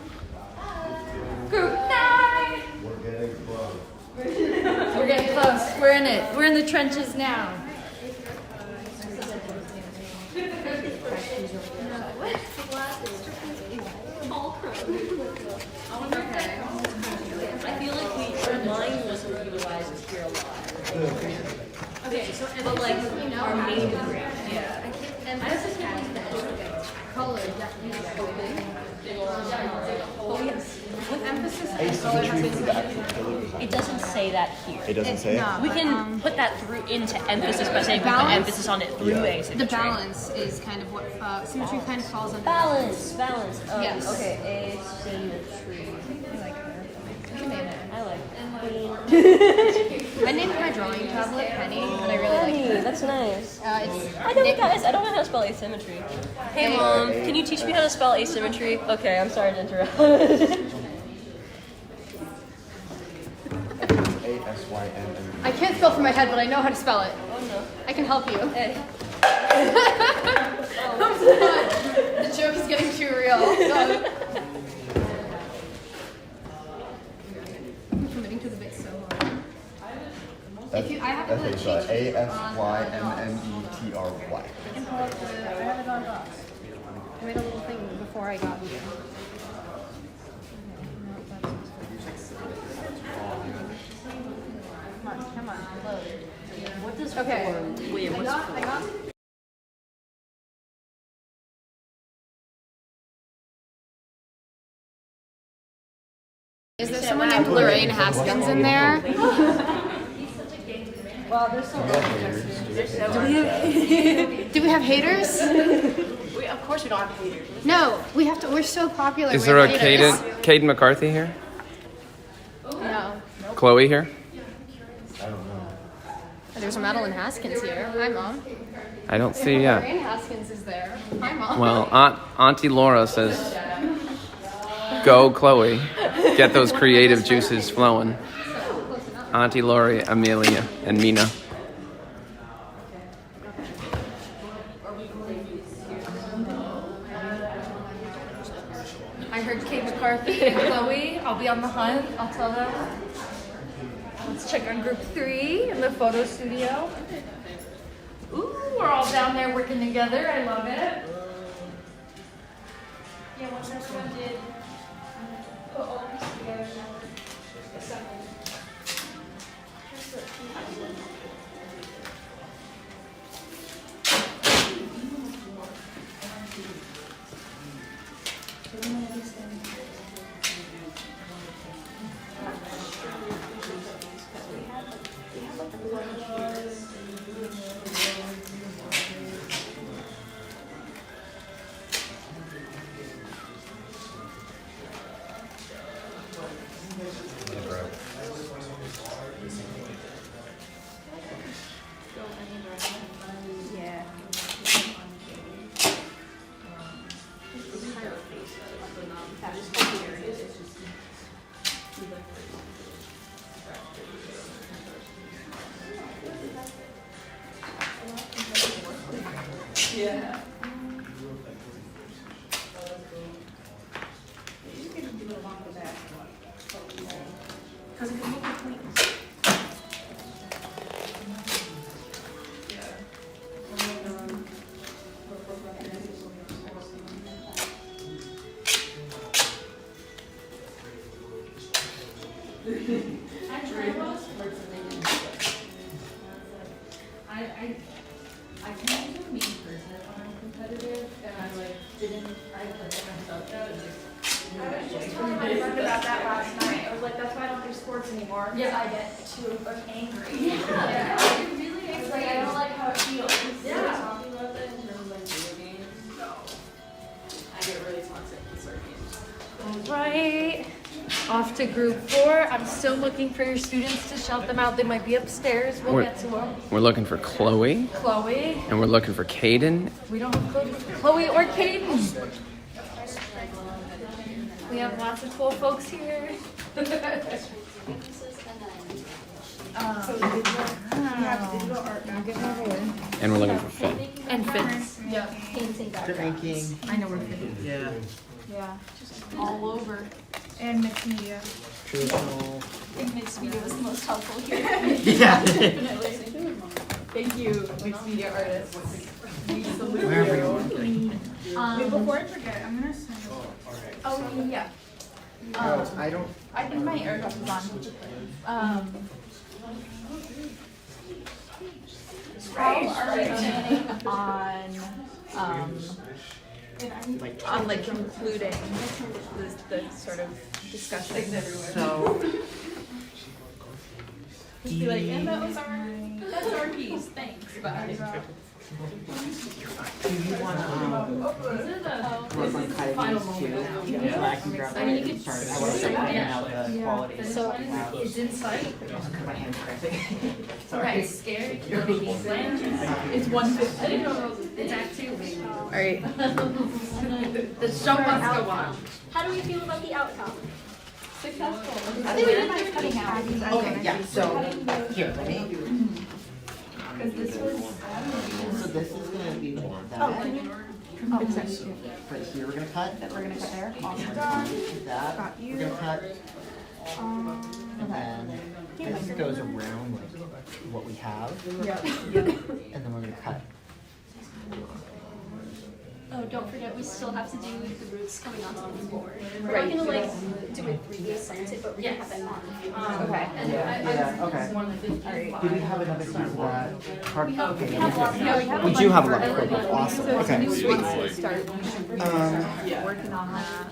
Group 9! We're getting close. We're getting close. We're in it. We're in the trenches now. I feel like our line wasn't utilized here a lot. Okay, so But like our main grant, yeah. And I just color definitely. Oh yes. With emphasis on Asymmetry for the actual pillars. it doesn't say that here. It doesn't say it? We can put that through into emphasis by saying we put balance- emphasis on it through asymmetry. The balance is kind of what symmetry kind of falls under. Balance. Yes. Okay, asymmetry. I like her. I like I named my drawing tablet Penny, and I really like Penny, her. that's nice. It's I don't guys, I don't know how to spell asymmetry. Hey mom, can you teach me how to spell asymmetry? Okay, I'm sorry to interrupt. A-S-Y-N-N. I can't spell from my head, but I know how to spell it. Oh no. I can help you. Hey. The joke is getting too real. I'm committing to the bit so hard. It's AFYMMETRY. I can pull up I have it on docs. I made a little thing before I got here. Come on, load. What does Okay. Wait, what's I got. Is there someone named Lorraine Haskins in there? Well, there's so Do we have haters? Of course we don't have haters. No, we have to. We're so popular. Is we there a have haters. Caden McCarthy here? No. Chloe here? There's a Madeline Haskins here. Hi, Mom. I don't see, yeah. Lorraine Haskins is there. Hi, Mom. Well, Auntie Laura says, go Chloe. Get those creative juices flowing. Auntie Lori, Amelia, and Mina. I heard Kate McCarthy and Chloe. I'll be on the hunt. I'll tell them. Let's check on group 3 in the photo studio. Ooh, we're all down there working together. I love it. Yeah, once everyone did put all the pieces together, assemble. Yeah. Yeah. Because it can look clean. I can do a mean person if I'm competitive, and I myself out. I was just telling my friend about that last night. I was like, that's why I don't do sports anymore. Because I get too angry. Yeah. I was like, I don't like how it feels. Yeah. Talking about that in terms of like video games. No. I get really toxic in certain games. All right. Off to group 4. I'm still looking for your students to shout them out. They might be upstairs. We'll get to them. We're looking for Chloe. Chloe. And we're looking for Caden. We don't have Chloe or Caden. We have lots of cool folks here. And we're looking for Finn. And Fitz. Yeah. Painting Drinking. I know we're Fitz. Yeah. Yeah. Just all over. And mixed media. Traditional. I think mixed media was the most helpful here. Yeah. Definitely. Thank you, mixed media artists. Wherever you want. Wait, before I forget, I'm gonna send you. Oh, yeah. I don't. I think my AirDrop is on. How are we planning on like concluding the sort of discussion? So. Just be like, and that's our piece, thanks, bye. Do you want to work on cutting these too? So I can grab I mean, you it could and start. I want to start cutting out the quality. So it's in sight. Cut my hand cramping. Okay, scared. It's 1:50. I didn't know it's Act 2. All right. The show must go on. How do we feel about the outcome? Successful. I think we did nice cutting out. Okay, yeah, so, here, let me. Because this was. So this is gonna be like that. Oh, can you? Right here, we're gonna cut. We're gonna cut there. Awesome. That, Got you. we're gonna cut. And then This goes around like what we have. Yep. And then we're gonna cut. Oh, don't forget, we still have to do the roots coming onto the board. We're Right. not gonna like do it 3D slanted, but we're gonna have it on. Okay. And Okay. Do we have another piece of that? Part? Okay. We do have a lot of equipment. Awesome. So Okay. once we start working on that.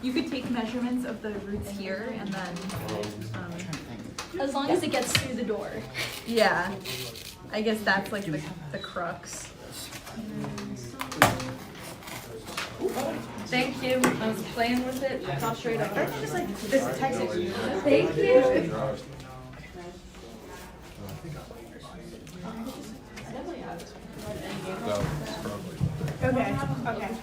You could take measurements of the roots here and then, As long as it gets through the door. yeah, I guess that's like the crux. Thank you. I was playing with it. It's all straight up. Just like this text. Thank you. Okay, okay.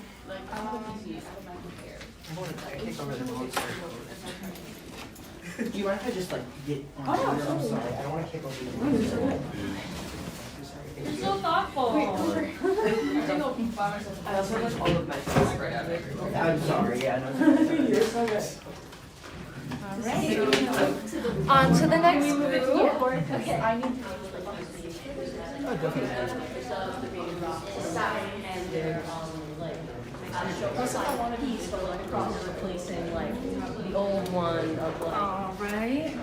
Do you mind if I just like get on Oh, here? I'm totally. sorry. I don't want to kick over You're so thoughtful. I also like all of my I'm sorry, yeah. No. You're so good. Alright. On to the next group. Okay. Oh, definitely. Also, I want a piece for like across replacing like the old one of like. Alright.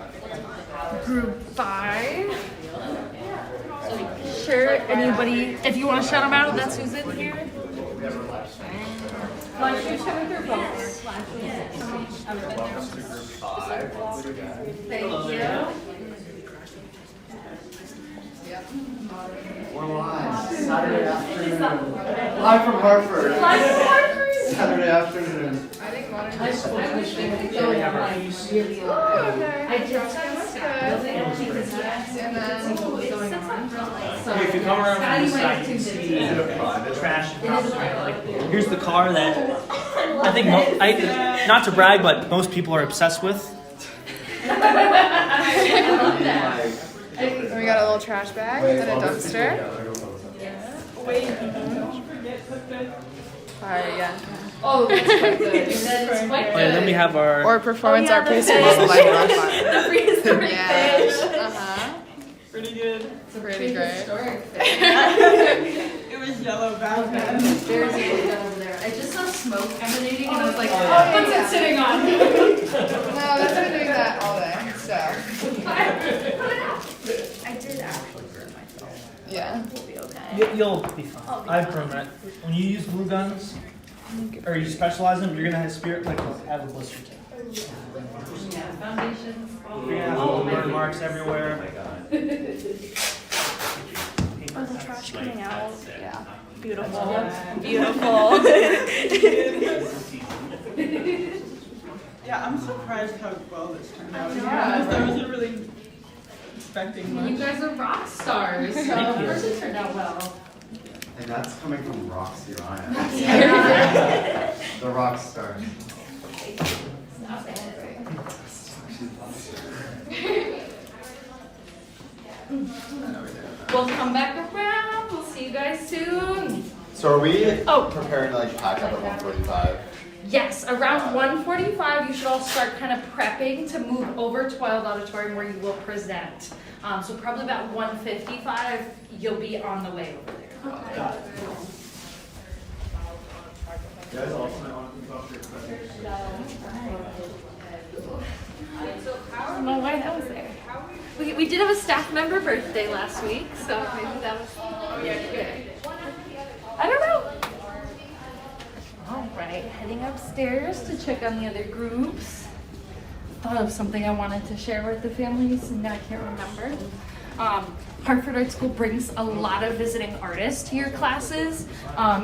Group 5. Sure, anybody, if you want to shout them out, that's who's in here. Like, you're showing through books. Thank you. We're live. Saturday afternoon. Live from Hartford. Live from Hartford. Saturday afternoon. I think modern High school tuition. I just and then If you come around from the side, you can see the trash house. Like, here's the car that I think, not to brag, but most people are obsessed with. we got a little trash bag and a dumpster. Alright, yeah. Oh, that's quite good. That's quite good. Then we have our. Or performance art the pieces. fish. Like The prehistoric yeah. fish. Uh-huh. Pretty good. It's pretty great. It was yellow back then. There's a over there. I just saw smoke emanating and I was like, Oh, what's it sitting on? No, that's been doing that all day, so. I did actually burn myself. Yeah. We'll be okay. You'll be fine. I've burned that. When you use glue guns, or you specialize them, you're gonna have spirit like have a blister tip. Yeah, foundations. You're gonna have little burn marks everywhere. Oh, the trash coming out. Yeah. Beautiful. Beautiful. Yeah, I'm surprised how well this turned out. Yeah. I wasn't really expecting much. You guys are rock stars, so of course it turned out well. And that's coming from Roxy Ryan. The rock star. We'll come back around. We'll see you guys soon. So are we Oh. preparing to like pack up at 1:45? Yes, around 1:45, you should all start kind of prepping to move over to Wild Auditorium where you will present. So probably about 1:55, you'll be on the way over there. Got it. I don't know why that was there. We did have a staff member birthday last week, so maybe that was good. I don't know. All right, heading upstairs to check on the other groups. Thought of something I wanted to share with the families, and now I can't remember. Hartford Art School brings a lot of visiting artists to your classes,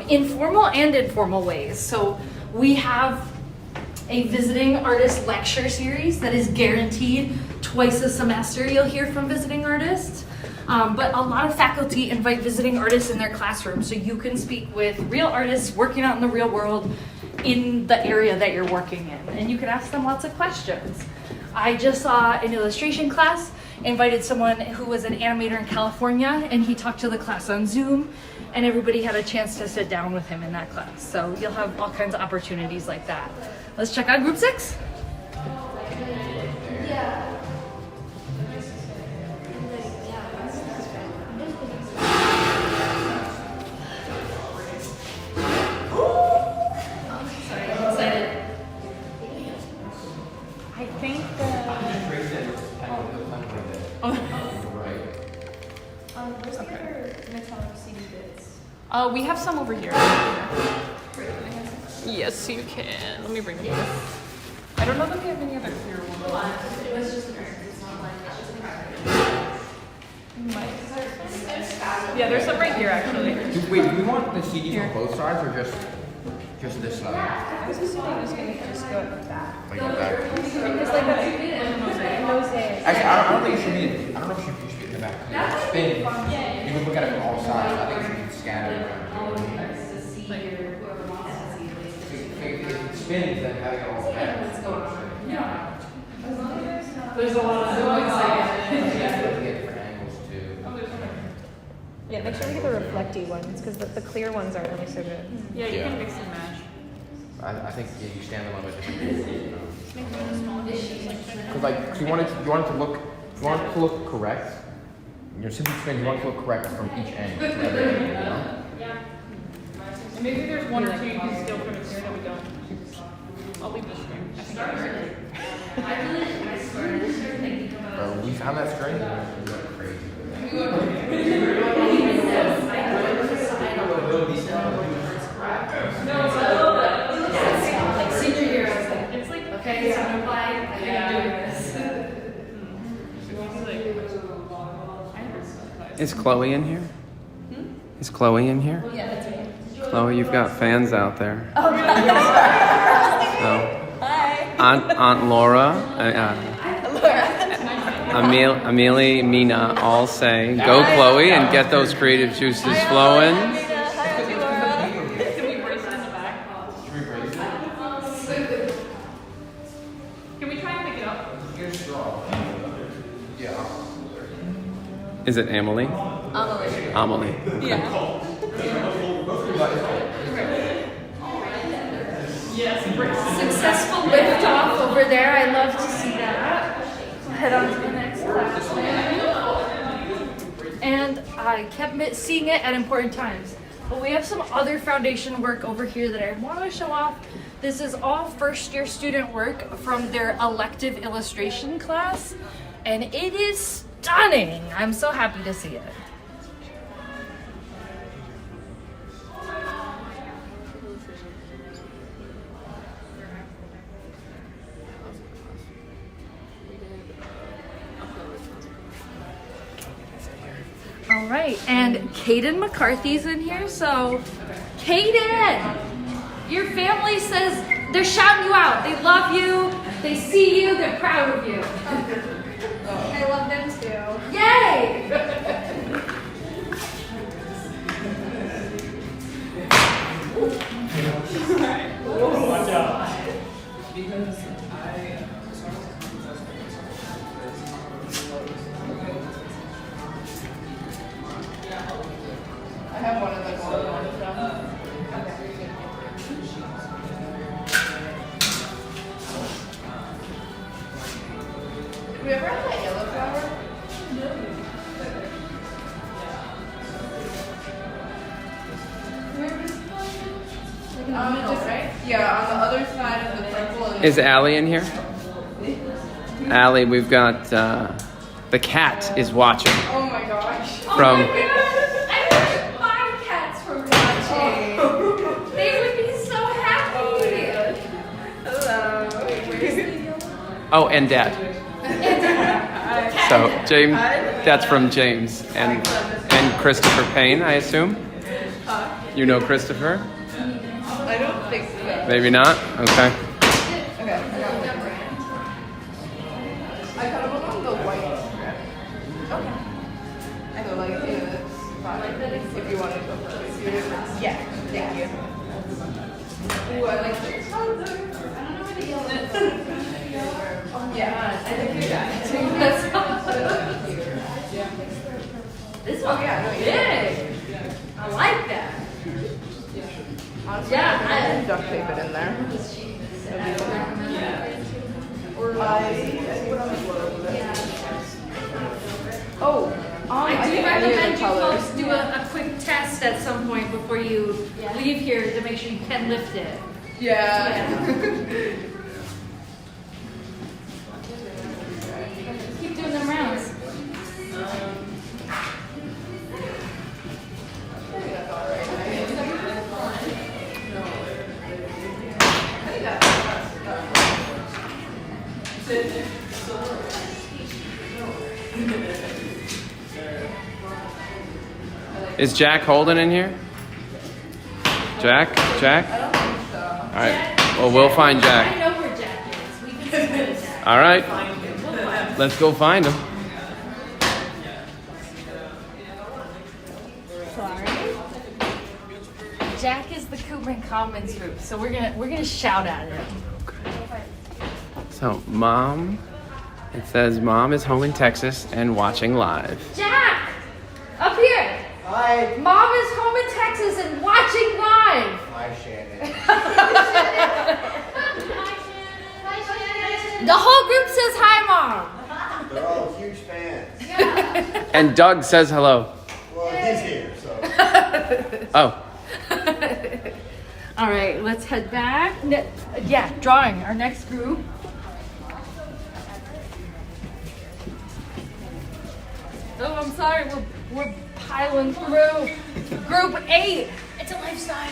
in formal and informal ways. So we have a visiting artist lecture series that is guaranteed twice a semester. You'll hear from visiting artists. But a lot of faculty invite visiting artists in their classroom so you can speak with real artists working out in the real world in the area that you're working in. And you can ask them lots of questions. I just saw an illustration class, invited someone who was an animator in California, and he talked to the class on Zoom, and everybody had a chance to sit down with him in that class. So you'll have all kinds of opportunities like that. Let's check out group 6. Yeah. We have some over here. Yes, you can. Let me bring them. I don't know that we have any other clear ones. Yeah, there's some right here actually. Wait, do we want the CDs on both sides or just this side? I was assuming it was going to just go like that. Like the back? Because like that's mosaic. Actually, I don't think it should be. I don't know if it should be in the back. Spin. You can look at it from all sides. I think it should be scattered. If it spins, then having it all back. There's a lot of Yeah, make sure we get the reflecty ones because the clear ones aren't really so good. Yeah, you can mix and match. I think you stand them on a different. Because cause you want it to look correct. Your simple spin, you want it to look correct from each end to every end, you know? Yeah. And maybe there's one or two you can steal from here that we don't. I'll leave this string. I think Bro, we found that string. Crazy. Like senior year, I was like, it's like, okay, so I'm applied, I think I'm doing this. Is Chloe in here? Is Chloe in here? Yeah, that's me. Chloe, you've got fans out there. Oh, Hi. Aunt Laura, Amelie, Mina all say, go Chloe and get those creative juices flowing. Can we try and pick it up? Is it Amelie? Amelie. Yeah. Successful lift off over there. I love to see that. Head on to the next class. And I kept seeing it at important times. But we have some other foundation work over here that I want to show off. This is all first year student work from their elective illustration class. And it is stunning. I'm so happy to see it. All right, and Kaden McCarthy's in here. So, Kaden, your family says they're shouting you out. They love you. They see you. They're proud of you. I love them too. Yay! Watch out. Because I have one of those ones. Did we ever have that yellow flower? No. Right? Yeah, on the other side of the purple. Is Allie in here? Allie, we've got the cat is watching. Oh my gosh. From Oh my gosh. I wish my cats were watching. They would be so happy. Hello. oh, and Dad. So James, that's from James and Christopher Payne, I assume. You know Christopher? I don't think so. Maybe not. Okay. Okay, I got one on the white strip. Okay. So like it's fine. If you want to go for it. Yeah, thank you. Ooh, I like this. Yeah, I think you got it. This one's big. I like that. Honestly, Yeah, I can duct tape it in there. Or I put on the floor over there. Oh, I do recommend you folks do a quick test at some point before you leave here to make sure you can lift it. Yeah. Keep doing them rounds. That's all right. Is Jack Holden in here? Jack? All right. Well, we'll find I Jack. know where Jack is. We can see Jack. All right. Let's go find him. Jack is the Cooperman Commons group, so we're gonna shout at him. So, Mom, it says Mom is home in Texas and watching live. Jack, up here. Hi. Mom is home in Texas and watching live. Hi, Shannon. The whole group says hi, Mom. They're all huge fans. And Doug says hello. Well, he's here, so. Oh. All right, let's head back. Yeah, drawing, our next group. Oh, I'm sorry, we're piling through. Group 8. It's a lifestyle.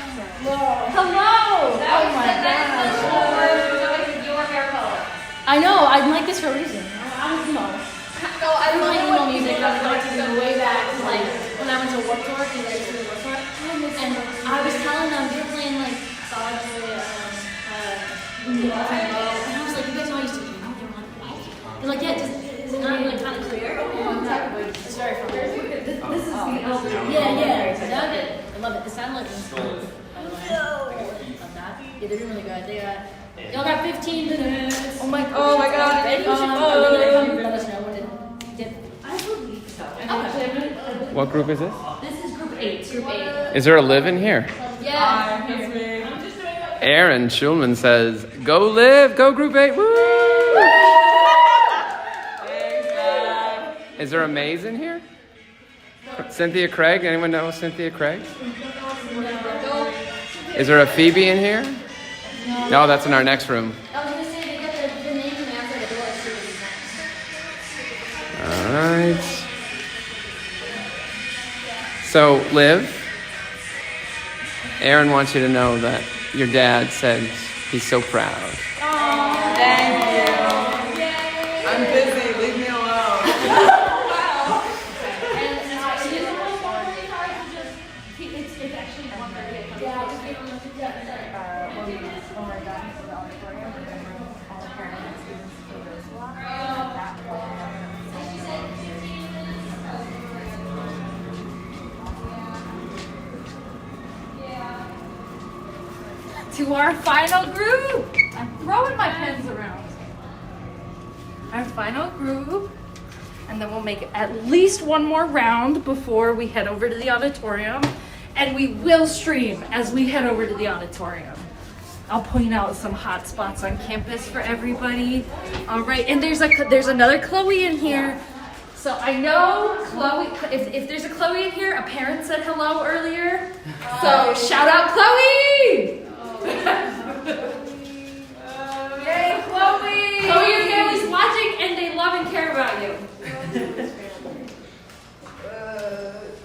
Hello. Oh my gosh. Your hair color. I know, I like this for a reason. I No, I like emo music. I was like to go way back to like when I went to Warped Tour, because I used to do Warped Tour, and I was telling them they were playing like Solid Boy, and I was like, you guys know I used to do that. They were like, what? They're like, yeah, is it not like kind of clear? It's very fun. This is the album. Yeah. I love it. I love it. It sounded like this. By the way, love that. Yeah, they're doing really good. Y'all got 15 minutes. Oh my god. Ready? Are we gonna come let us know when it did? I believe so. Okay. What group is this? This is group 8. Group 8. Is there a live in here? Yeah. Aaron Schulman says, "Go live, go group 8." Woo! Is there a Maze in here? Cynthia Craig? Anyone know Cynthia Craig? Is there a Phoebe in here? No, that's in our next room. I was gonna say they got the names and after the door. All right. So, Liv, Aaron wants you to know that your dad said he's so proud. Thank you. I'm busy. Leave me alone. To our final group. I'm throwing my pens around. Our final group. And then we'll make at least one more round before we head over to the auditorium. And we will stream as we head over to the auditorium. I'll point out some hot spots on campus for everybody. All right, and there's another Chloe in here. So I know Chloe, if there's a Chloe in here, a parent said hello earlier. So shout out Chloe! Yay, Chloe! Chloe, your family's watching and they love and care about you.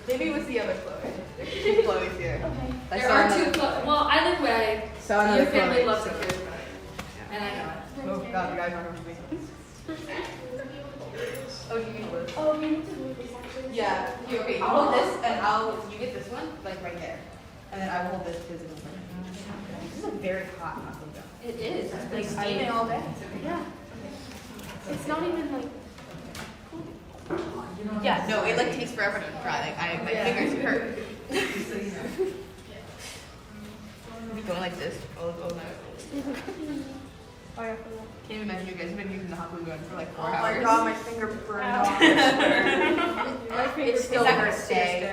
Maybe it was the other Chloe. There's 2 Chloes here. Okay. I There saw are another- 2 Chloe. Well, either way, Saw another your family Chloe, loves so- and cares about you. And I know it. Oh god, you guys aren't going to be. Oh, you need wood. Oh, we need to move this actually. Yeah. Okay, you hold this, and you get this one, like right there. And then I will hold this because it's This is a very hot taco gun. It is. It's like steaming all day. Yeah. It's not even like. Yeah, no, it like takes forever to dry. Like my fingers hurt. Be going like this all night. Oh yeah. Can't even imagine you guys have been using the hot glue gun for like 4 Oh hours. my god, my finger burned off. It's still not gonna stay.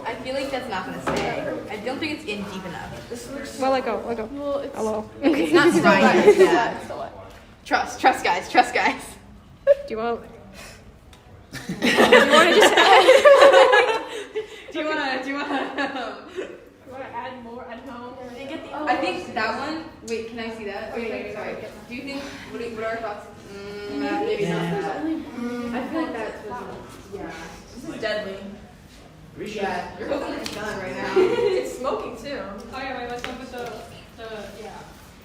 I feel like that's not gonna stay. I don't think it's in deep enough. Well, let go. Well, it's Hello. It's not drying. Yeah. Trust guys. Do you want? Do you want to add more at home? I think that one. Wait, can I see that? Wait, sorry. Do you think? What are our thoughts? Maybe not. I feel like that's This is deadly. Yeah, you're holding a gun right now. It's smoking too. Oh yeah, wait, let's go with the yeah.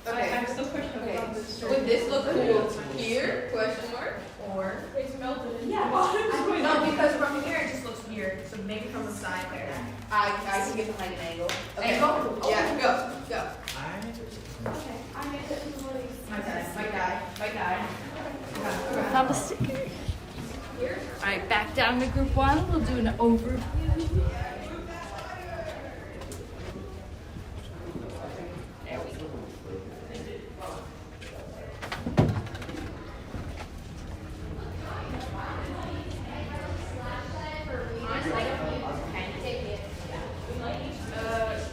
Okay. I'm still pushing Okay. about this. Would this look cool here? Question mark? Or It's melted. yeah. No, because from here it just looks weird. So maybe from the side there. I can get behind an angle. Okay. Angle? Yeah. Go. Go. Okay, I made it into one of these. My guy. Found a sticker. All right, back down to group one. We'll do an overview. There we go.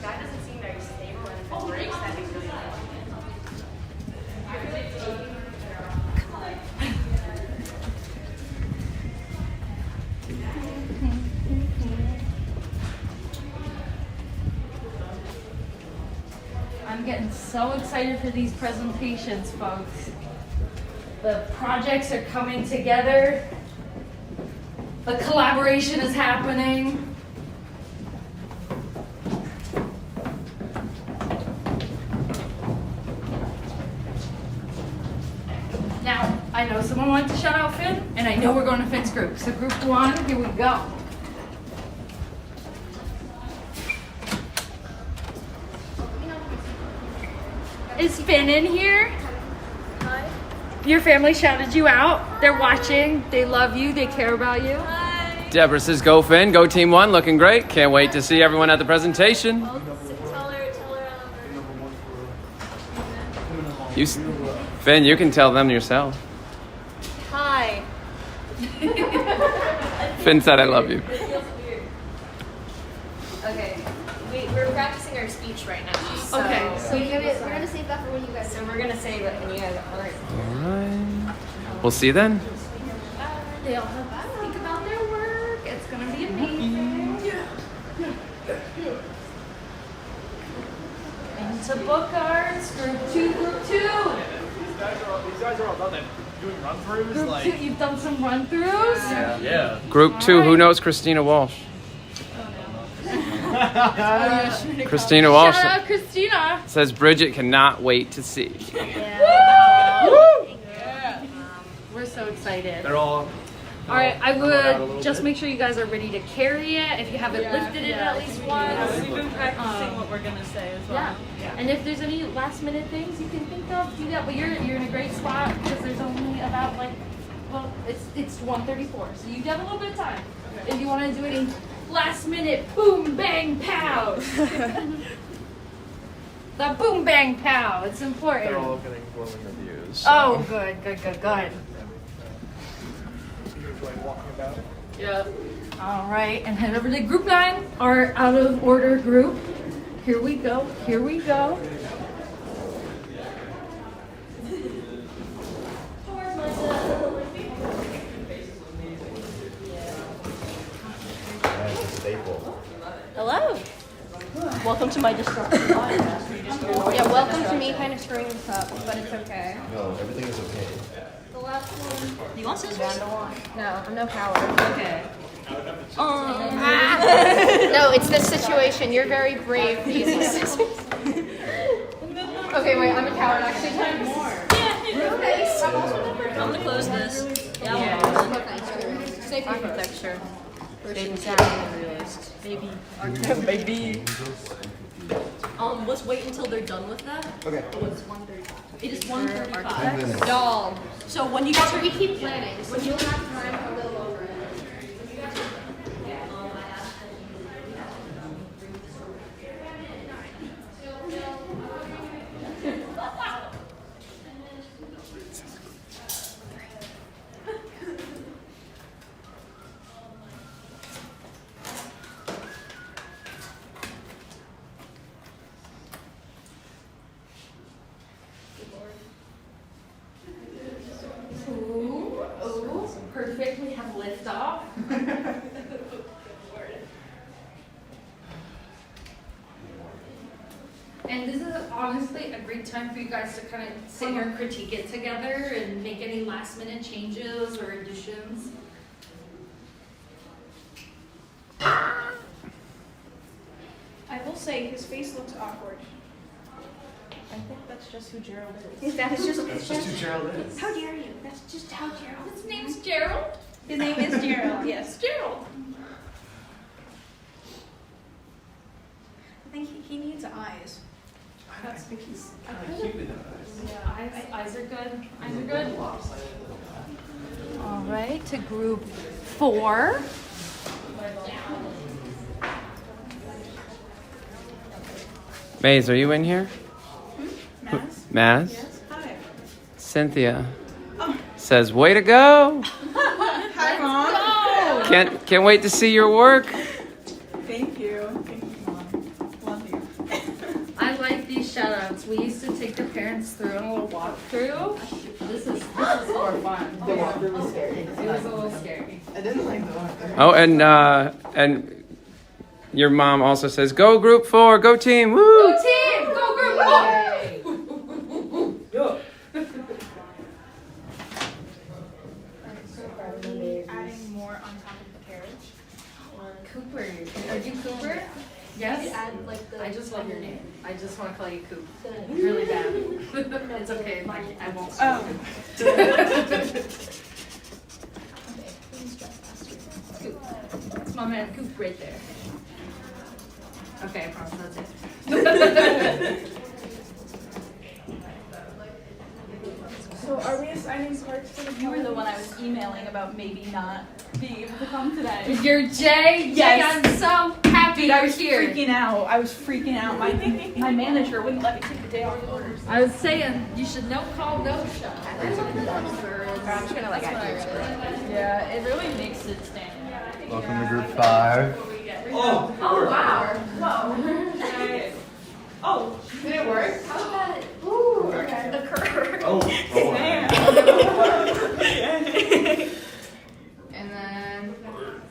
That doesn't seem very stable, and if it breaks, that'd be really bad. I'm getting so excited for these presentations, folks. The projects are coming together. The collaboration is happening. Now, I know someone wanted to shout out Finn, and I know we're going to Finn's group. So group one, here we go. Is Finn in here? Hi. Your family shouted you out. They're watching. They love you. They care about you. Deborah says, go Finn, go Team 1, looking great. Can't wait to see everyone at the presentation. Finn, you can tell them yourself. Hi. Finn said, I love you. It feels weird. Okay. We're practicing our speech right now. So Okay, so We're gonna save that for when you guys. So we're gonna say that, and you guys, all right. All right. We'll see you then. they all have to think about their work. It's gonna be amazing. Into book arts, group 2, group 2. These guys are all done. They're doing run-throughs. Group 2, you've done some run-throughs? Yeah. Group 2, who knows Christina Walsh? Christina Walsh Shout out Christina. says Bridget cannot wait to see. We're so excited. They're all. All right, I out a would little just bit. make sure you guys are ready to carry it. If you haven't lifted it at least once. We've been practicing what we're gonna say as well. Yeah. And if there's any last minute things you can think of, do that. But you're in a great spot because there's only about it's 1:34, so you have a little bit of time. If you want to do any last minute boom bang pow. The boom bang pow. It's important. They're all getting glowing reviews. Oh, good, good, good, good. Walking about. Yep. All right, and head over to group 9, our out of order group. Here we go. Here we go. That's a staple. Hello. Welcome to my destructive podcast. Yeah, welcome to me kind of screwing this up, but it's okay. No, everything is okay. The last one. Do you want scissors? No, I'm no coward. Okay. No, it's this situation. You're very brave using scissors. Okay, wait, I'm a coward actually. Can I have more? Okay. I'm gonna close this. Yeah. Safety architecture. Baby sound realist. Baby architecture. Baby. Let's wait until they're done with that. Okay. It's 1:35. It is 1:35. 10 minutes. Doll. So when you guys are We keep planning, so you'll have time a little over it. Ooh, perfect. We have liftoff. And this is honestly a great time for you guys to kind of sit here and critique it together and make any last minute changes or additions. I will say his face looks awkward. think that's just who Gerald is. That is just. That's just who Gerald is. How dare you? That's just how Gerald. His name's Gerald. His name is Gerald. Yes. Gerald. I think he needs eyes. I think he's kind of cute in eyes. Yeah, eyes are good. Eyes are good. All right, to group 4. Maze, are you in here? Maz? Maz? Yes. Hi. Cynthia says, way to go. Hi, Mom. Can't wait to see your work. Thank you. Thank you, Mom. Love you. I like these shout-outs. We used to take the parents through on a little walkthrough. This is more fun. The walkthrough was scary. It was a little scary. I didn't like the walkthrough. Oh, and your mom also says, go group 4, go team, woo! Go team! Go group 4! Adding more on top of the carriage. Cooper. Are you Cooper? Yes? Add like the. I just love your name. I just want to call you Coop. Really bad. It's okay. Like, I won't. Coop. It's my man Coop right there. Okay, I promise that's it. So are we assigning parts to the You were the one I was emailing about maybe not being able to come today. You're Jay? Yes. I'm so happy Dude, I was you're here. freaking out. I was freaking out. My manager wouldn't let me take the day off of orders. I was saying, you should no call, no show. I'm just gonna like add you. Yeah, it really makes it stand out. Welcome to group 5. Oh, wow. Whoa. Oh, did it work? How about it? Ooh, okay. The curve. Oh. And then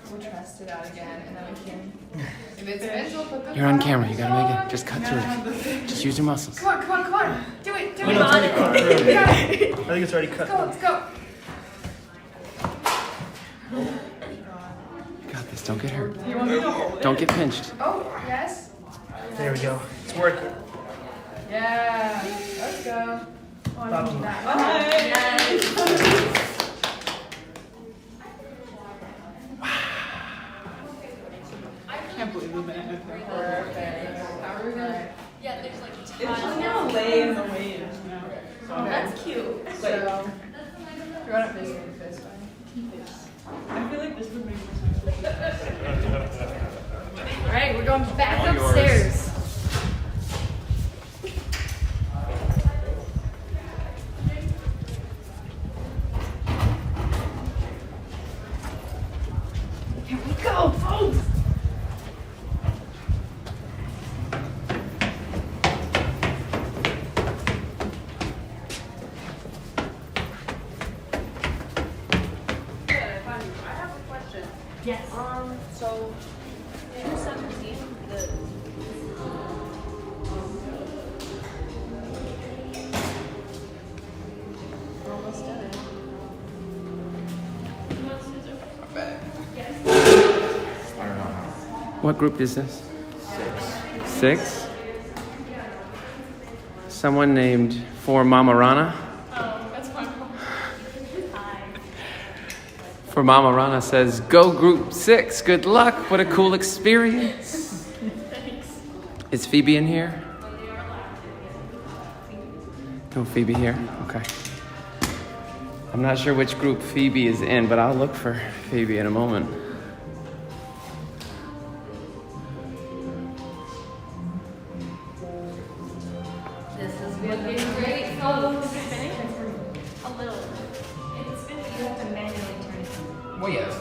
we'll test it out again, and then we can. If it's good, we'll put the. You're on camera, you gotta make it. Just cut through it. Just use your muscles. Come on, come on, come on. Do it, do Oh, it. no, it's already cut through. Yeah. I think it's already cut. Let's go, let's go. You got this, don't get hurt. You want me to hold it? Don't get pinched. Oh, yes. There we go. It's working. Yeah. Let's go. Oh, I need that. Yes. I can't believe we've been at it for How are we gonna? Yeah, there's like. It's just gonna lay in the waves now. Oh, that's cute. So, you want to face me this way? I feel like this would make more sense. All right, we're going back upstairs. Here we go, folks. Yes. So, in the 17, the. We're almost done. What group is this? 6? Someone named For Mama Rana? Oh, that's fun. For Mama Rana says, go group 6, good luck, what a cool experience. Thanks. Is Phoebe in here? No Phoebe here? Okay. I'm not sure which group Phoebe is in, but I'll look for Phoebe in a moment. This is looking great, folks. A little. It's spinning. You have to manually turn it. Well, yes.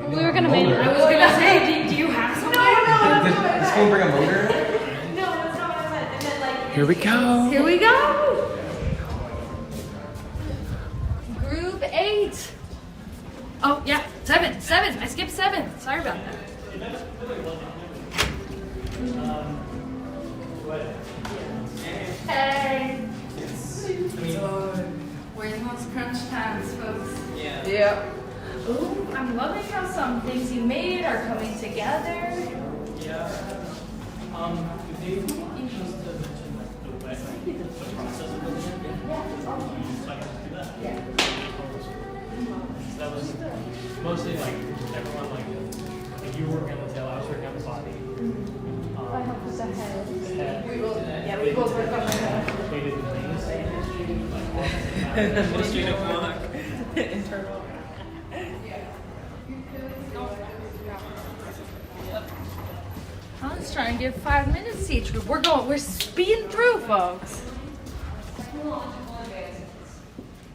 We were gonna make it. I was gonna say, do you have something? Does this phone bring a motor? No, that's not what I meant. I meant like. Here we go. Here we go. Group 8. Oh, yeah, 7. I skipped 7. Sorry about that. Hey. We're in those crunch times, folks. Yeah. Ooh, I'm loving how some things you made are coming together. Yeah. Dave, just to mention like the That was mostly like everyone like you were working on the tail, I was working on the body. I helped with the head. The head. We both worked on the head. They did the things. Administrative block. Internal. I'm just trying to give 5 minutes to each group. We're speeding through, folks.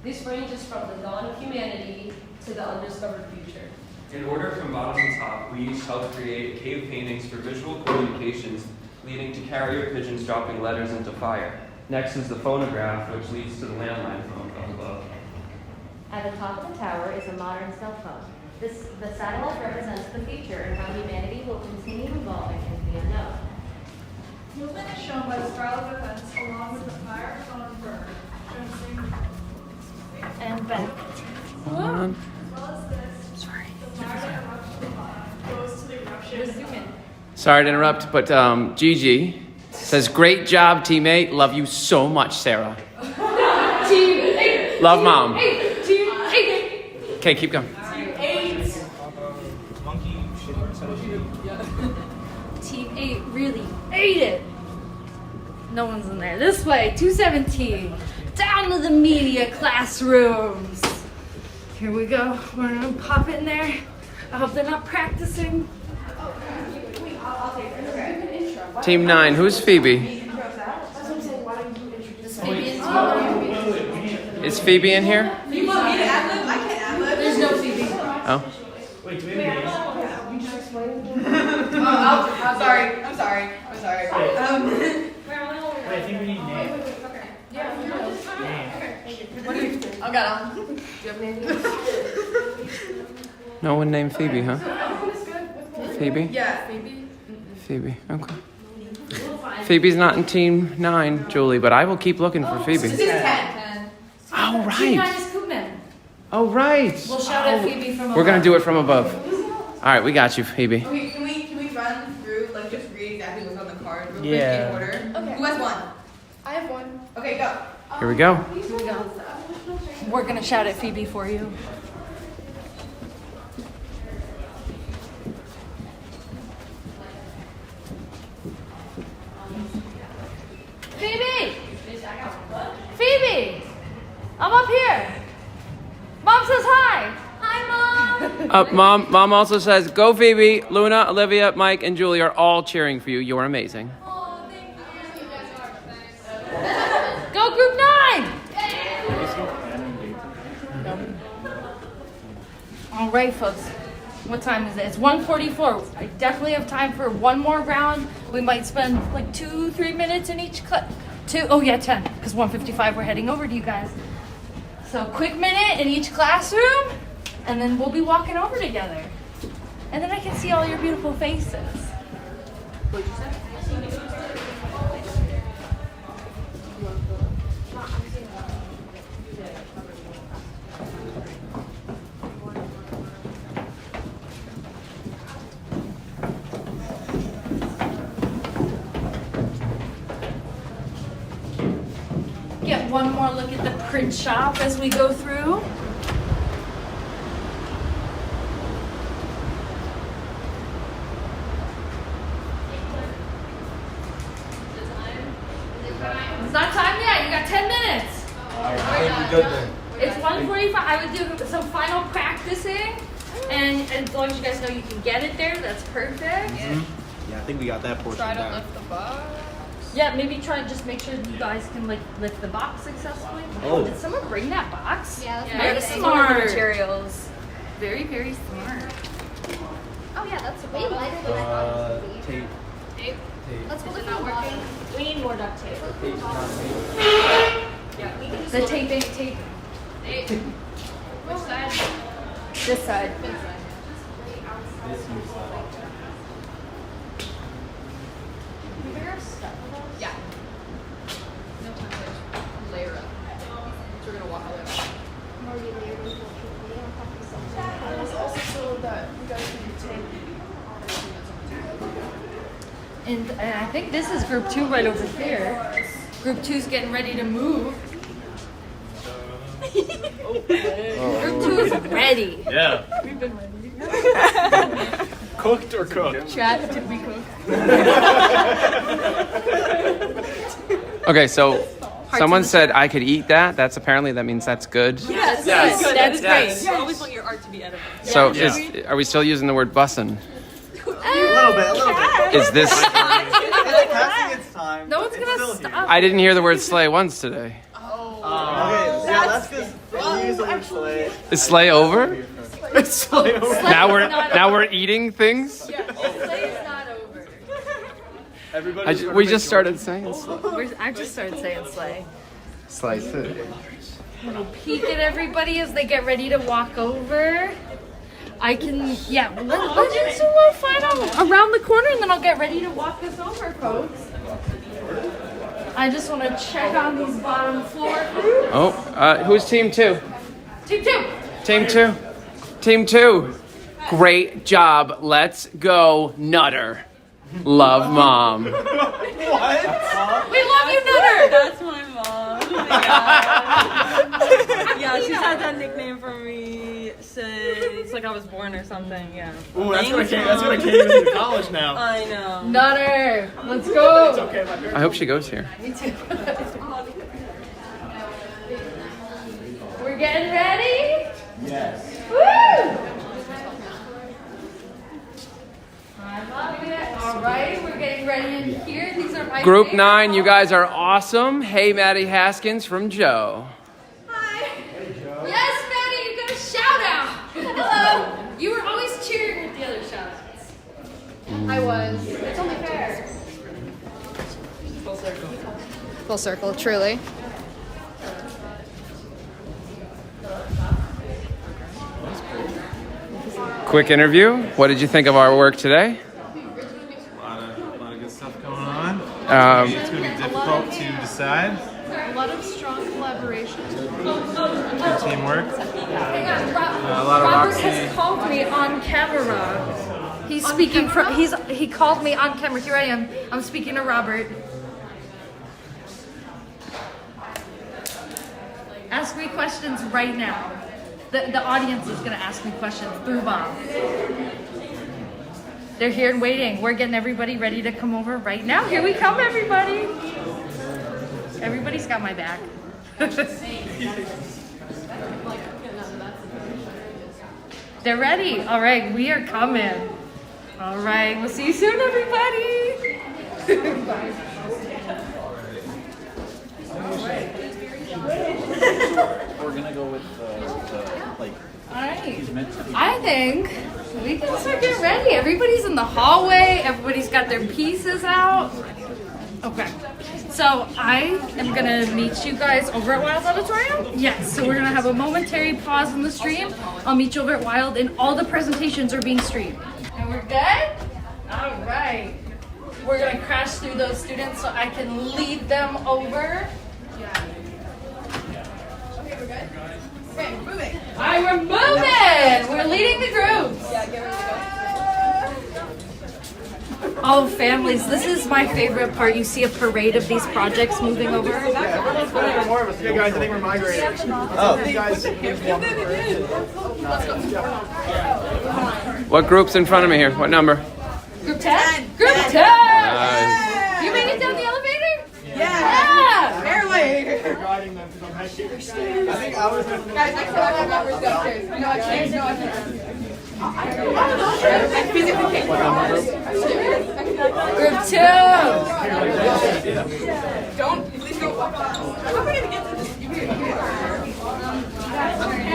This ranges from the dawn of humanity to the undiscovered future. In order from bottom to top, we each helped create cave paintings for visual communications, leading to carrier pigeons dropping letters into fire. Next is the phonograph, which leads to the landline phone up above. At the top of the tower is a modern cell phone. The satellite represents the future and how humanity will continue evolving into the unknown. Movement is shown by the spiral of events along with the fire, phone, burn. And back. As well as this, sorry. The fire that erupts from the bottom goes to the eruption. Zoom in. Sorry to interrupt, but Gigi says, "Great job, teammate. Love you so much, Sarah." Team 8. Love, Mom. Team 8. Okay, keep going. Team 8 really ate it. No one's in there. This way, 217. Down to the media classrooms. Here we go. We're gonna pop it in there. I hope they're not practicing. I'll take it. Okay. Team 9. Who's Phoebe? That's what I'm saying. Why don't you introduce Is Phoebe in here? You want me to ad-lib? I can't ad-lib. There's no Phoebe. Oh. Wait, do we have names? I'm sorry. Wait, I think we need names. I'll get on. Do you have names? No one named Phoebe, huh? Phoebe? Yeah, Phoebe. Phoebe, okay. Phoebe's not in Team 9, Julie, but I will keep looking for Phoebe. This is 10. Oh, Team 9 right. is Koopman. Oh, right. We'll shout at Phoebe from above. We're going to do it from above. All right, we got you, Phoebe. Okay, can we run through, like, just read exactly what's on the card real quick Yeah. in order? Okay. Who has one? I have one. Okay, go. Here we go. Here we go. We're gonna shout at Phoebe for you. Phoebe! Phoebe! I'm up here. Mom says hi. Hi, Mom. Mom also says, "Go, Phoebe." Luna, Olivia, Mike, and Julie are all cheering for you. You're amazing. Go Group 9! All right, folks. What time is it? It's 1:44. I definitely have time for one more round. We might spend like 2-3 minutes in each class. 10, because 1:55 we're heading over to you guys. So quick minute in each classroom, and then we'll be walking over together. And then I can see all your beautiful faces. What'd you say? Get one more look at the print shop as we go through. It's not time yet. You got 10 minutes. It's 1:45. I would do some final practicing, and as long as you guys know you can get it there, that's perfect. Yeah, I think we got that portion Try to down. lift the box. Yeah, maybe try and just make sure you guys can like lift the box successfully. Oh. Did someone bring that box? Yeah, that's Very nice. smart. Materials. Very, very smart. Oh yeah, that's way lighter than I thought it was gonna be. Tape. Let's go look at the bottom. We need more duct tape. Yeah, we can just The look- tape. Which side? This side. Yeah. No time to layer up. So we're gonna walk all the way back. That was also so that you guys can take. And I think this is group 2 right over here. Group 2's getting ready to move. Group 2 is ready. Yeah. We've been ready. Cooked or cooked? Chat, did we cook? Okay, so someone said I could eat that. That means that's good. Yes, Yes. good. That's Yes. great. You always want your art to be edible. So are we still using the word bussin'? A little bit. Is this? It's passing its time. No one's It's gonna still stop. here. I didn't hear the word slay once today. Okay, yeah, that's because we use the word slay. Is slay over? It's slay over. Now we're eating things. Slay is not over. We just started saying slay. I just started saying slay. Slice it. Little peek at everybody as they get ready to walk over. I can, let's do a little fight around the corner and then I'll get ready to walk us over, folks. I just want to check on these bottom floor groups. Oh, who's team 2? Team 2. Team 2. Team 2. Great job. Let's go, Nutter. Love, Mom. What? We love you, Nutter. That's my mom. Yeah, she's had that nickname for me since like I was born or something. Yeah. Ooh, that's gonna carry me to college now. I know. Nutter. Let's go. It's okay, my parents. I hope she goes here. Me too. We're getting ready? Yes. Woo! I love it. All right, we're getting ready in here. These are my Group favorite 9, you guys are awesome. Hey, Maddie Haskins from Joe. Yes, Maddie, you got a shout out. Hello. You were always cheering with the other shout outs. I was. It's only fair. Full circle, truly. Quick interview. What did you think of our work today? A lot of good stuff going on. It's going to be difficult to decide. A lot of strong collaboration. Good teamwork. Hang on, A lot of Robert Roxy. has called me on camera. He's speaking from. He called me on camera. Here I am. I'm speaking to Robert. Ask me questions right now. The audience is gonna ask me questions through Bob. They're here and waiting. We're getting everybody ready to come over right now. Here we come, everybody. Everybody's got my back. They're ready. All right, we are coming. All right, we'll see you soon, everybody. We're gonna go with the like. All right. He's meant to be. I think we can start getting ready. Everybody's in the hallway. Everybody's got their pieces out. Okay. So I am gonna meet you guys over at Wild Auditorium. Yes. So we're gonna have a momentary pause in the stream. I'll meet you over at Wild, and all the presentations are being streamed. And we're good. All right. We're gonna crash through those students so I can lead them over. Okay, we're good? Okay, we're moving. All right, we're moving. We're leading the groups. Yeah, get ready to go. Oh, families, this is my favorite part. You see a parade of these projects moving over. Yeah, guys, I think we're migrating. Oh. You guys. What group's in front of me here? What number? Group 10? Group 10! Nice. You made it down the elevator? Yeah. Barely. Guiding them because I'm hectic. Guys, next time I have numbers upstairs. No, I can't. No, I can't. I physically can't. Group 2! Don't, please don't walk fast. How am I going to get to this?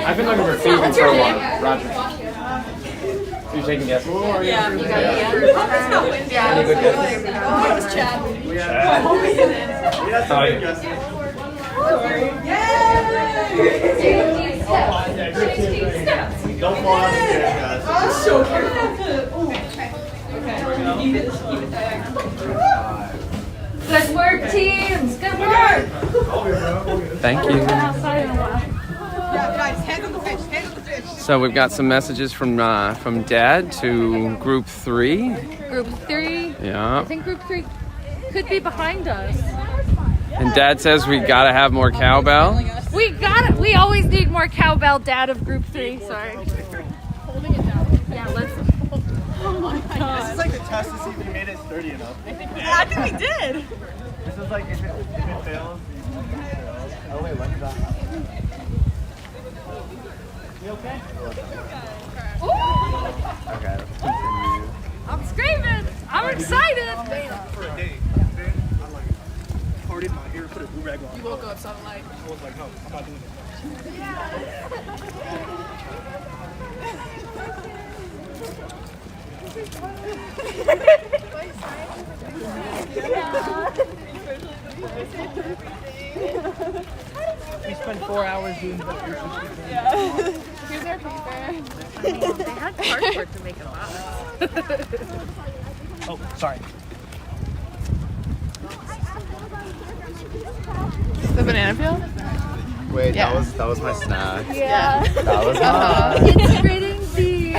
I've been looking for Steven for a while. Roger. So you're taking guesses? Yeah. You got it. Yeah. Any good guesses? Oh, it was Chad. Don't fall off the stairs, guys. I'm so careful. Okay. Keep it there. Good work, teams! Good work! Thank you. Outside in a while. Yeah, guys, hands on the fish. Hands on the fish. So we've got some messages from Dad to Group 3. Group 3. Yeah. I think Group 3 could be behind us. And Dad says we gotta have more cowbell. We always need more cowbell, Dad of Group 3. Sorry. Yeah, let's. Oh my god. This is like the test to see if we made it sturdy enough. I think we did. This is like if it fails. Oh wait, when did that happen? You okay? Okay, let's continue. I'm screaming. I'm excited. For a day. Then I like parted my hair, put a do rag on. You woke up, so I'm like, I was like, no, I'm not doing We spent 4 hours doing that. here's our paper. They had cardboard to make it last. Oh, sorry. The banana peel? Wait, Yeah. that was my snack. Yeah. That was mine. Integrating the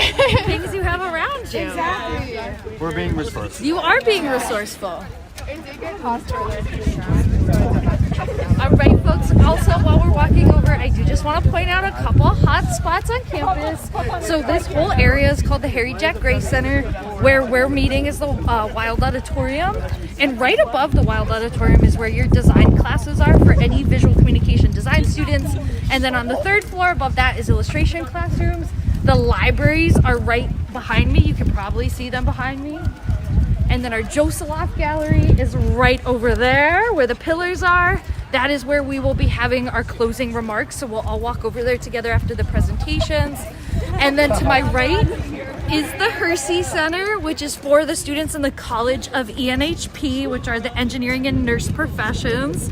things you have around you. Exactly. We're being resourceful. You are being resourceful. It did get cost for All right, folks. Also, while we're walking over, I do just want to point out a couple hot spots on campus. So this whole area is called the Harry Jack Gray Center, where we're meeting is the Wild Auditorium. And right above the Wild Auditorium is where your design classes are for any visual communication design students. And then on the 3rd floor above that is illustration classrooms. The libraries are right behind me. You can probably see them behind me. And then our Joe Saloff Gallery is right over there where the pillars are. That is where we will be having our closing remarks. So we'll all walk over there together after the presentations. And then to my right is the Hersey Center, which is for the students in the College of ENHP, which are the engineering and nurse professions.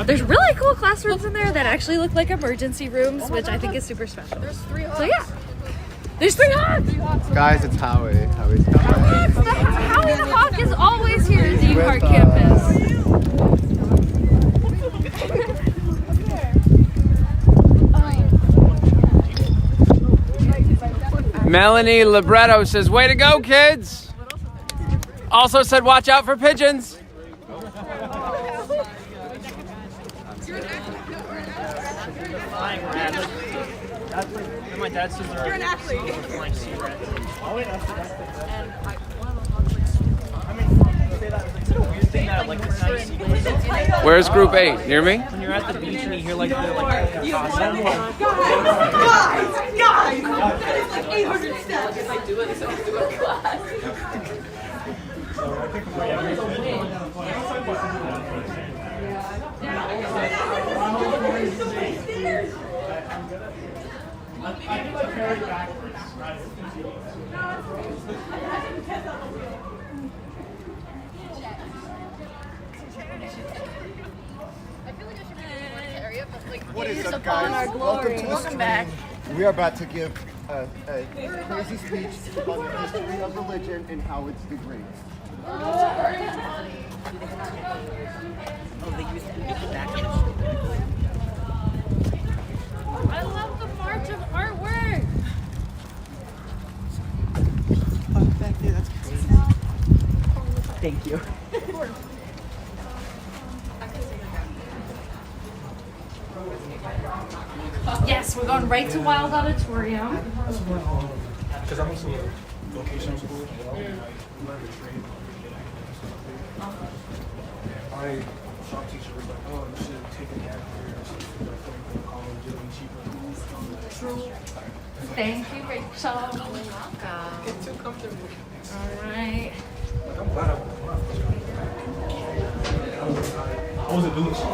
There's really cool classrooms in there that actually look like emergency rooms, which I think is super special. So yeah, there's 3 Hawks. Guys, it's Howie. Howie's coming. Yes, the Howie the Hawk is always here at the UCART campus. Melanie Libretto says, way to go, kids. Also said, watch out for pigeons. And my dad says you're an athlete. Flying sea rats. Where's Group 8? Near me? When you're at the beach and you hear like the Guys! That is like 800 steps. If I do it, so I do it class. What is up, guys? Welcome to the stream. back. We are about to give a crazy speech on the history of religion and how it's degraded. I love the march of artwork. Thank you. Yes, we're going right to Wild Auditorium. Because I'm also a vocational school as well. My shop teacher was like, oh, you should take a gap year or something like that for college, it'll be cheaper. True. Thank you, Rachel. You're welcome. Get too comfortable. All right. I'm glad I wasn't doing shit.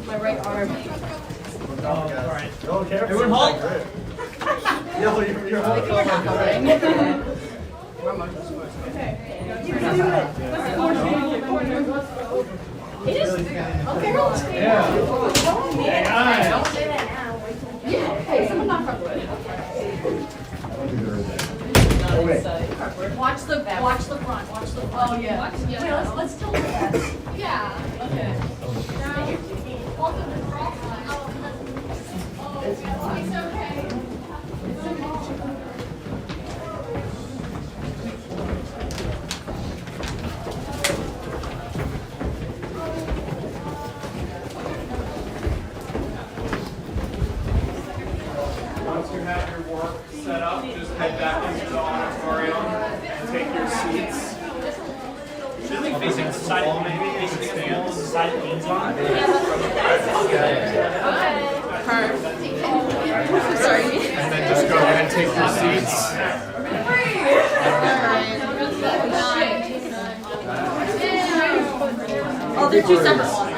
My right arm. Alright. Everyone hold. Yo, you're holding. It is. Okay, roll. Yeah. Don't say that now. Yeah. Hey, someone knock on wood. Watch the front. Watch the front. Oh, yeah. Wait, let's tilt the heads. Yeah. Okay. have your work set up, just head back into the auditorium and take your seats. Should we be facing the side wall, maybe? Facing the stands, the side of Dean's on? Sorry. And then just go ahead and take your seats. Oh, they're two separate ones.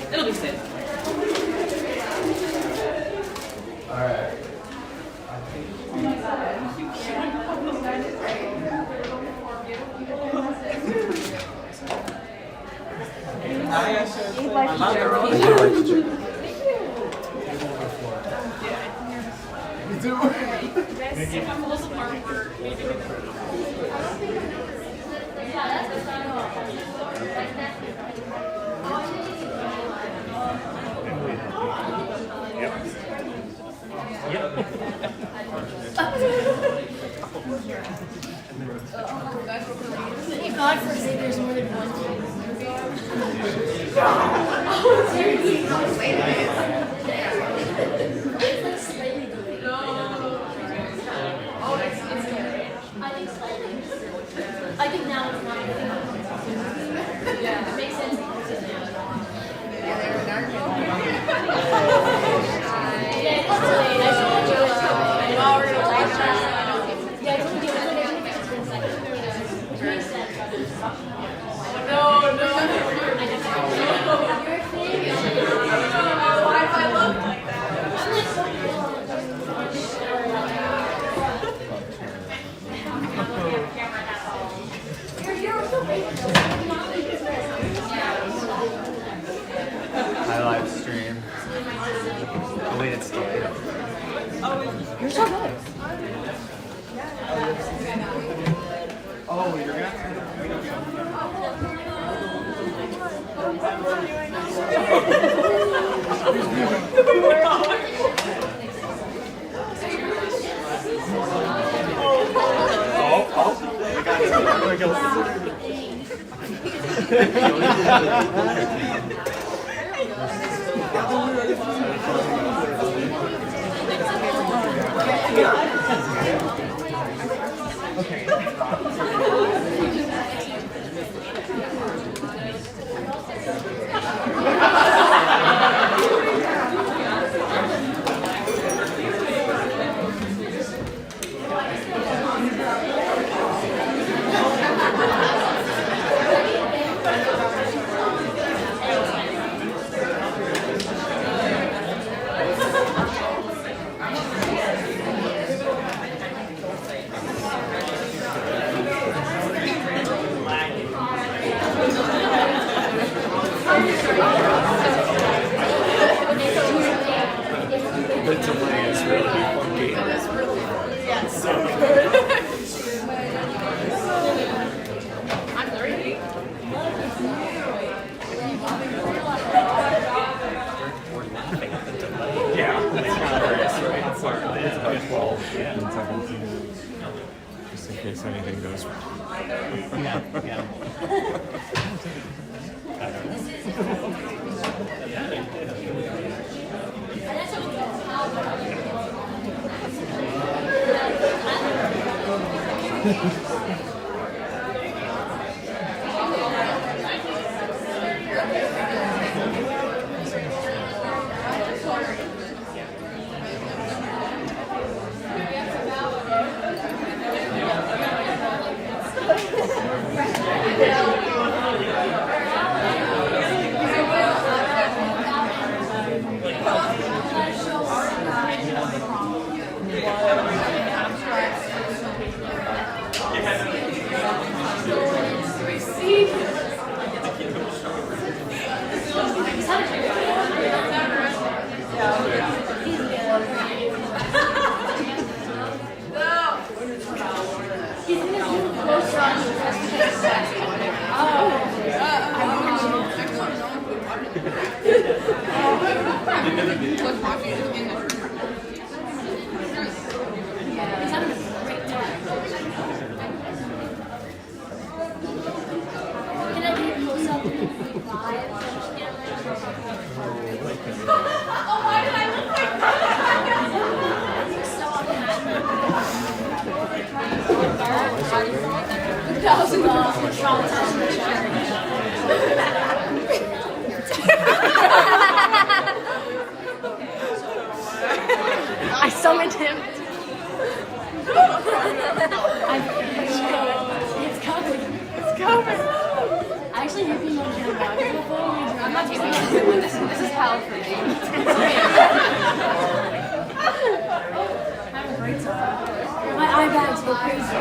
It'll be safe. Alright. Thank God for Xavier's more than one I think now it's not. Yeah, it makes sense. I live stream. Oh wait, it's still here. You're so good. Oh, you're gonna have The delay is really funky. It's so good. I'm 30. Yeah, it's right? It's about 12. Just in case anything goes wrong. Yeah. I summoned him. It's coming. It's coming. I actually hear people on the before. I'm not taking it. This is hell for me. Have a great time. My eye bags go crazy.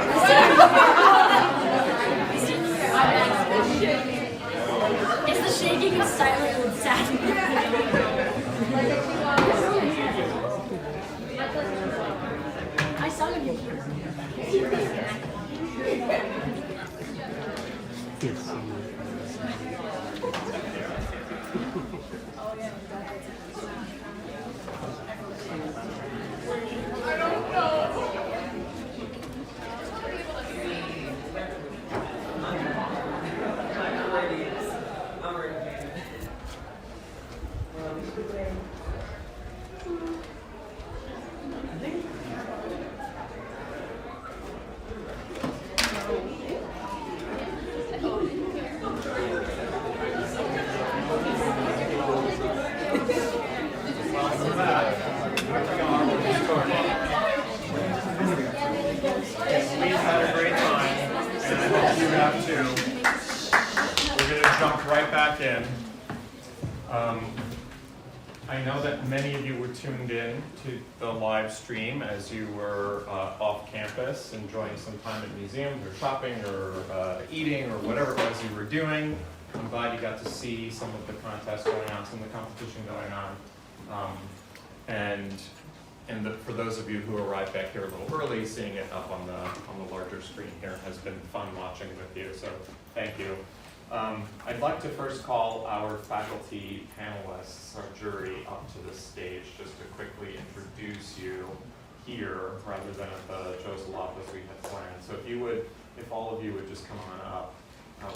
It's the shaking of silence and sadness. I summoned you. We've had a great time, and I hope you have too. We're going to jump right back in. I know that many of you were tuned in to the live stream as you were off campus, enjoying some time at museums or shopping or eating or whatever it was you were doing. I'm glad you got to see some of the contests going on, some of the competition going on. For those of you who arrived back here a little early, seeing it up on the larger screen here has been fun watching with you, so thank you. I'd like to first call our faculty panelists, our jury, up to the stage just to quickly introduce you here rather than at the Joseph as we had planned. So if all of you would just come on up,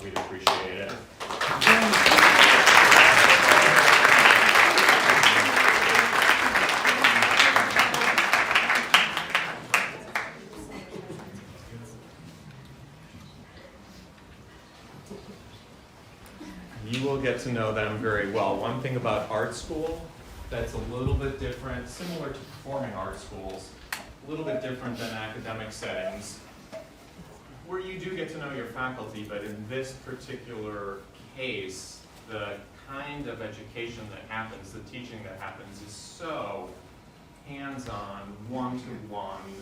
we'd appreciate it. You will get to know them very well. One thing about art school that's a little bit different, similar to performing arts schools, a little bit different than academic settings, where you do get to know your faculty, but in this particular case, the kind of education that happens, the teaching that happens is so hands-on, one-to-one,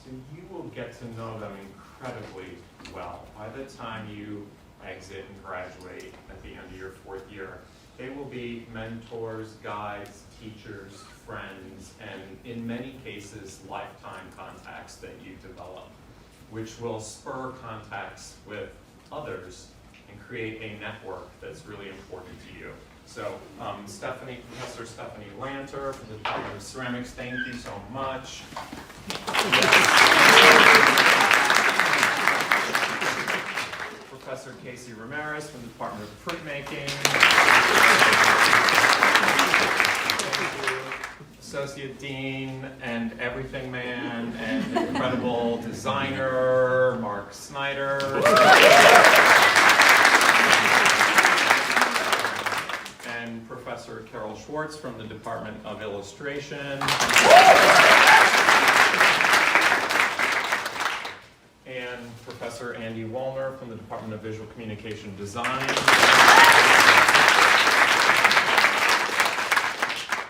so you will get to know them incredibly well. By the time you exit and graduate at the end of your fourth year, they will be mentors, guides, teachers, friends, and in many cases, lifetime contacts that you develop, which will spur contacts with others and create a network that's really important to you. So Professor Stephanie Lanter from the Department of Ceramics, thank you so much. Professor Casey Ramirez from the Department of Printmaking. Associate Dean and Everything Man and incredible designer, Mark Snyder. And Professor Carol Schwartz from the Department of Illustration. And Professor Andy Wollner from the Department of Visual Communication Design.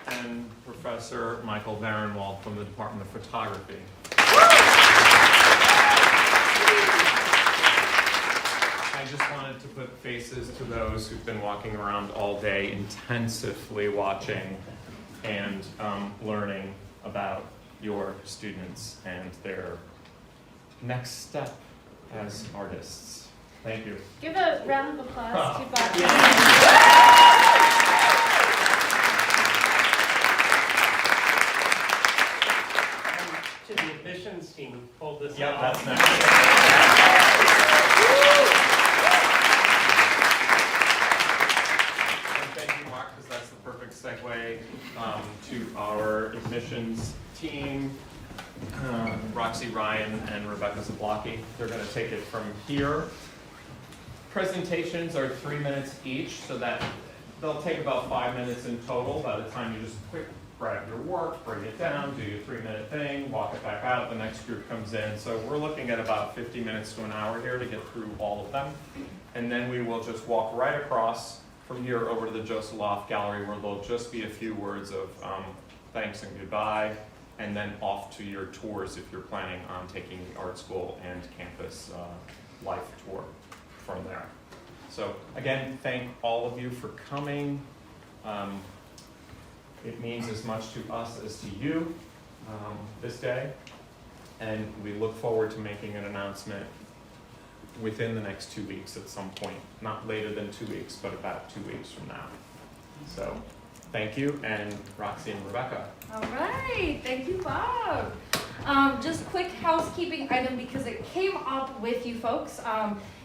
And Professor Michael Varenwald from the Department of Photography. I just wanted to put faces to those who've been walking around all day intensively watching and learning about your students and their next step as artists. Thank you. Give a round of applause to Bob. admissions team who pulled this Yep, off. that's next. And thank you, Mark, because that's the perfect segue to our admissions team. Roxy, Ryan, and Rebecca Zablocki. They're going to take it from here. Presentations are 3 minutes each, so that they'll take about 5 minutes in total. By the time you just quick grab your work, bring it down, do your 3-minute thing, walk it back out, the next group comes in. So we're looking at about 50 minutes to an hour here to get through all of them. And then we will just walk right across from here over to the Joseph Loft Gallery, where there'll just be a few words of thanks and goodbye, and then off to your tours if you're planning on taking the art school and campus life tour from there. So again, thank all of you for coming. It means as much to us as to you this day, and we look forward to making an announcement within the next 2 weeks at some point. Not later than 2 weeks, but about 2 weeks from now. So thank you, and Roxy and Rebecca. All right, thank you, Bob. Just quick housekeeping item because it came up with you folks.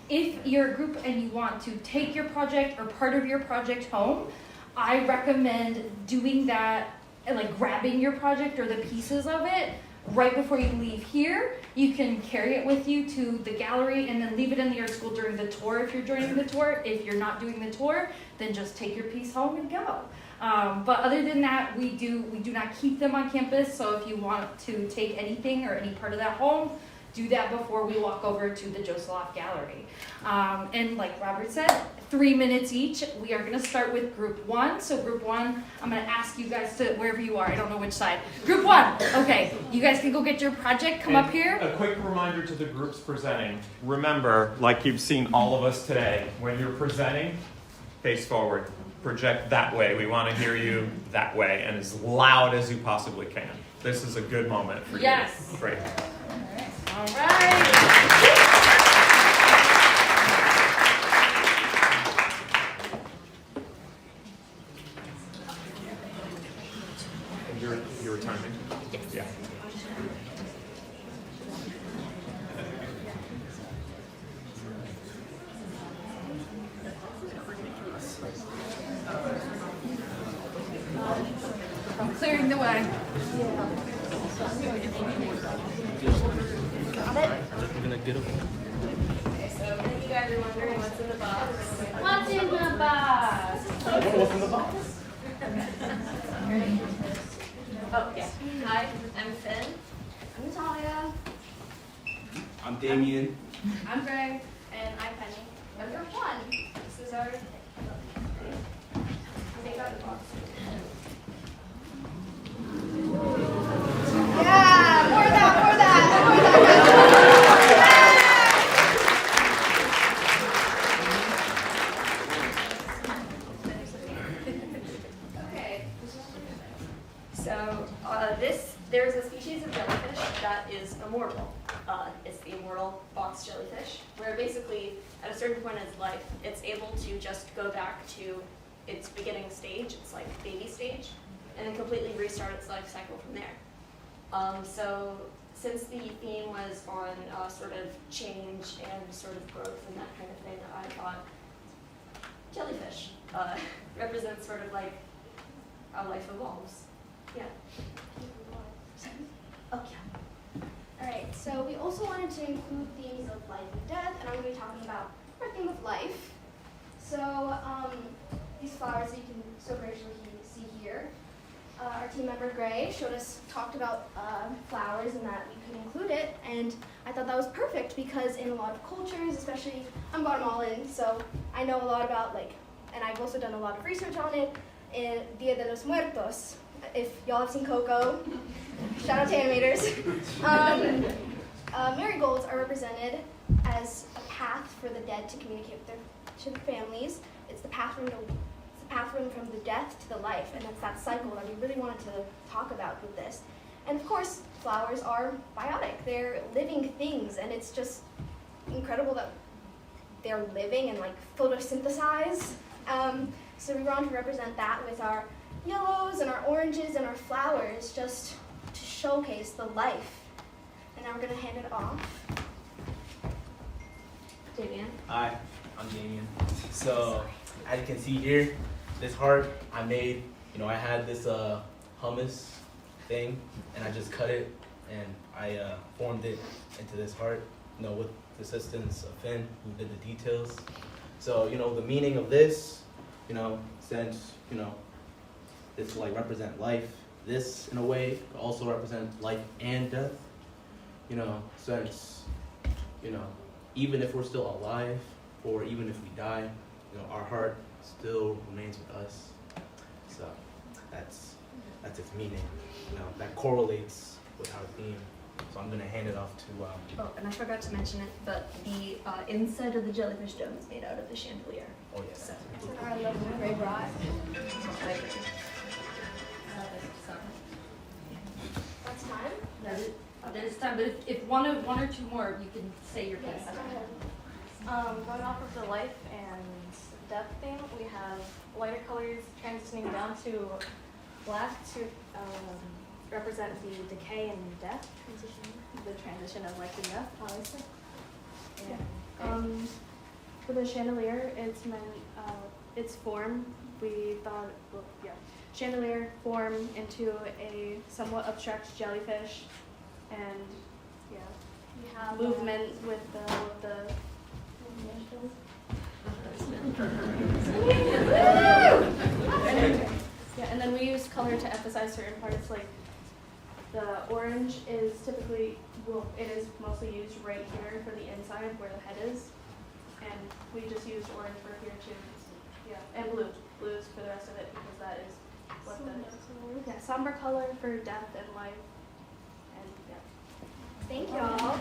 If you're a group and you want to take your project or part of your project home, I recommend doing that, like grabbing your project or the pieces of it right before you leave here. You can carry it with you to the gallery and then leave it in the art school during the tour if you're joining the tour. If you're not doing the tour, then just take your piece home and go. But other than that, we do not keep them on campus, so if you want to take anything or any part of that home, do that before we walk over to the Joseph Loft Gallery. And like Robert said, 3 minutes each. We are going to start with group 1. So group 1, I'm going to ask you guys to, wherever you are, I don't know which side. Group 1, okay, you guys can go get your project, come up here. A quick reminder to the groups presenting. Remember, like you've seen all of us today, when you're presenting, face forward. Project that way. We want to hear you that way and as loud as you possibly can. This is a good moment for you. Yes. Great. All right. You're timing? Yes. Yeah. I'm clearing the way. Got it? I'm gonna get them. Okay, so if you guys are wondering what's in the box. What's in the box? What's in the box? Oh, yeah. Hi, I'm Finn. I'm Natalia. I'm Damien. I'm Greg. And I'm Penny. Number 1. This is our. Take out the box. Yeah, more of that, more of that, more of that. Okay. So there's a species of jellyfish that is immortal. It's the immortal box jellyfish, where basically at a certain point in its life, it's able to just go back to its beginning stage, its like baby stage, and then completely restart its life cycle from there. So since the theme was on sort of change and sort of growth and that kind of thing, I thought jellyfish represents sort of like how life evolves. Yeah. Oh, yeah. Alright, so we also wanted to include themes of life and death, and I'm going to be talking about our theme of life. So, these flowers that you can so graciously see here, our team member Gray talked about flowers and that we could include it, and I thought that was perfect because in a lot of cultures, especially I'm Guatemalan, so I know a lot about and I've also done a lot of research on it, in Dia de los Muertos. If y'all have seen Coco, shout out to animators. Marigolds are represented as a path for the dead to communicate with their families. It's the path from the death to the life, and that's that cycle that we really wanted to talk about with this. And of course, flowers are biotic. They're living things, and it's just incredible that they're living and photosynthesize. So we wanted to represent that with our yellows and our oranges and our flowers, just to showcase the life And now we're gonna hand it off. Damien. Hi, I'm Damien. So, as you can see here, this heart I made, I had this hummus thing, and I just cut it, and I formed it into this heart, with the assistance of Finn, who did the details. So, the meaning of this, since, this will represent life, this, in a way, could also represent life and death, since, even if we're still alive, or even if we die, our heart still remains with us. So that's its meaning. That correlates with our theme. So I'm gonna hand it off to. Oh, and I forgot to mention it, but the inside of the jellyfish dome is made out of the chandelier. Oh yes. So. Our lovely gray rod. That's time. There's time, but if one or two more, you can say your piece. Going off of the life and death theme, we have lighter colors transitioning down to black to represent the decay and death transition, the transition of life and death, obviously. And For the chandelier, it's meant its form. We thought, chandelier form into a somewhat abstract jellyfish, and we have movement with the and then we use color to emphasize certain parts. Like the orange is typically, it is mostly used right here for the inside where the head is, and we just used orange for here too. And blues for the rest of it, because that is what somber color for death and life. And thank y'all.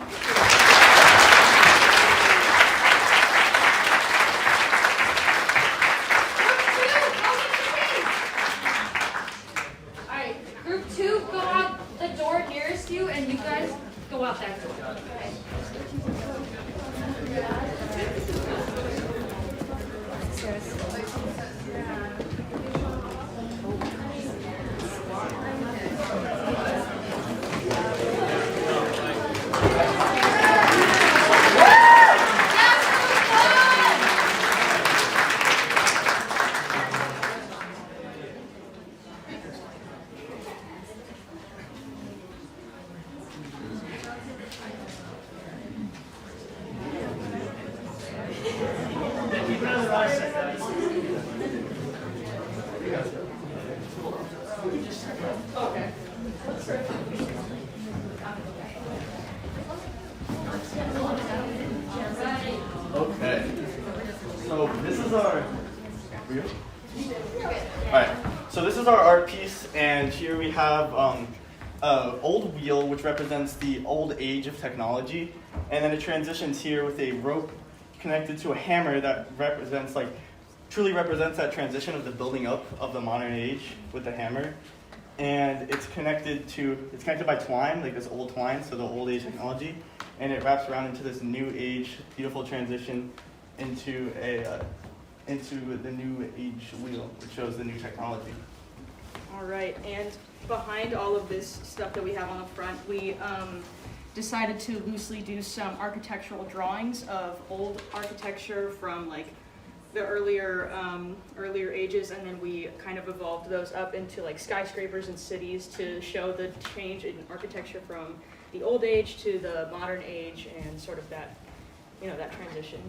Alright, group 2, go out the door nearest you, and you guys go out that door. Okay. So this is our. Alright. So this is our art piece, and here we have an old wheel, which represents the old age of technology, and then it transitions here with a rope connected to a hammer that truly represents that transition of the building up of the modern age with the hammer. And it's connected by twine, like this old twine, so the old age technology, and it wraps around into this new age, beautiful transition into the new age wheel, which shows the new technology. All right, and behind all of this stuff that we have on the front, we decided to loosely do some architectural drawings of old architecture from the earlier ages, and then we kind of evolved those up into skyscrapers and cities to show the change in architecture from the old age to the modern age, and sort of that, that transition.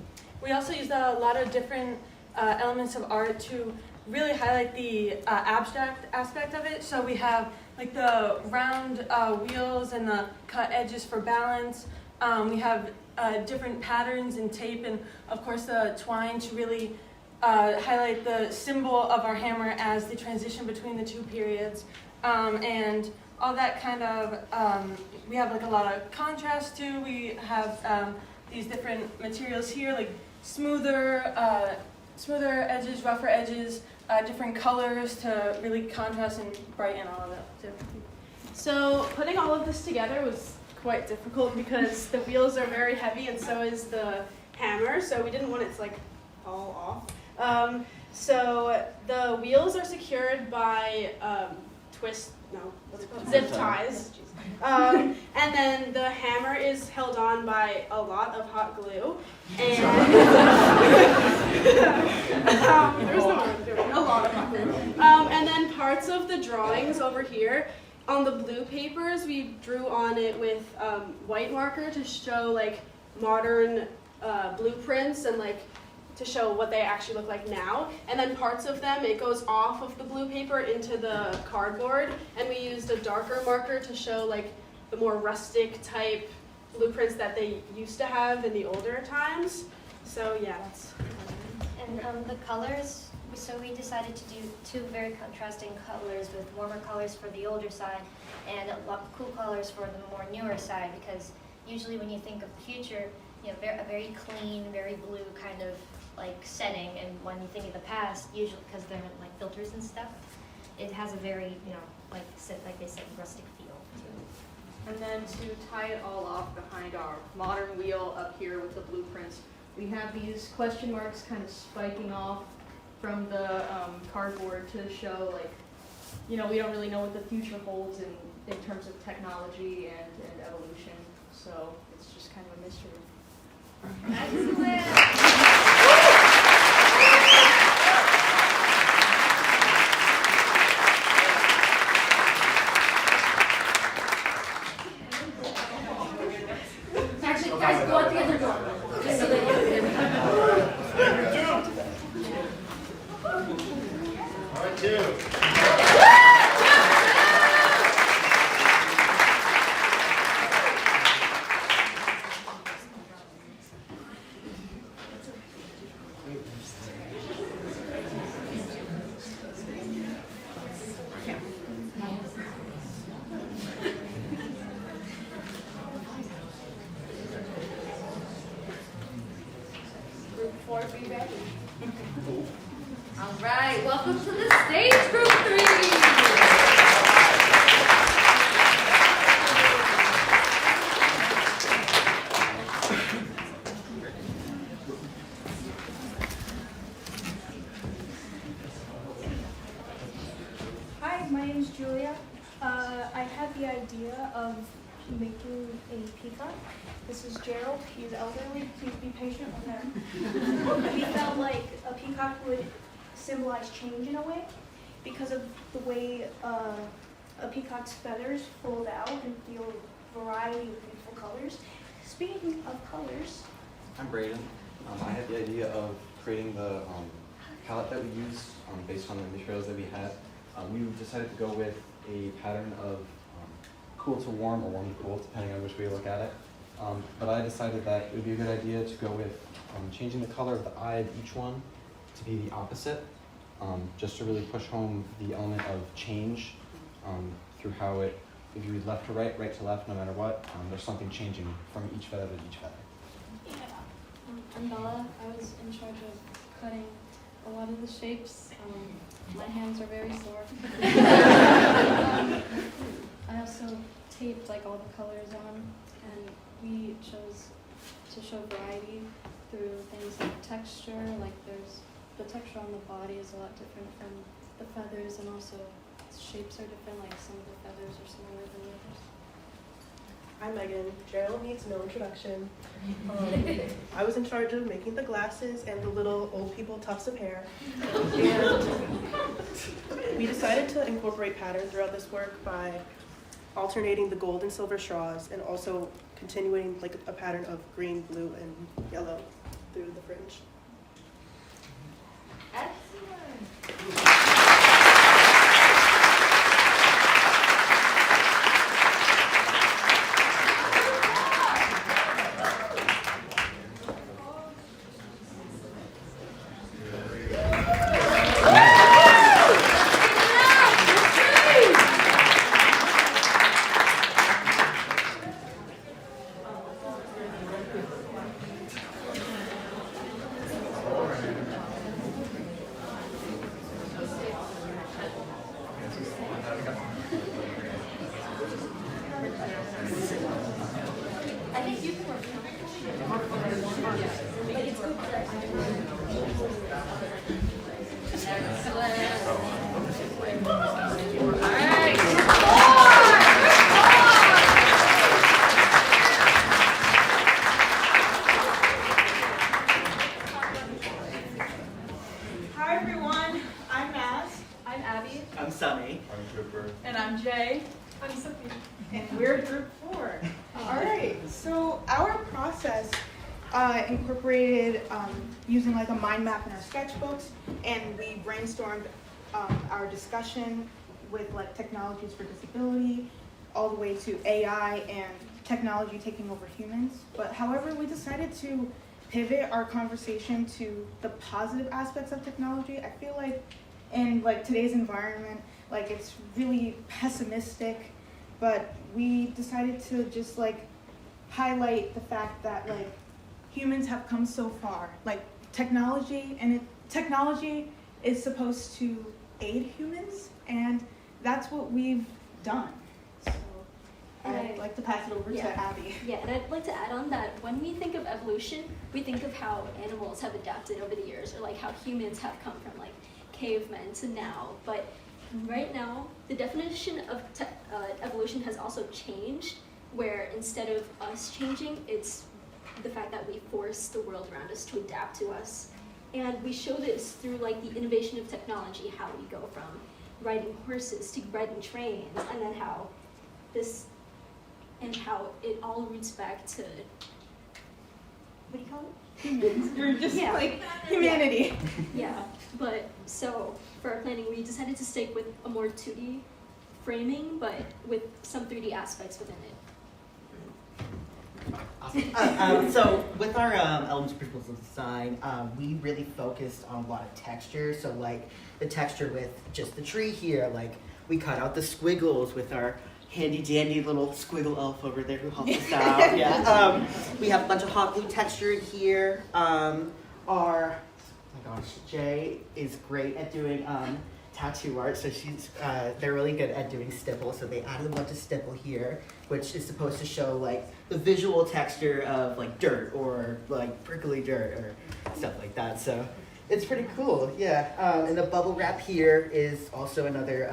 We also used a lot of different elements of art to really highlight the abstract aspect of it. So we have the round wheels and the cut edges for balance. We have different patterns and tape, and of course the twine to really highlight the symbol of our hammer as the transition between the two periods. And all that kind of, we have a lot of contrast too. We have these different materials here, smoother edges, rougher edges, different colors to really contrast and brighten all of that too. So putting all of this together was quite difficult because the wheels are very heavy and so is the hammer, so we didn't want it to fall off. So the wheels are secured by zip ties. And And then the hammer is held on by a lot of hot glue. And there's a lot of hot glue. And then parts of the drawings over here, on the blue papers, we drew on it with white marker to show like modern blueprints and like to show what they actually look like now. And then parts of them, it goes off of the blue paper into the cardboard, and we used a darker marker to show like the more rustic type blueprints that they used to have in the older times. So yeah, that's. And the colors, so we decided to do two very contrasting colors with warmer colors for the older side and a lot of cool colors for the more newer side, because usually when you think of the future, you know, a very clean, very blue kind of like setting, and when you think of the past, usually because they're like filters and stuff, it has a very, you know, like they said, rustic feel to it. And then to tie it all off behind our modern wheel up here with the blueprints, we have these question marks kind of spiking off from the cardboard to show, like, you know, we don't really know what the future holds in terms of technology and evolution. So it's just kind of a mystery. Actually, guys, go out the other door. Just so that you All right, two. Group 4, be ready. All right, welcome to the stage, Group 3. Hi, my name is Julia. I had the idea of making a peacock. This is Gerald. He's elderly. Please be patient with him. We felt like a peacock would symbolize change in a way because of the way a peacock's feathers fold out and feel a variety of beautiful colors. Speaking of colors, I'm Braden. I had the idea of creating the palette that we used based on the materials that we had. We decided to go with a pattern of cool to warm or warm to cool, depending on which way you look at it. But I decided that it would be a good idea to go with changing the color of the eye of each one to be the opposite, just to really push home the element of change through how it, if you read left to right, right to left, no matter what, there's something changing from each feather to each feather. I'm Bella. I was in charge of cutting a lot of the shapes. My hands are very sore. I also taped like all the colors on, and we chose to show variety through things like texture. Like there's the texture on the body is a lot different from the feathers, and also shapes are different. Like some of the feathers are smaller than the others. I'm Megan. Gerald needs no introduction. I was in charge of making the glasses and the little old people tufts of hair. And we decided to incorporate pattern throughout this work by alternating the gold and silver straws and also continuing like a pattern of green, blue, and yellow through the fringe. So our process incorporated using like a mind map in our sketchbooks, and we brainstormed our discussion with like technologies for disability, all the way to AI and technology taking over humans. But however, we decided to pivot our conversation to the positive aspects of technology. I feel like in like today's environment, like it's really pessimistic, but we decided to just like highlight the fact that like humans have come so far. Like technology is supposed to aid humans, and that's what we've done. So I'd like to pass it over to Abby. Yeah, and I'd like to add on that when we think of evolution, we think of how animals have adapted over the years, or like how humans have come from like cavemen to now. But right now, the definition of evolution has also changed, where instead of us changing, it's the fact that we force the world around us to adapt to us. And we show this through like the innovation of technology, how we go from riding horses to riding trains, and then how it all roots back to, what do you call it? Humans. You're just like humanity. Yeah, but so for our planning, we decided to stick with a more 2D framing, but with some 3D aspects within it. Awesome. So with our elements of principles of design, we really focused on a lot of texture. So like the texture with just the tree here, like we cut out the squiggles with our handy dandy little squiggle elf over there who helped us out. Yeah. We have a bunch of hot glue texture in here. Oh my gosh, Jay is great at doing tattoo art, so they're really good at doing stipple, so they added a bunch of stipple here, which is supposed to show like the visual texture of like dirt or like prickly dirt or stuff like that. So it's pretty cool, yeah. And the bubble wrap here is also another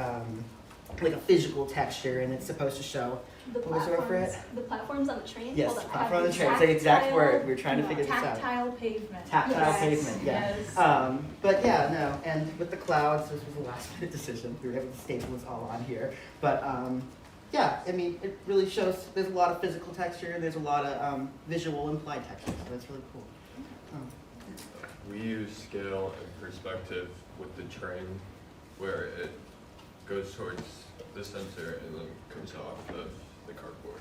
like a physical texture, and it's supposed to show The platforms on the train? Yes, platform on the train. It's the exact word. We're trying to figure this out. Tactile pavement. Tactile pavement, yeah. Yes. But yeah, no. And with the clouds, this was a last minute decision. We were able to staple this all on here. But yeah, I mean, it really shows there's a lot of physical texture. There's a lot of visual implied texture. So that's really cool. We use scale and perspective with the train, where it goes towards the center and then comes off of the cardboard.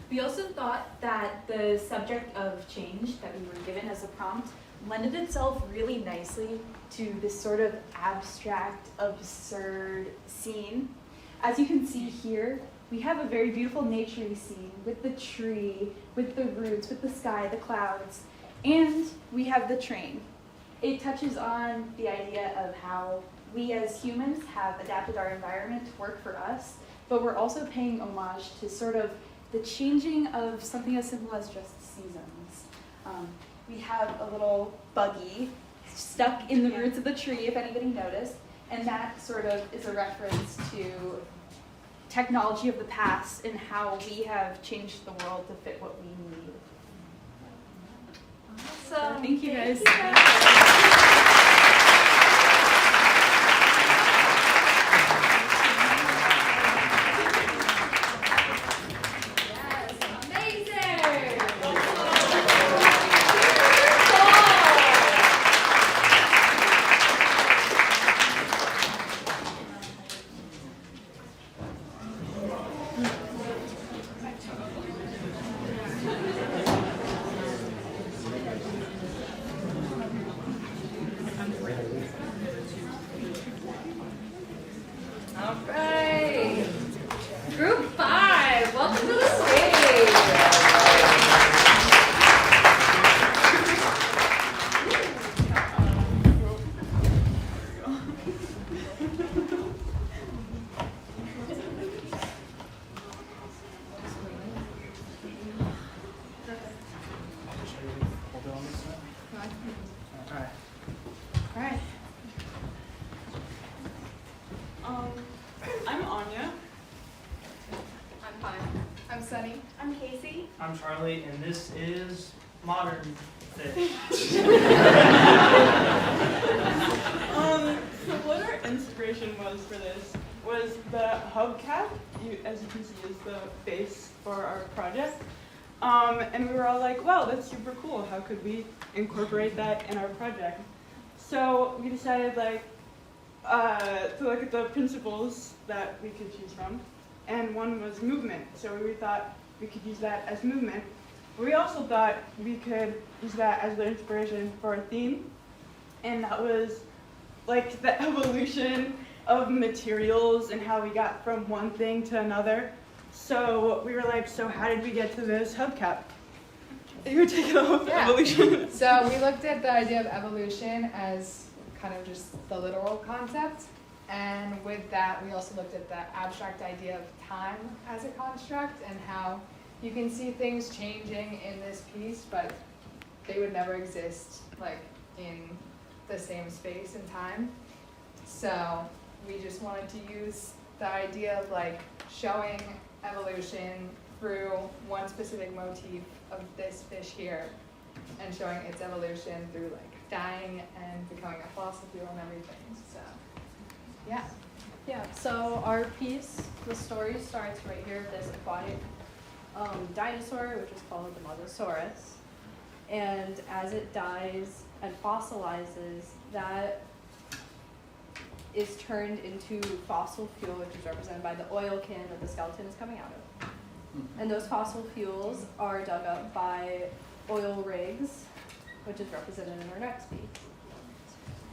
We also thought that the subject of change that we were given as a prompt lended itself really nicely to this sort of abstract, absurd scene. As you can see here, we have a very beautiful naturey scene with the tree, with the roots, with the sky, the clouds, and we have the train. It touches on the idea of how we as humans have adapted our environment to work for us, but we're also paying homage to sort of the changing of something as simple as just seasons. We have a little buggy stuck in the roots of the tree, if anybody noticed, and that sort of is a reference to technology of the past and how we have changed the world to fit what we need. Awesome. Thank you guys. Alright. Group 5, welcome to the stage. Alright. I'm Anya. I'm Pine. I'm Sunny. I'm Casey. I'm Charlie, and this is Modern Fish. So what our inspiration was for this was the hubcap, as you can see, is the base for our project. And we were all like, wow, that's super cool. How could we incorporate that in our project? So we decided to look at the principles that we could choose from. And one was movement. So we thought we could use that as movement. We also thought we could use that as the inspiration for a theme. And that was like the evolution of materials and how we got from one thing to another. So we were like, so how did we get to this hubcap? You were taking off evolution. So we looked at the idea of evolution as kind of just the literal concept. And with that, we also looked at the abstract idea of time as a construct and how you can see things changing in this piece, but they would never exist like in the same space and time. So we just wanted to use the idea of like showing evolution through one specific motif of this fish here and showing its evolution through like dying and becoming a fossil fuel and everything. So yeah. Yeah, so our piece, the story starts right here, this aquatic dinosaur, which is called the Mosasaurus. And as it dies and fossilizes, that is turned into fossil fuel, which is represented by the oil can that the skeleton is coming out of. And those fossil fuels are dug up by oil rigs, which is represented in our next piece.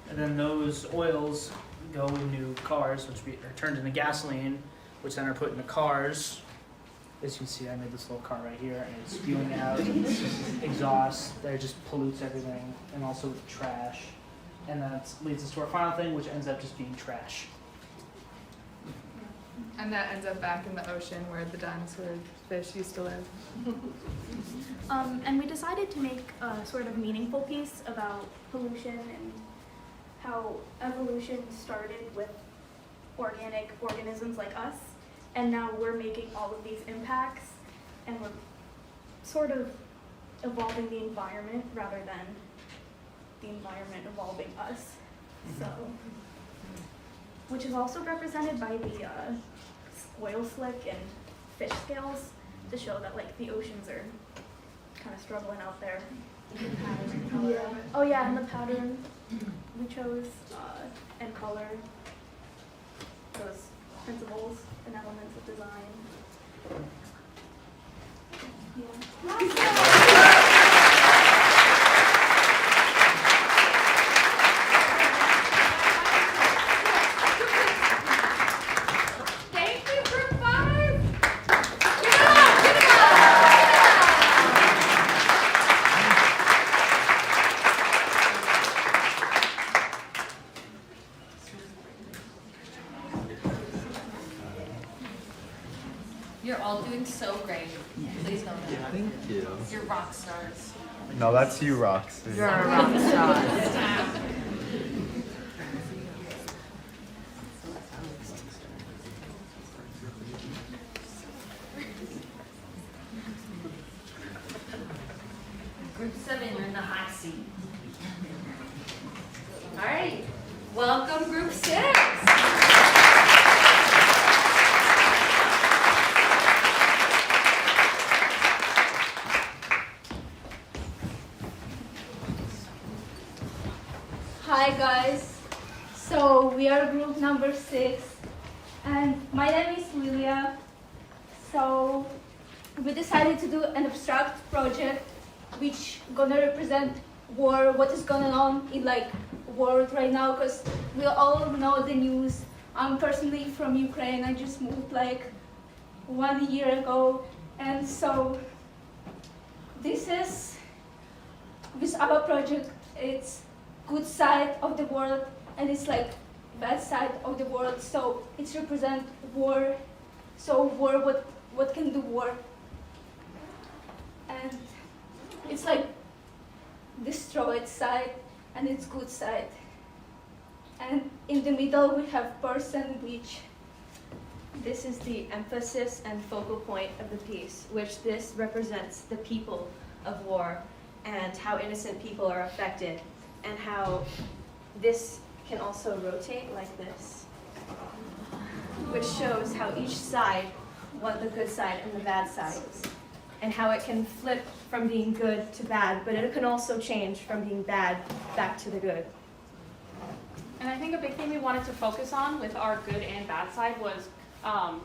And then those oils go into cars, which are turned into gasoline, which then are put into cars. As you can see, I made this little car right here, and it's spewing out exhaust that just pollutes everything, and also trash. And that leads us to our final thing, which ends up just being trash. And that ends up back in the ocean where the dinosaur fish used to live. And we decided to make a sort of meaningful piece about pollution and how evolution started with organic organisms like us, and now we're making all of these impacts, and we're sort of evolving the environment rather than the environment evolving us. So, which is also represented by the oil slick and fish scales to show that like the oceans are kind of struggling out there. Yeah. Oh yeah, and the pattern we chose and color, those principles and elements of design. Yeah. You're all doing so great. Please know that. Thank you. You're rock stars. No, that's you, Roxy. You're a rock star. Group 7, you're in the hot seat. All right, welcome Group 6. Hi guys, so we are group number 6 and my name is Lilia. So we decided to do an abstract project which gonna represent war, what is going on in like world right now, because we all know the news. I'm personally from Ukraine. I just moved like 1 year ago, and so this our project. It's good side of the world and it's like bad side of the world. So it's represent war. So war, what can do war? And it's like destroyed side and it's good side. And in the middle we have person, which this is the emphasis and focal point of the piece, which this represents the people of war and how innocent people are affected, and how this can also rotate like this, which shows how each side, what the good side and the bad side and how it can flip from being good to bad, but it can also change from being bad back to the good. And I think a big thing we wanted to focus on with our good and bad side was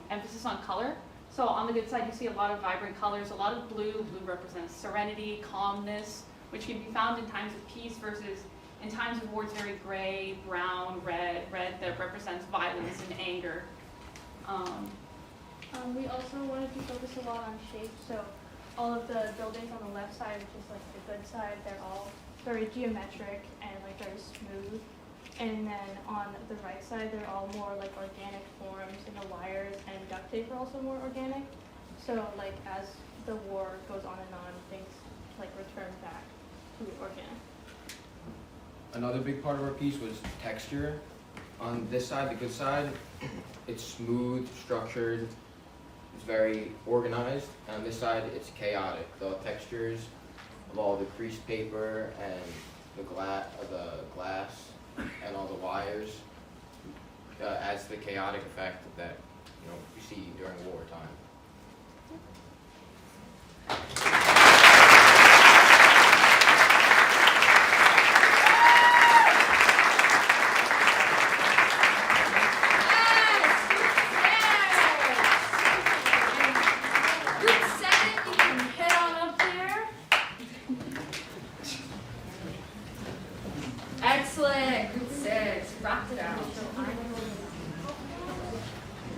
emphasis on color. So on the good side, you see a lot of vibrant colors, a lot of blue. Blue represents serenity, calmness, which can be found in times of peace versus in times of war it's very gray, brown, red. Red that represents violence and anger. We also wanted to focus a lot on shape, so all of the buildings on the left side, which is like the good side, they're all very geometric and like very smooth. And then on the right side, they're all more like organic forms, and the wires and duct tape are also more organic. So like as the war goes on, things like return back to the organic. Another big part of our piece was texture. On this side, the good side, it's smooth, structured, it's very organized. And on this side, it's chaotic. The textures of all the creased paper and the glass and all the wires adds to the chaotic effect that you see during wartime. Excellent. Group 6. Rocked it out.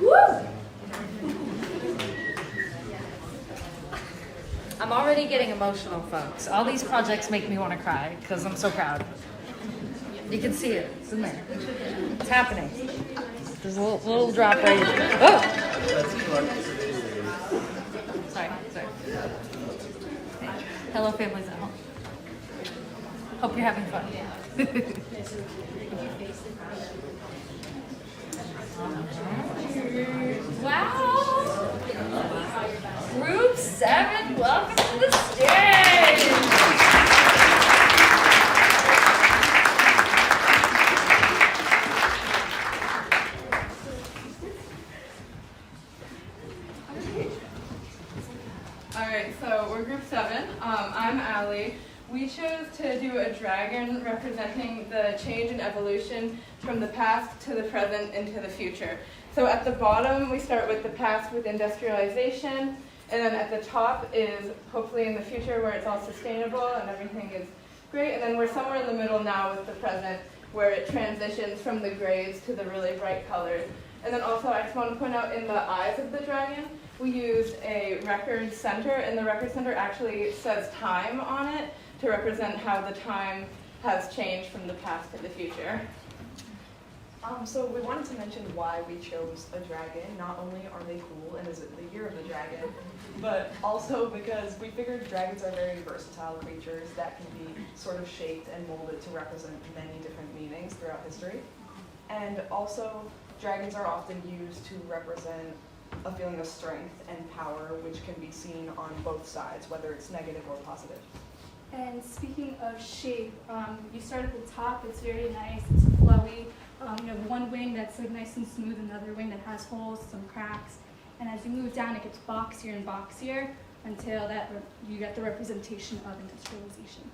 Woo! I'm already getting emotional, folks. All these projects make me want to cry because I'm so proud. You can see it. It's in there. It's happening. There's a little drop right here. Oh! Sorry. Hello, families at home. Hope you're having fun. Wow! Group 7, welcome to the stage! Alright, so we're group 7. I'm Allie. We chose to do a dragon representing the change and evolution from the past to the present into the future. So at the bottom, we start with the past with industrialization, and then at the top is hopefully in the future where it's all sustainable and everything is great, and then we're somewhere in the middle now with the present where it transitions from the grays to the really bright colors. And then also I just want to point out in the eyes of the dragon, we used a record center, and the record center actually says time on it to represent how the time has changed from the past to the future. So we wanted to mention why we chose a dragon. Not only are they cool and is it the year of the dragon, but also because we figured dragons are very versatile creatures that can be sort of shaped and molded to represent many different meanings throughout history. And also, dragons are often used to represent a feeling of strength and power, which can be seen on both sides, whether it's negative or positive. And speaking of shape, you start at the top, it's very nice, it's flowy. You have one wing that's like nice and smooth, another wing that has holes, some cracks. And as you move down, it gets boxier and boxier until you get the representation of industrialization.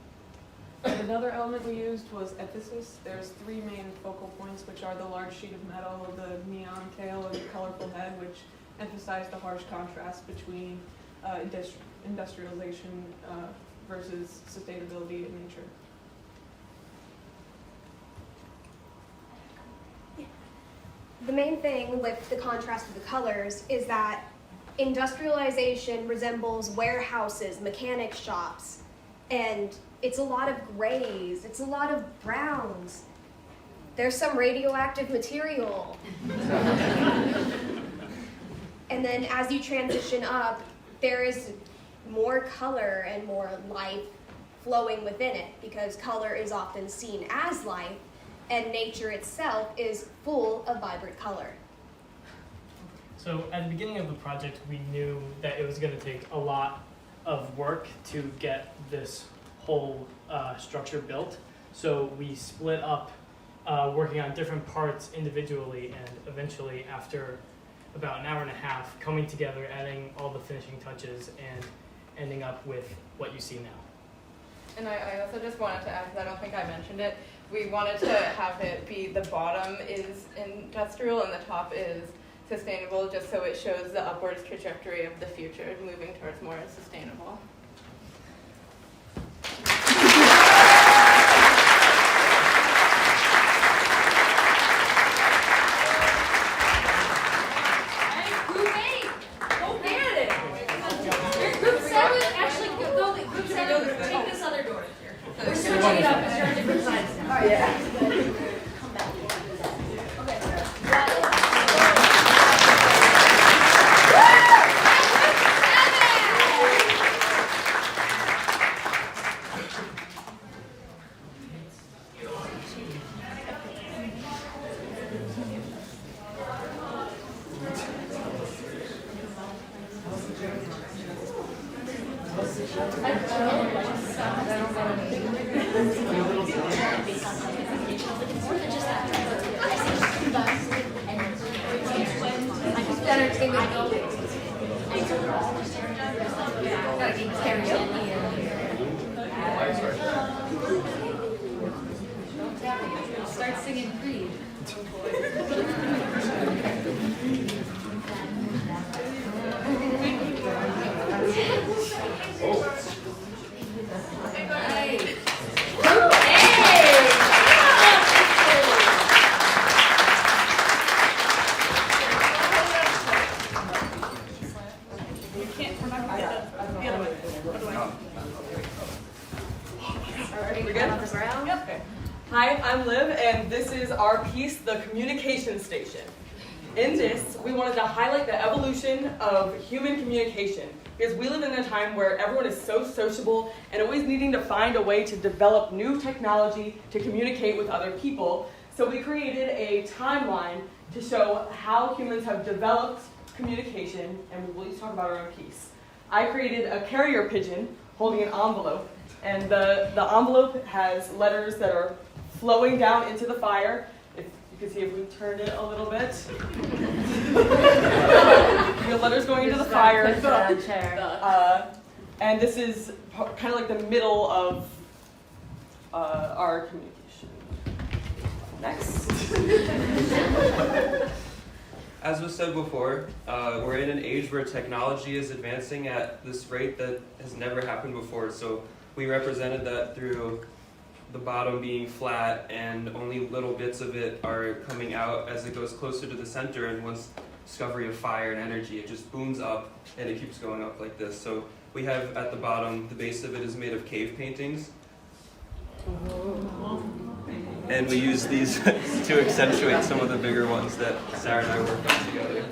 Another element we used was emphasis. There's 3 main focal points, which are the large sheet of metal, the neon tail, and the colorful head, which emphasize the harsh contrast between industrialization versus sustainability in nature. The main thing with the contrast of the colors is that industrialization resembles warehouses, mechanic shops, and it's a lot of grays, it's a lot of browns. There's some radioactive material. And then as you transition up, there is more color and more life flowing within it, because color is often seen as life, and nature itself is full of vibrant color. So at the beginning of the project, we knew that it was going to take a lot of work to get this whole structure built. So we split up working on different parts individually, and eventually after about an hour and a half coming together, adding all the finishing touches and ending up with what you see now. And I also just wanted to add, because I don't think I mentioned it, we wanted to have it be the bottom is industrial and the top is sustainable, just so it shows the upwards trajectory of the future, moving towards more sustainable. Start singing Creed. We good? Yep. Hi, I'm Liv, and this is our piece, The Communication Station. In this, we wanted to highlight the evolution of human communication, because we live in a time where everyone is so sociable and always needing to find a way to develop new technology to communicate with other people. So we created a timeline to show how humans have developed communication, and we will each talk about our own piece. I created a carrier pigeon holding an envelope, and the envelope has letters that are flowing down into the fire. If you can see if we turn it a little bit. The letters going into the fire. And this is kind of like the middle of our communication. Next. As was said before, we're in an age where technology is advancing at this rate that has never happened before. So we represented that through the bottom being flat and only little bits of it are coming out as it goes closer to the center, and once discovery of fire and energy, it just booms up and it keeps going up like this. So we have at the bottom, the base of it is made of cave paintings. And we use these to accentuate some of the bigger ones that Sarah and I worked on together.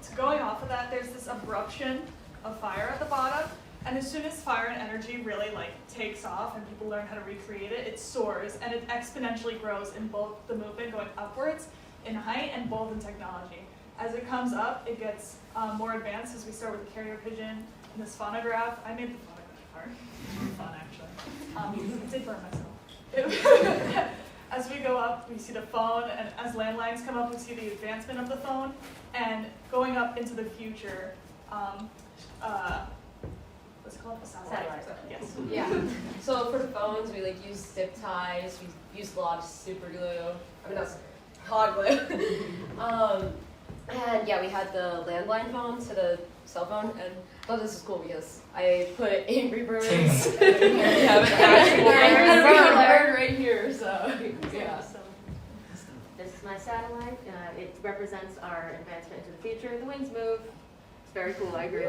So going off of that, there's this abruption of fire at the bottom, and as soon as fire and energy really takes off and people learn how to recreate it, it soars and it exponentially grows in both the movement going upwards in height and both in technology. As it comes up, it gets more advanced as we start with the carrier pigeon and this phonograph. I made the phonograph part. It's fun actually. I did burn myself. As we go up, we see the phone, and as landlines come up, we see the advancement of the phone, and going up into the future, what's it called? A satellite. Yes. Yeah. So for the phones, we use zip ties. We use a lot of super glue. I mean, that's hot glue. And yeah, we had the landline phone to the cell phone, and I thought this was cool because I put Angry Birds. We have an actual bird right here, so yeah. This is my satellite. It represents our advancement into the future. The wings move. It's very cool, I agree.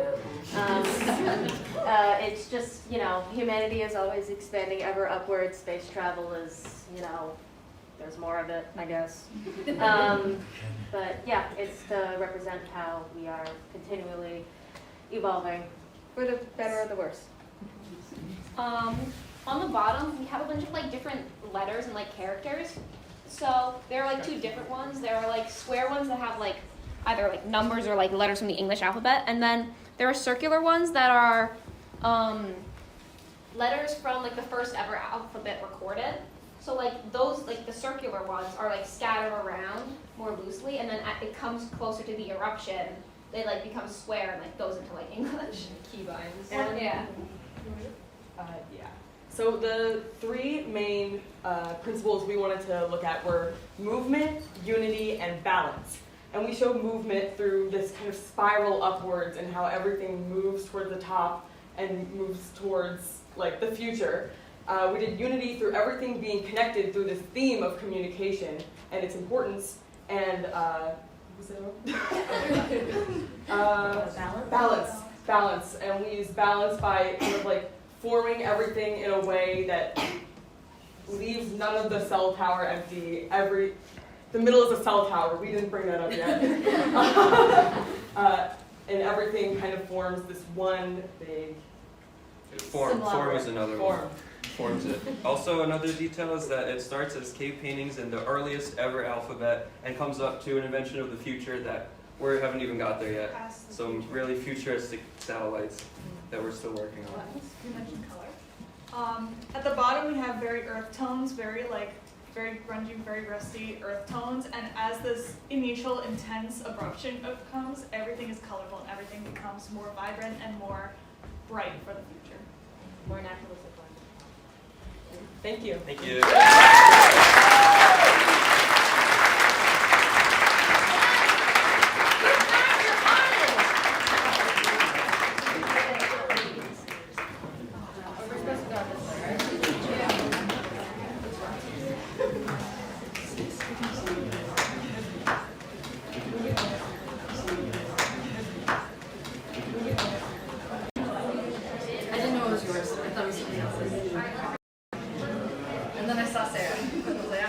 It's just, humanity is always expanding ever upwards. Space travel is, there's more of it, I guess. But yeah, it's to represent how we are continually evolving for the better or the worse. On the bottom, we have a bunch of different letters and characters. So there are two different ones. There are square ones that have either numbers or letters from the English alphabet, and then there are circular ones that are letters from the first ever alphabet recorded. So those the circular ones are scattered around more loosely, and then it comes closer to the eruption, they like become square and like goes into like English. Keybinds. And yeah. Yeah. So the three main principles we wanted to look at were movement, unity, and balance. And we show movement through this kind of spiral upwards and how everything moves toward the top and moves towards like the future. We did unity through everything being connected through this theme of communication and its importance. And balance. And we use balance by kind of like forming everything in a way that leaves none of the cell tower empty. The middle is a cell tower. We didn't bring that up yet. And everything kind of forms this one big Form is another one. Forms it. Also, another detail is that it starts as cave paintings in the earliest ever alphabet and comes up to an invention of the future that we haven't even got there yet. Some really futuristic satellites that we're still working on. You mentioned color. At the bottom we have very earth tones, very grungy, very rusty earth tones, and as this initial intense eruption comes, everything is colorful and everything becomes more vibrant and more bright for the future. More naturalistic. Thank you. Thank you. I didn't know it was yours. I thought it was somebody else's. And then I saw Sarah. I was like,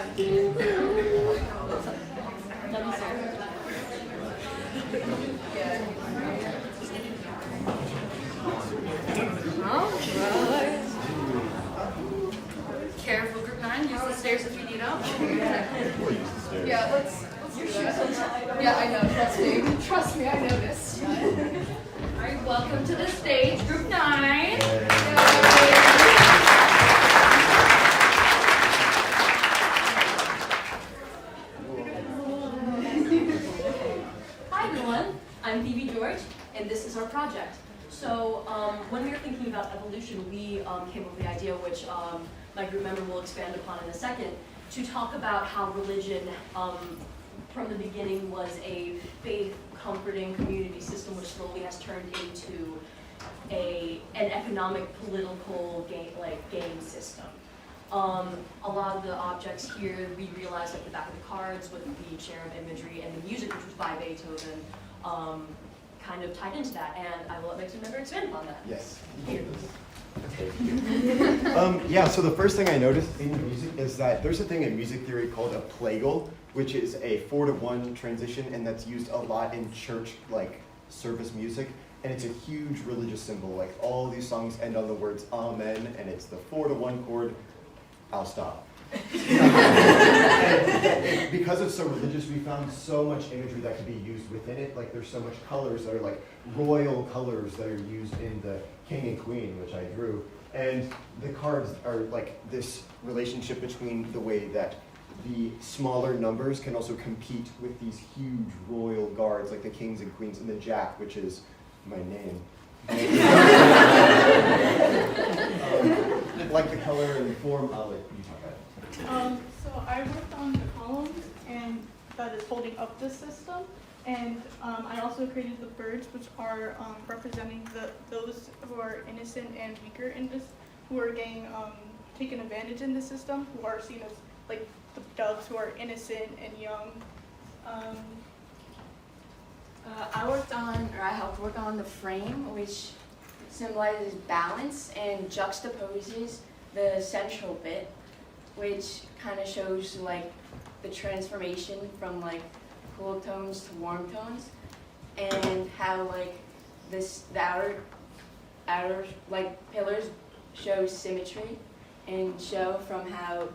Careful, group 9. Use the stairs if you need them. Yeah, let's do that. Yeah, I know. Trust me. Trust me, I know this. All right, welcome to the stage, group 9. Hi everyone, I'm Phoebe George, and this is our project. So when we were thinking about evolution, we came up with the idea, which my group member will expand upon in a second, to talk about how religion from the beginning was a faith, comforting community system, which slowly has turned into an economic, political game system. A lot of the objects here we realized at the back of the cards with the cherub imagery and the music, which was by Beethoven, kind of tied into that, and I will let my team member expand upon that. Yes. Here. Yeah, so the first thing I noticed in music is that there's a thing in music theory called a plagal, which is a 4-to-1 transition, and that's used a lot in church service music, and it's a huge religious symbol. Like all these songs end on the words amen, and it's the 4-to-1 chord. I'll stop. And because it's so religious, we found so much imagery that could be used within it. Like there's so much colors that are like royal colors that are used in the king and queen, which I drew. And the cards are like this relationship between the way that the smaller numbers can also compete with these huge royal guards, like the kings and queens, and the jack, which is my name. Like the color and the form, I'll let you talk about it. So I worked on the columns and that is holding up this system, and I also created the birds, which are representing those who are innocent and weaker in this, who are getting taken advantage in the system, who are seen as like the doves who are innocent and young. I helped work on the frame, which symbolizes balance and juxtaposes the central bit, which kind of shows like the transformation from like cool tones to warm tones, and how like the outer like pillars show symmetry, and show from how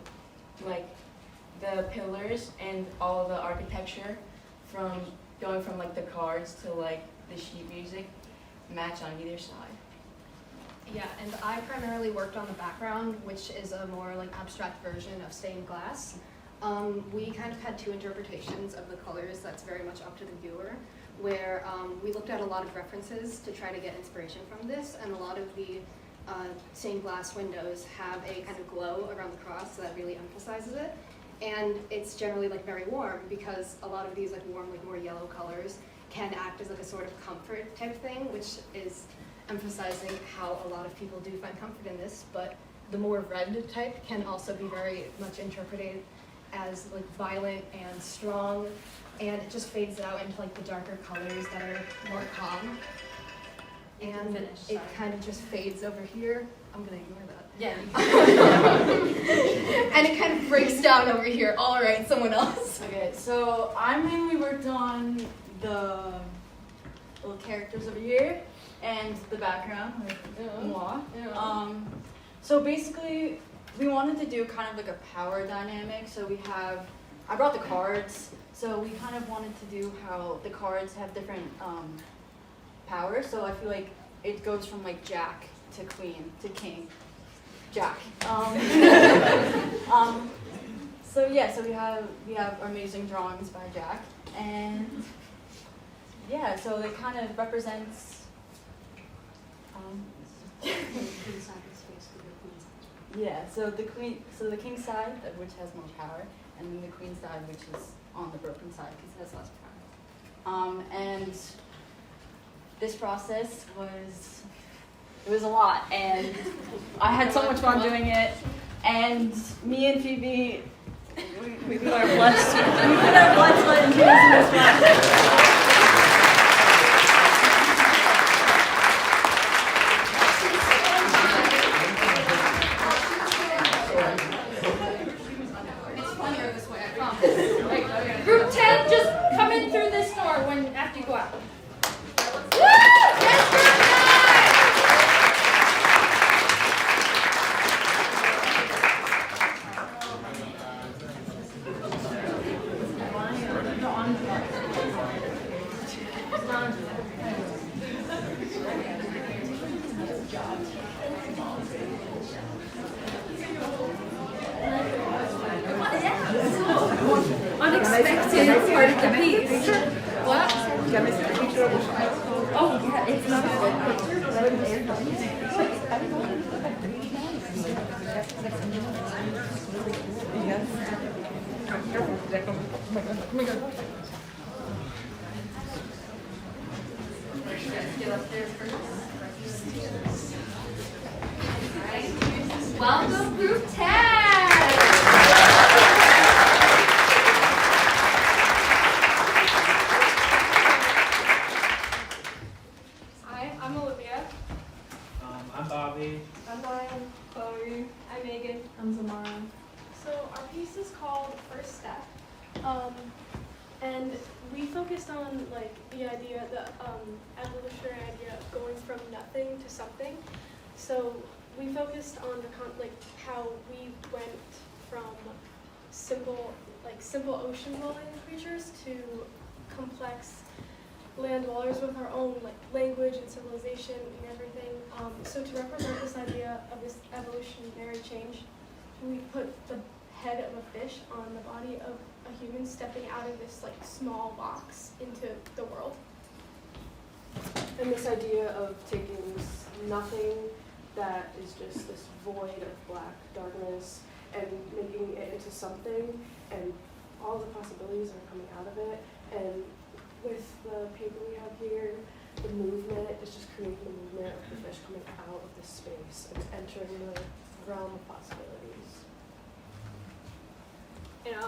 like the pillars and all the architecture from going from like the cards to like the sheet music match on either side. Yeah, and I primarily worked on the background, which is a more like abstract version of stained glass. We kind of had two interpretations of the colors that's very much up to the viewer. where we looked at a lot of references to try to get inspiration from this, and a lot of the stained glass windows have a kind of glow around the cross, so that really emphasizes it. And it's generally like very warm, because a lot of these like warm, like more yellow colors can act as like a sort of comfort type thing, which is emphasizing how a lot of people do find comfort in this. But the more red type can also be very much interpreted as like violent and strong, and it just fades out into like the darker colors that are more calm. And it kind of just fades over here. I'm gonna ignore that. Yeah. And it kind of breaks down over here. All right, someone else. Okay, so I mainly worked on the little characters over here and the background, like moi. So basically, we wanted to do kind of like a power dynamic. So I brought the cards. So we kind of wanted to do how the cards have different powers. So I feel like it goes from like Jack to Queen to King. Jack. So yeah, so we have amazing drawings by Jack, and yeah, so it kind of represents. Yeah, so the king side, which has more power, and then the queen side, which is on the broken side, because it has less power. And this process was a lot, and I had so much fun doing it. And me and Phoebe, we put our blood, sweat, and tears in this project. Group 10, just come in through this door after you go out. Unexpected part of the piece. What? Oh, yeah, it's not a good picture, but I welcome, Group 10! I'm Bobby. I'm Ryan. Chloe. I'm Megan. I'm Zamara. So our piece is called First Step, and we focused on like the idea, the evolutionary idea of going from nothing to something. So we focused on how we went from simple ocean dwelling creatures to complex land dwellers with our own language and civilization and everything. So to represent this idea of this evolutionary change, we put the head of a fish on the body of a human stepping out of this small box into the world. And this idea of taking this nothing that is just this void of black darkness and making it into something, and all the possibilities are coming out of it. And with the paper we have here, the movement is just creating the movement of the fish coming out of this space and entering the realm of possibilities. And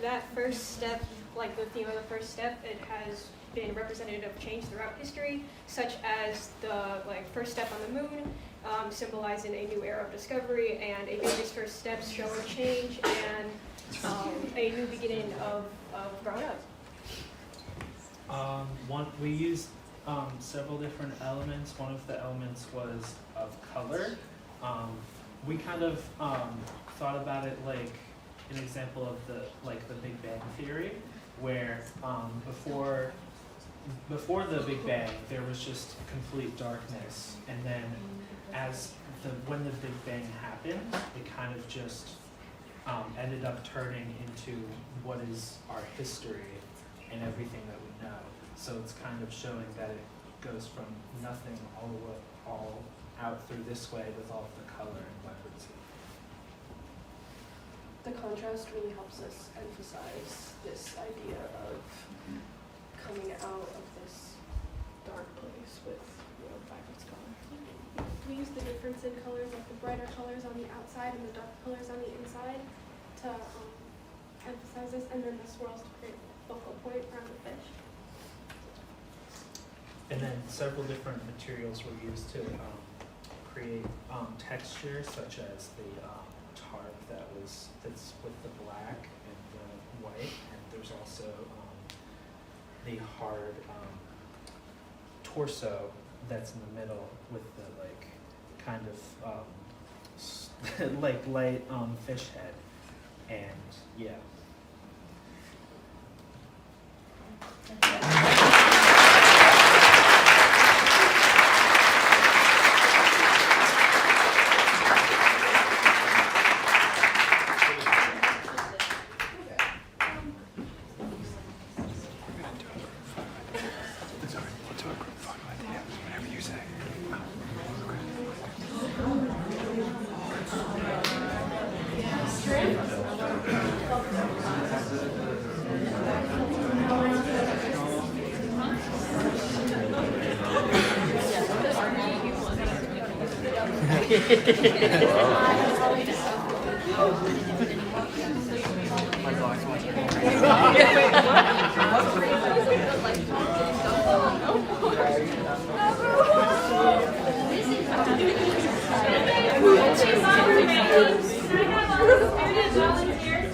that first step, the theme of the first step, it has been representative of change throughout history, such as the first step on the moon, symbolizing a new era of discovery, and a baby's first steps showing change and a new beginning of growing up. We used several different elements. One of the elements was of color. We kind of thought about it like an example of the Big Bang Theory, where before the Big Bang there was just complete darkness, and then when the Big Bang happened, it kind of just ended up turning into what is our history and everything that we know. So it's kind of showing that it goes from nothing all out through this way with all of the color and vibrancy. The contrast really helps us emphasize this idea of coming out of this dark place with vibrant color. We use the difference in colors, like the brighter colors on the outside and the dark colors on the inside to emphasize this, and then the swirls to create a focal point around the fish. And then several different materials were used to create texture, such as the tarp that's with the black and the white, and there's also the hard torso that's in the middle with the kind of like light fish head, and yeah.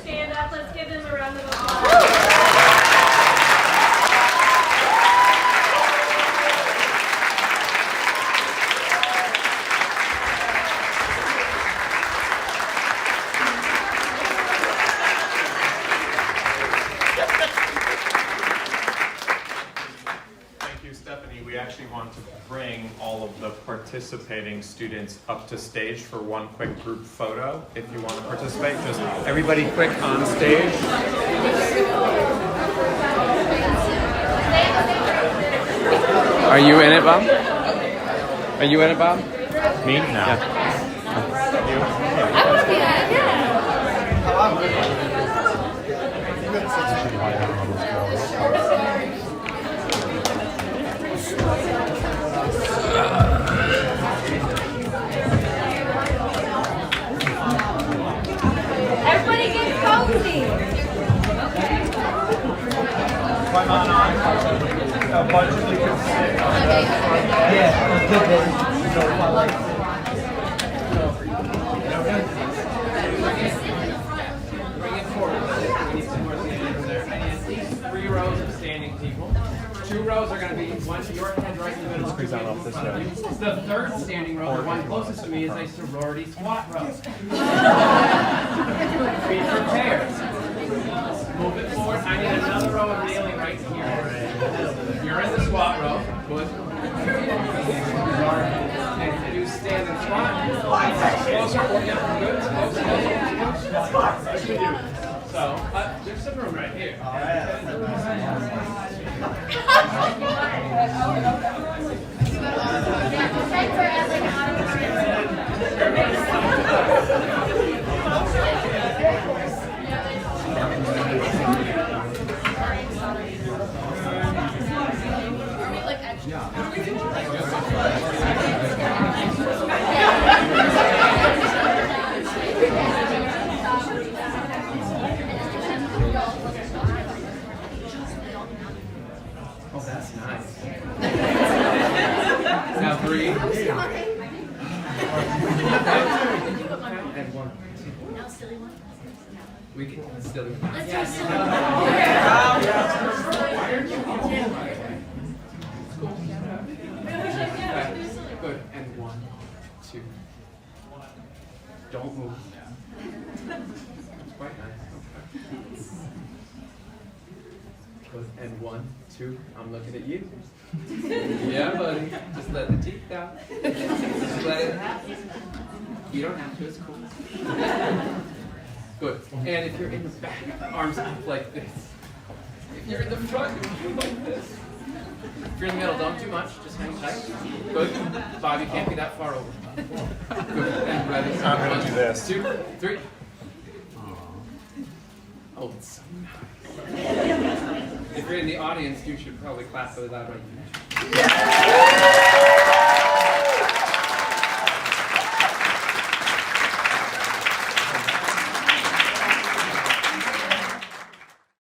Stand up. Let's give them a round of applause. Thank you, Stephanie. We actually want to bring all of the participating students up to stage for one quick group photo. If you want to participate, just everybody quick on stage. Are you in it, Bob? Are you in it, Bob? Me? No. Yeah. Everybody get cozy. Come on. A bunch of you can sit. Bring it forward. We need some more standing there. I need at least 3 rows of standing people. 2 rows are going to be one to your head right in the middle. Squeeze that off this way. The third standing row, the one closest to me, is a sorority squat row. Be prepared. Move it forward. I need another row of kneeling right here. You're in the squat row. Good. And do stand and squat. Closer. Yeah, good. Closer. So, there's some room right here. Oh, that's nice. Now 3. And 1. Now silly one. We can still do Let's do a silly Good. And 1, 2. Don't move. That's quite nice. Good. And 1, 2. I'm looking at you. Yeah, buddy. Just let the teeth down. Just let it happen. You don't have to. It's cool. Good. And if you're in the back, arms up like this. If you're in the front, you do like this. If you're in the middle, don't do much. Just hang tight. Good. Bob, you can't be that far over. Good. And ready. I'm gonna do this. 2, 3. Oh, it's so nice. If you're in the audience, you should probably clap really loud right now.